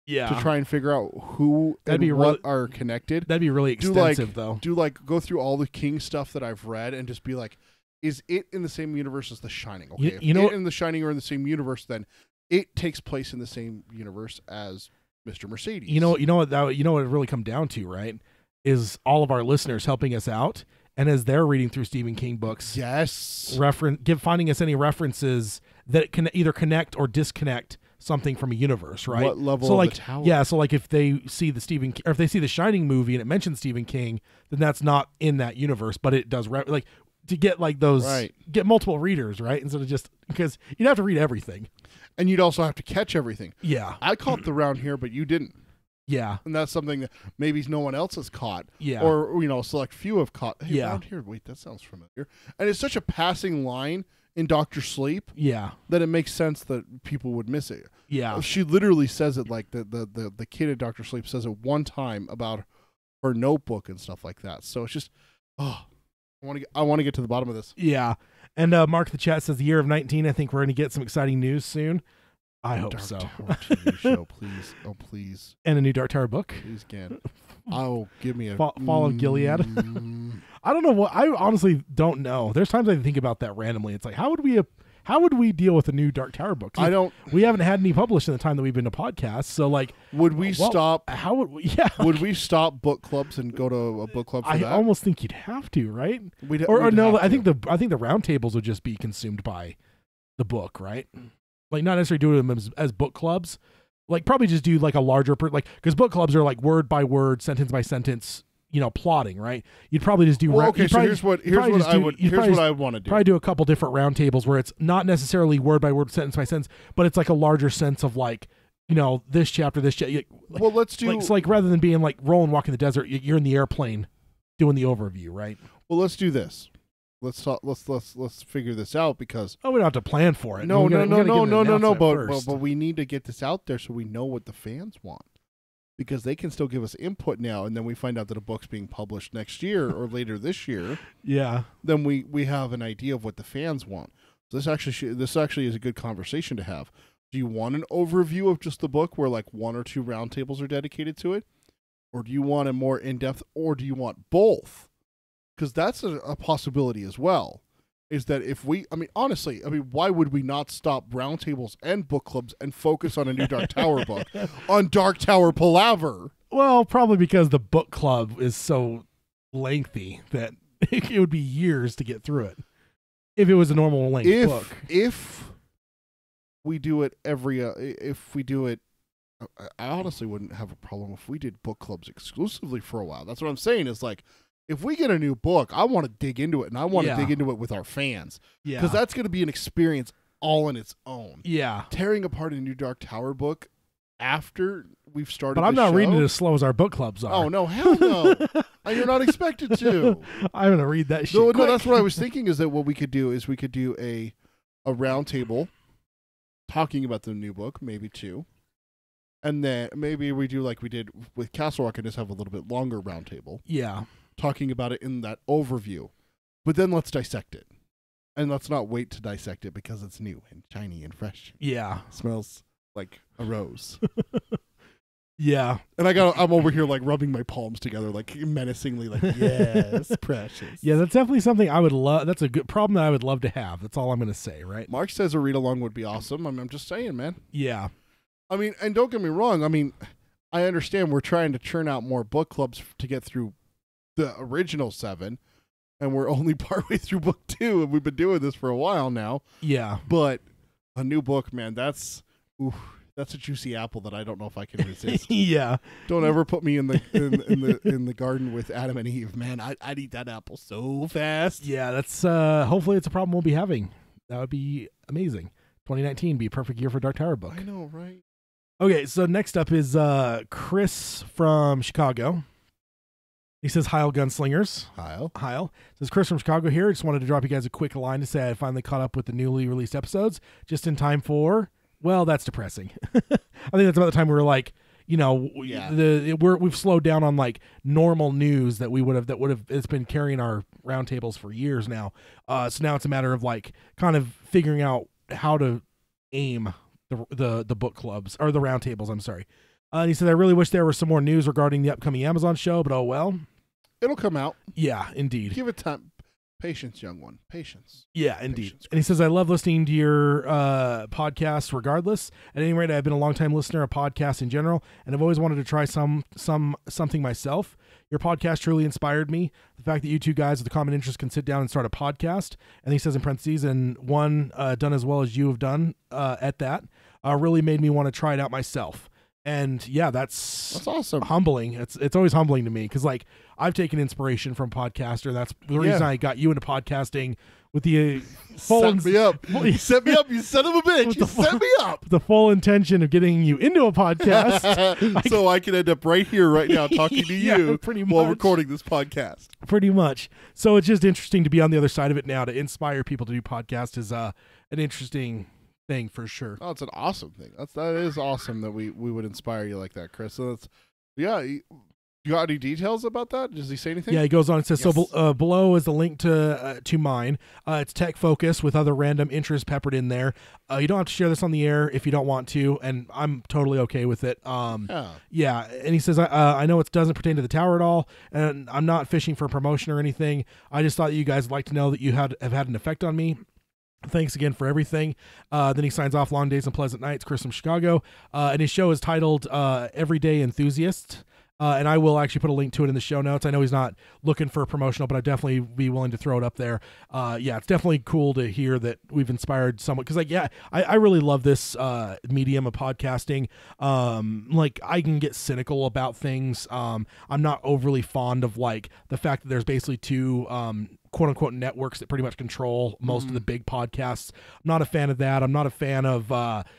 Yeah. To try and figure out who what are connected. That'd be really extensive, though. Go through all the King stuff that I've read and just be like, is it in the same universe as The Shining? Okay, if it and The Shining are in the same universe, then it takes place in the same universe as Mr. Mercedes. You know what it really come down to, right? Is all of our listeners helping us out, and as they're reading through Stephen King books, finding us any references that can either connect or disconnect something from a universe, right? What level of the tower? So like if they see if they see the Shining movie and it mentions Stephen King, then that's not in that universe, but it does to get like those get multiple readers, right? Instead of just because you'd have to read everything. And you'd also have to catch everything. Yeah. I caught the round here, but you didn't. Yeah. And that's something that maybe no one else has caught. Yeah. Or, a select few have caught. Hey, round here, wait, that sounds familiar. And it's such a passing line in Dr. Sleep that it makes sense that people would miss it. Yeah. She literally says it like the kid in Dr. Sleep says it one time about her notebook and stuff like that. So it's just, I want to get to the bottom of this. Yeah. And Mark the chat says the year of 19. I think we're going to get some exciting news soon. I hope Dark so. Tower TV show, please. Oh, please. And a new Dark Tower book. Please, again. Oh, give me a Fall of Gilead. I don't know what. I honestly don't know. There's times I think about that randomly. It's like, how would we deal with a new Dark Tower book? We haven't had any published in the time that we've been to podcasts. So like, would we stop? How would we? Yeah. Would we stop book clubs and go to a book club for that? I almost think you'd have to, right? I think the roundtables would just be consumed by the book, right? Like not necessarily do them as book clubs, like probably just do like a larger because book clubs are like word by word, sentence by sentence, plotting, right? You'd probably just do. Here's what I want to do. Probably do a couple different roundtables where it's not necessarily word by word, sentence by sentence, but it's like a larger sense of like, this chapter, this chapter. Well, let's do. It's like rather than being like rolling, walking the desert, you're in the airplane doing the overview, right? Well, let's do this. Let's figure this out because we don't have to plan for it. No. But we need to get this out there so we know what the fans want, because they can still give us input now, and then we find out that a book's being published next year or later this year. Yeah. Then we have an idea of what the fans want. So this actually is a good conversation to have. Do you want an overview of just the book where like one or two roundtables are dedicated to it, or do you want a more in depth, or do you want both? Because that's a possibility as well, is that honestly, why would we not stop roundtables and book clubs and focus on a new Dark Tower book on Dark Tower Palaver? Well, probably because the book club is so lengthy that it would be years to get through it. If it was a normal length book. If we do it I honestly wouldn't have a problem if we did book clubs exclusively for a while. That's what I'm saying is like, if we get a new book, I want to dig into it, and I want to dig into it with our fans. Yeah. Because that's going to be an experience all on its own. Yeah. Tearing apart a new Dark Tower book after we've started But I'm not reading it as slow as our book clubs are. Oh, no, hell no. And you're not expected to. I'm going to read that shit No, quick. that's what I was thinking is that what we could do is we could do a round table talking about the new book, maybe 2. And then maybe we do like we did with Castle Rock and just have a little bit longer round table. Yeah. Talking about it in that overview. But then let's dissect it. And let's not wait to dissect it because it's new and shiny and fresh. Yeah. It smells like a rose. Yeah. And I'm over here like rubbing my palms together like menacingly like, yes, precious. Yeah, that's definitely something I would love. That's a good problem that I would love to have. That's all I'm going to say, right? Mark says a read along would be awesome. I'm just saying, man. Yeah. I mean, and don't get me wrong. I mean, I understand we're trying to churn out more book clubs to get through the original 7, and we're only partway through book 2, and we've been doing this for a while now. Yeah. But a new book, man, that's a juicy apple that I don't know if I can resist. Yeah. Don't ever put me in the garden with Adam and Eve, man. I'd eat that apple so fast. Yeah, that's hopefully it's a problem we'll be having. That would be amazing. 2019 be a perfect year for Dark Tower book. I know, right? Okay, so next up is Chris from Chicago. He says, Heil Gunslingers. Heil. Says, Chris from Chicago here. Just wanted to drop you guys a quick line to say I finally caught up with the newly released episodes just in time for, well, that's depressing. I think that's about the time we were like, you know, we've slowed down on like normal news that it's been carrying our roundtables for years now. So now it's a matter of like kind of figuring out how to aim the book clubs or the roundtables. I'm sorry. And he said, I really wish there were some more news regarding the upcoming Amazon show, but oh well. It'll come out. Yeah, indeed. Give it time. Patience, young one. Patience. Yeah, indeed. Patience. And he says, I love listening to your podcast regardless. At any rate, I've been a long-time listener of podcasts in general, and I've always wanted to try something myself. Your podcast truly inspired me. The fact that you two guys with a common interest can sit down and start a podcast, and he says in parentheses, and one done as well as you have done at that, really made me want to try it out myself. And yeah, that's awesome. Humbling. It's always humbling to me because like I've taken inspiration from podcaster. That's the reason I got you into podcasting with the set me up. You set me up, you son of a bitch. You set me up. The full intention of getting you into a podcast, so I can end up right here, right now, talking to you pretty while much. recording this podcast. Pretty much. So it's just interesting to be on the other side of it now. To inspire people to do podcasts is an interesting thing for sure. Oh, it's an awesome thing. That is awesome that we would inspire you like that, Chris. So that's you got any details about that? Does he say anything? Yeah, he goes on and says, yes. So below is the link to mine. It's tech focused with other random interests peppered in there. You don't have to share this on the air if you don't want to, and I'm totally okay with it. Yeah, and he says, I know it doesn't pertain to the tower at all, and I'm not fishing for promotion or anything. I just thought you guys would like to know that you have had an effect on me. Thanks again for everything. Then he signs off, long days and pleasant nights, Chris from Chicago. And his show is titled Everyday Enthusiast. And I will actually put a link to it in the show notes. I know he's not looking for a promotional, but I'd definitely be willing to throw it up there. Yeah, it's definitely cool to hear that we've inspired someone. Because, like, yeah, I really love this medium of podcasting. Like, I can get cynical about things. I'm not overly fond of, like, the fact that there's basically two quote-unquote networks that pretty much control most of the big podcasts. I'm not a fan of that. I'm not a fan of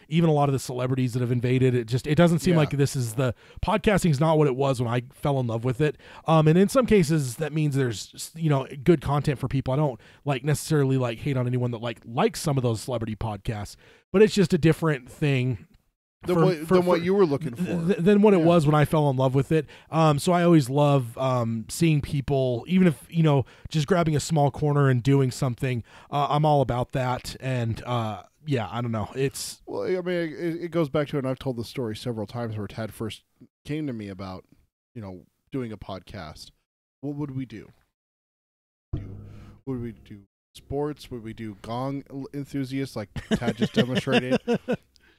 even a lot of the celebrities that have invaded. It doesn't seem like this is the podcasting's not what it was when I fell in love with it. And in some cases that means there's, you know, good content for people. I don't like necessarily like hate on anyone that likes some of those celebrity podcasts, but it's just a different thing than what you were looking for. Than what it was when I fell in love with it. So I always love seeing people, even if, you know, just grabbing a small corner and doing something. I'm all about that. And yeah, I don't know. It's... Well, I mean, it goes back to, and I've told this story several times where Tad first came to me about, you know, doing a podcast. What would we do? Would we do sports? Would we do gong enthusiasts like Tad just demonstrated?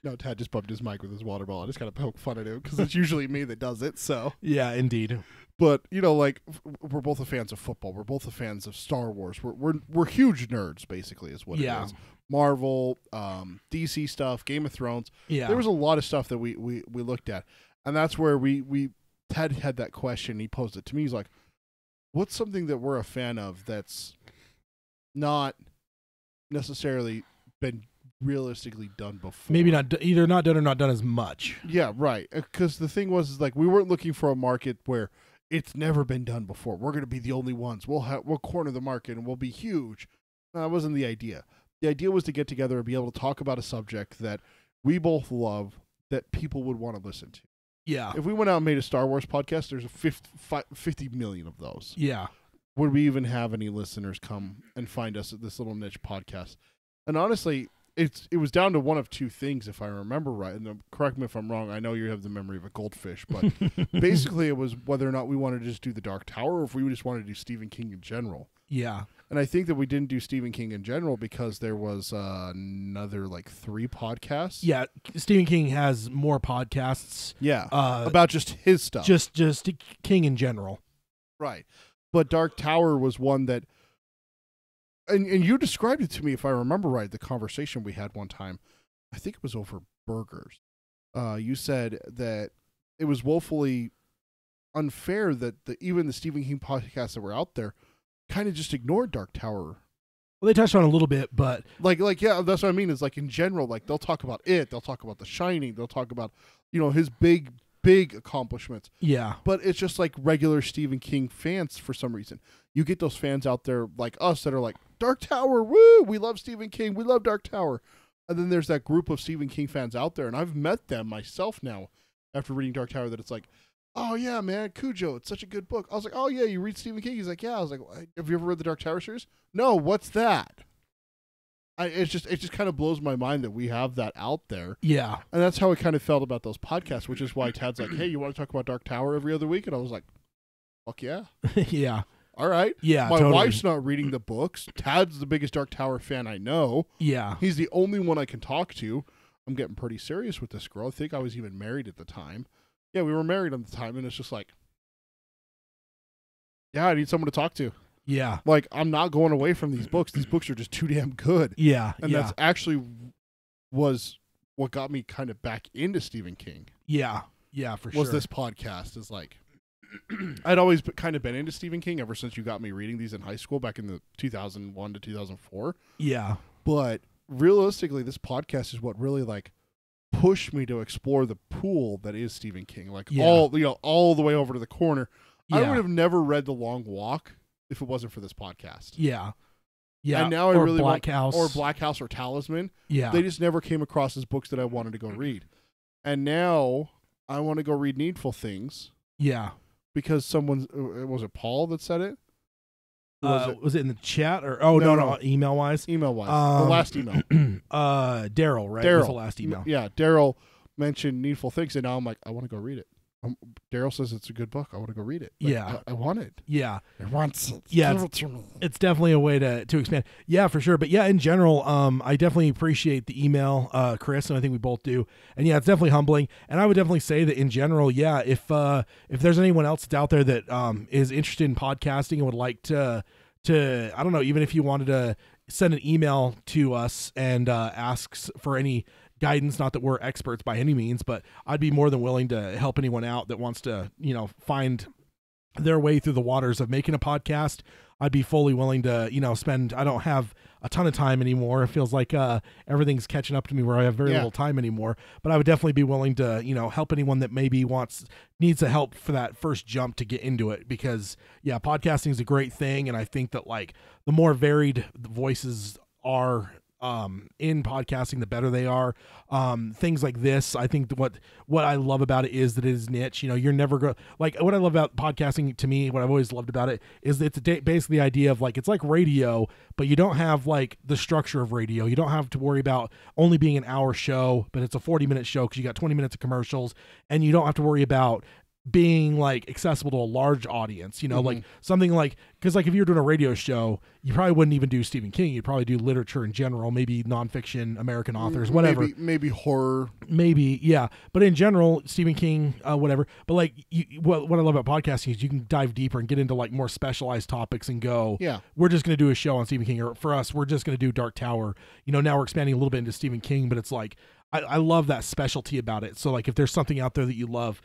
No, Tad just bumped his mic with his water bottle. I just kind of poke fun at him because it's usually me that does it. So Yeah, indeed. But like we're both the fans of football. We're both the fans of Star Wars. We're huge nerds, basically, is what it is. Marvel, DC stuff, Game of Thrones. Yeah, there was a lot of stuff that we looked at, and that's where Ted had that question. He posed it to me. He's like, "What's something that we're a fan of that's not necessarily been realistically done before? Maybe not either not done or not done as much." Yeah, right. Because the thing was, is like we weren't looking for a market where it's never been done before. We're going to be the only ones. We'll corner the market and we'll be huge. No, that wasn't the idea. The idea was to get together and be able to talk about a subject that we both love that people would want to listen to. Yeah. If we went out and made a Star Wars podcast, there's 50 million of those. Yeah. Would we even have any listeners come and find us at this little niche podcast? And honestly, it was down to one of two things, if I remember right. And correct me if I'm wrong. I know you have the memory of a goldfish, but basically it was whether or not we wanted to just do the Dark Tower or if we just wanted to do Stephen King in general. Yeah. And I think that we didn't do Stephen King in general because there was another 3 podcasts. Yeah, Stephen King has more podcasts. Yeah, about just his stuff. Just King in general. Right. But Dark Tower was one that, and you described it to me, if I remember right, the conversation we had one time. I think it was over burgers. You said that it was woefully unfair that even the Stephen King podcasts that were out there kind of just ignored Dark Tower. Well, they touched on it a little bit, but yeah, that's what I mean. Is in general, they'll talk about it, they'll talk about The Shining, they'll talk about his big accomplishments. Yeah, but it's just regular Stephen King fans for some reason. You get those fans out there like us that are like, Dark Tower, woo! We love Stephen King, we love Dark Tower. And then there's that group of Stephen King fans out there, and I've met them myself now after reading Dark Tower. That it's like, oh yeah, man, Cujo, it's such a good book. I was like, oh yeah, you read Stephen King? He's like, yeah. I was like, have you ever read the Dark Tower series? No, what's that? It just kind of blows my mind that we have that out there. Yeah. And that's how I kind of felt about those podcasts, which is why Tad's like, hey, you want to talk about Dark Tower every other week? And I was like, fuck yeah. Yeah. All right. Yeah, My totally. wife's not reading the books. Tad's the biggest Dark Tower fan I know. Yeah. He's the only one I can talk to. I'm getting pretty serious with this girl. I think I was even married at the time. Yeah, we were married at the time, and it's just like, yeah, I need someone to talk to. Yeah. I'm not going away from these books. These books are just too damn good. Yeah. And that's actually was what got me kind of back into Stephen King. Yeah. Yeah, for sure. Was this podcast is I'd always kind of been into Stephen King ever since you got me reading these in high school back in the 2001 to 2004. Yeah. But realistically, this podcast is what really pushed me to explore the pool that is Stephen King. All the way over to the corner. Yeah. I would have never read The Long Walk if it wasn't for this podcast. Yeah. Yeah. And now I really Black House. Or Black House or Talisman. Yeah. They just never came across as books that I wanted to go read. And now I want to go read Needful Things. Yeah. Because was it Paul that said it? Was it in the chat or no, email wise? Email wise. The last email. Daryl, right? Daryl. Was the last email. Yeah, Daryl mentioned Needful Things, and now I'm like, I want to go read it. Daryl says it's a good book. I want to go read it. I want it. Yeah. I want it. Yeah. Give it to me. It's definitely a way to expand. Yeah, for sure. But yeah, in general, I definitely appreciate the email, Chris, and I think we both do. And yeah, it's definitely humbling. And I would definitely say that in general, yeah, if there's anyone else that's out there that is interested in podcasting and would like to I don't know, even if you wanted to send an email to us and asks for any guidance, not that we're experts by any means, but I'd be more than willing to help anyone out that wants to, find their way through the waters of making a podcast. I'd be fully willing to, spend, I don't have a ton of time anymore. It feels like everything's catching up to me where I have very little time anymore, but I would definitely be willing to, help anyone that maybe needs the help for that first jump to get into it, because yeah, podcasting is a great thing. And I think that the more varied the voices are in podcasting, the better they are. Things like this, I think what I love about it is that it is niche. You're never going what I love about podcasting, to me, what I've always loved about it is that it's basically the idea of it's like radio, but you don't have the structure of radio. You don't have to worry about only being an hour show, but it's a 40-minute show because you got 20 minutes of commercials, and you don't have to worry about being like accessible to a large audience, like something like, because like if you're doing a radio show, you probably wouldn't even do Stephen King. You'd probably do literature in general, maybe nonfiction, American authors, whatever. Maybe horror. Maybe, yeah. But in general, Stephen King, whatever. But like, what I love about podcasting is you can dive deeper and get into like more specialized topics and go, we're just going to do a show on Stephen King. Or for us, we're just going to do Dark Tower. Now we're expanding a little bit into Stephen King, but it's like, I love that specialty about it. So like if there's something out there that you love,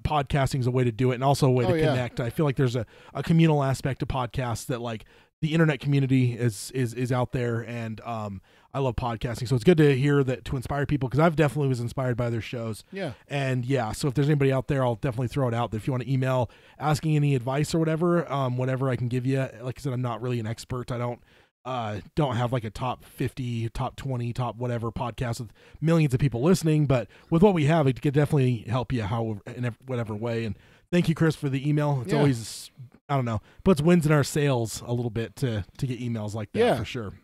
podcasting is a way to do it, and also a way to connect. I feel like there's a communal aspect to podcasts that like the internet community is out there, and I love podcasting. So it's good to hear that, to inspire people, because I've definitely was inspired by their shows. And so if there's anybody out there, I'll definitely throw it out that if you want to email asking any advice or whatever, whatever I can give you. Like I said, I'm not really an expert. I don't have like a top 50, top 20, top whatever podcast with millions of people listening, but with what we have, it could definitely help you in whatever way. And thank you, Chris, for the email. It's always, I don't know, puts wins in our sails a little bit to get emails like that for sure.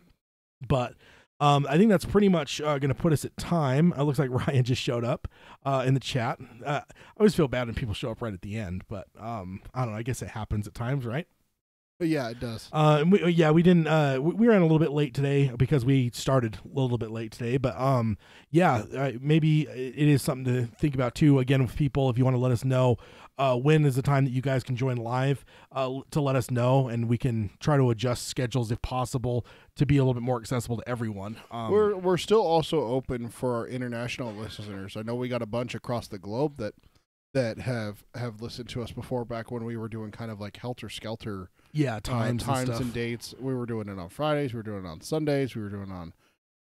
But I think that's pretty much going to put us at time. It looks like Ryan just showed up in the chat. I always feel bad when people show up right at the end, but I don't know. I guess it happens at times, right? Yeah, it does. We didn't. We ran a little bit late today because we started a little bit late today. But maybe it is something to think about too. Again, with people, if you want to let us know when is the time that you guys can join live, to let us know, and we can try to adjust schedules if possible to be a little bit more accessible to everyone. We're still also open for our international listeners. I know we got a bunch across the globe that have listened to us before, back when we were doing kind of like helter skelter. Times and dates. We were doing it on Fridays. We were doing it on Sundays. We were doing it on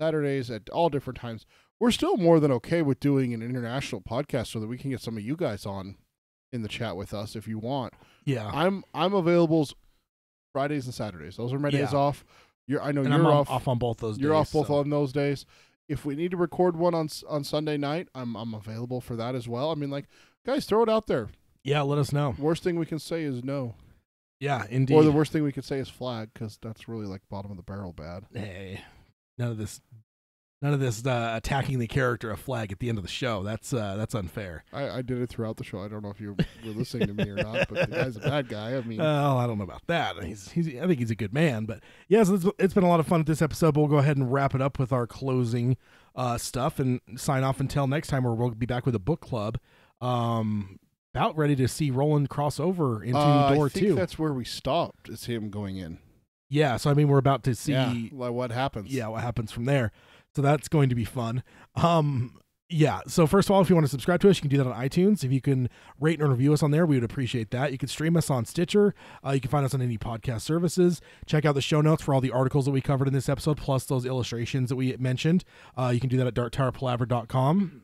Saturdays at all different times. We're still more than okay with doing an international podcast so that we can get some of you guys on in the chat with us if you want. I'm available Fridays and Saturdays. Those are my days off. I know you're off on both those days. You're off both on those days. If we need to record one on Sunday night, I'm available for that as well. I mean, like, guys, throw it out there. Let us know. Worst thing we can say is no. Yeah, indeed. Or the worst thing we could say is flag, because that's really like bottom of the barrel bad. Hey, none of this attacking the character of Flag at the end of the show. That's unfair. I did it throughout the show. I don't know if you were listening to me or not, but the guy's a bad guy. I mean, I don't know about that. I think he's a good man. But so it's been a lot of fun at this episode. But we'll go ahead and wrap it up with our closing stuff and sign off until next time, where we'll be back with a book club. About ready to see Roland cross over into door 2. I think that's where we stopped. It's him going in. Yeah, so I mean, we're about to see like what happens. Yeah, what happens from there. So that's going to be fun. So first of all, if you want to subscribe to us, you can do that on iTunes. If you can rate and review us on there, we would appreciate that. You can stream us on Stitcher. You can find us on any podcast services. Check out the show notes for all the articles that we covered in this episode, plus those illustrations that we mentioned. You can do that at darktowerpalaver.com.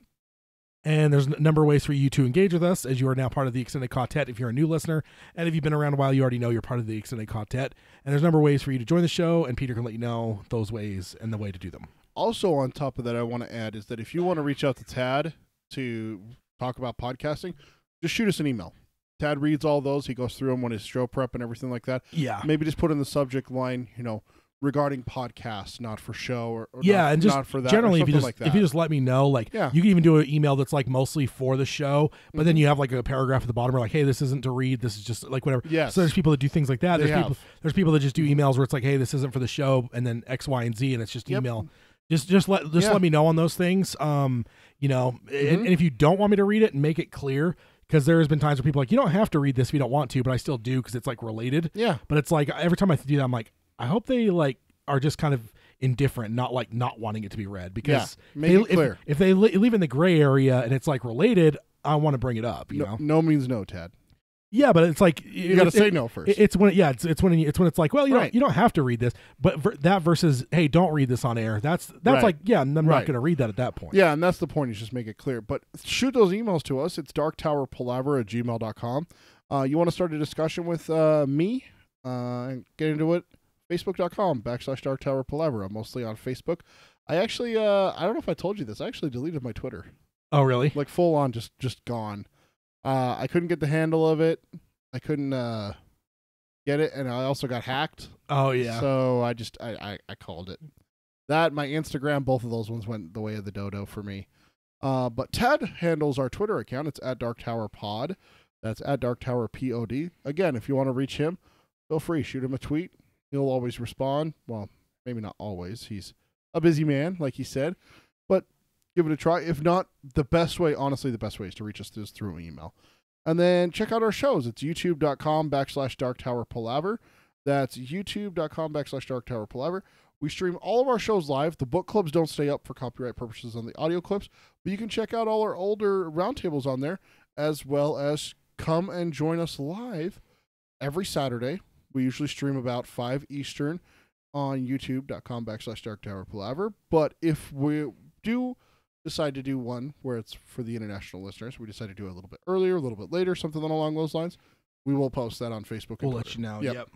And there's a number of ways for you to engage with us, as you are now part of the Extended Quartet if you're a new listener. And if you've been around a while, you already know you're part of the Extended Quartet. And there's a number of ways for you to join the show, and Peter can let you know those ways and the way to do them. Also, on top of that, I want to add is that if you want to reach out to Tad to talk about podcasting, just shoot us an email. Tad reads all those. He goes through them when his show prep and everything like that. Yeah. Maybe just put in the subject line, regarding podcasts, not for show, or and just not for that. Generally, if you just let me know, you can even do an email that's like mostly for the show, but then you have like a paragraph at the bottom where like, hey, this isn't to read, this is just like whatever. Yes. So there's people that do things like that. There's people that just do emails where it's like, hey, this isn't for the show, and then X, Y, and Z, and it's just email. Just let me know on those things. And if you don't want me to read it, make it clear. Because there has been times where people are like, you don't have to read this if you don't want to, but I still do because it's like related. Yeah. But it's like every time I do that, I'm like, I hope they like are just kind of indifferent, not like not wanting it to be read. Because if they leave in the gray area and it's like related, I want to bring it up. You know, no means no, Tad. Yeah, but it's like you got to say no first. It's when it's like, well, you don't have to read this, but that versus, hey, don't read this on air. That's right. like, yeah, I'm not going to read that at that point. Yeah, and that's the point. Is just make it clear. But shoot those emails to us. It's darktowerpalaver@gmail.com. You want to start a discussion with me and get into it? Facebook.com/darktowerpalaver. I'm mostly on Facebook. I actually, I don't know if I told you this. I actually deleted my Twitter. Oh, really? Like full on, just gone. I couldn't get the handle of it. I couldn't get it, and I also got hacked. Oh yeah. So I just I called it. That, my Instagram, both of those ones went the way of the dodo for me. But Ted handles our Twitter account. It's @DarkTowerPod. That's at Dark Tower POD. Again, if you want to reach him, feel free. Shoot him a tweet. He'll always respond. Well, maybe not always. He's a busy man, like he said. But give it a try. If not, the best way, honestly, the best way is to reach us is through email. And then check out our shows. It's youtube.com/Dark Tower Palaver. That's youtube.com/Dark Tower Palaver. We stream all of our shows live. The book clubs don't stay up for copyright purposes on the audio clips, but you can check out all our older roundtables on there, as well as come and join us live every Saturday. We usually stream about 5 Eastern on youtube.com/Dark Tower Palaver. But if we do decide to do one where it's for the international listeners, we decide to do it a little bit earlier, a little bit later, something along those lines, we will post that on Facebook. We'll let you know. Yep.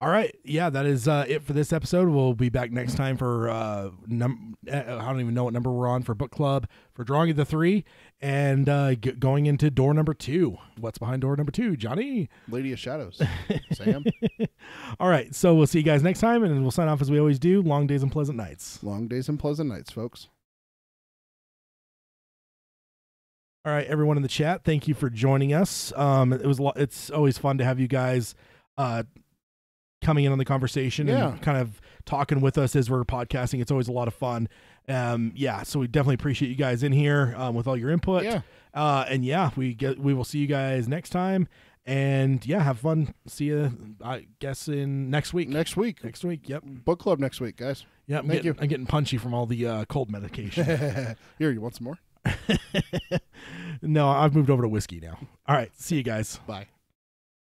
All right. Yeah, that is it for this episode. We'll be back next time for I don't even know what number we're on for book club, for drawing of the 3, and going into door number 2. What's behind door number 2, Johnny? Lady of Shadows. Sam. All right. So we'll see you guys next time, and we'll sign off as we always do. Long days and pleasant nights. Long days and pleasant nights, folks. All right, everyone in the chat, thank you for joining us. It's always fun to have you guys coming in on the conversation and kind of talking with us as we're podcasting. It's always a lot of fun. So we definitely appreciate you guys in here with all your input. We will see you guys next time. And have fun. See you, I guess, in next week. Next week. Yep. Book club next week, guys. Yeah, I'm getting punchy from all the cold medication. Here, you want some more? No, I've moved over to whiskey now. All right. See you guys. Bye.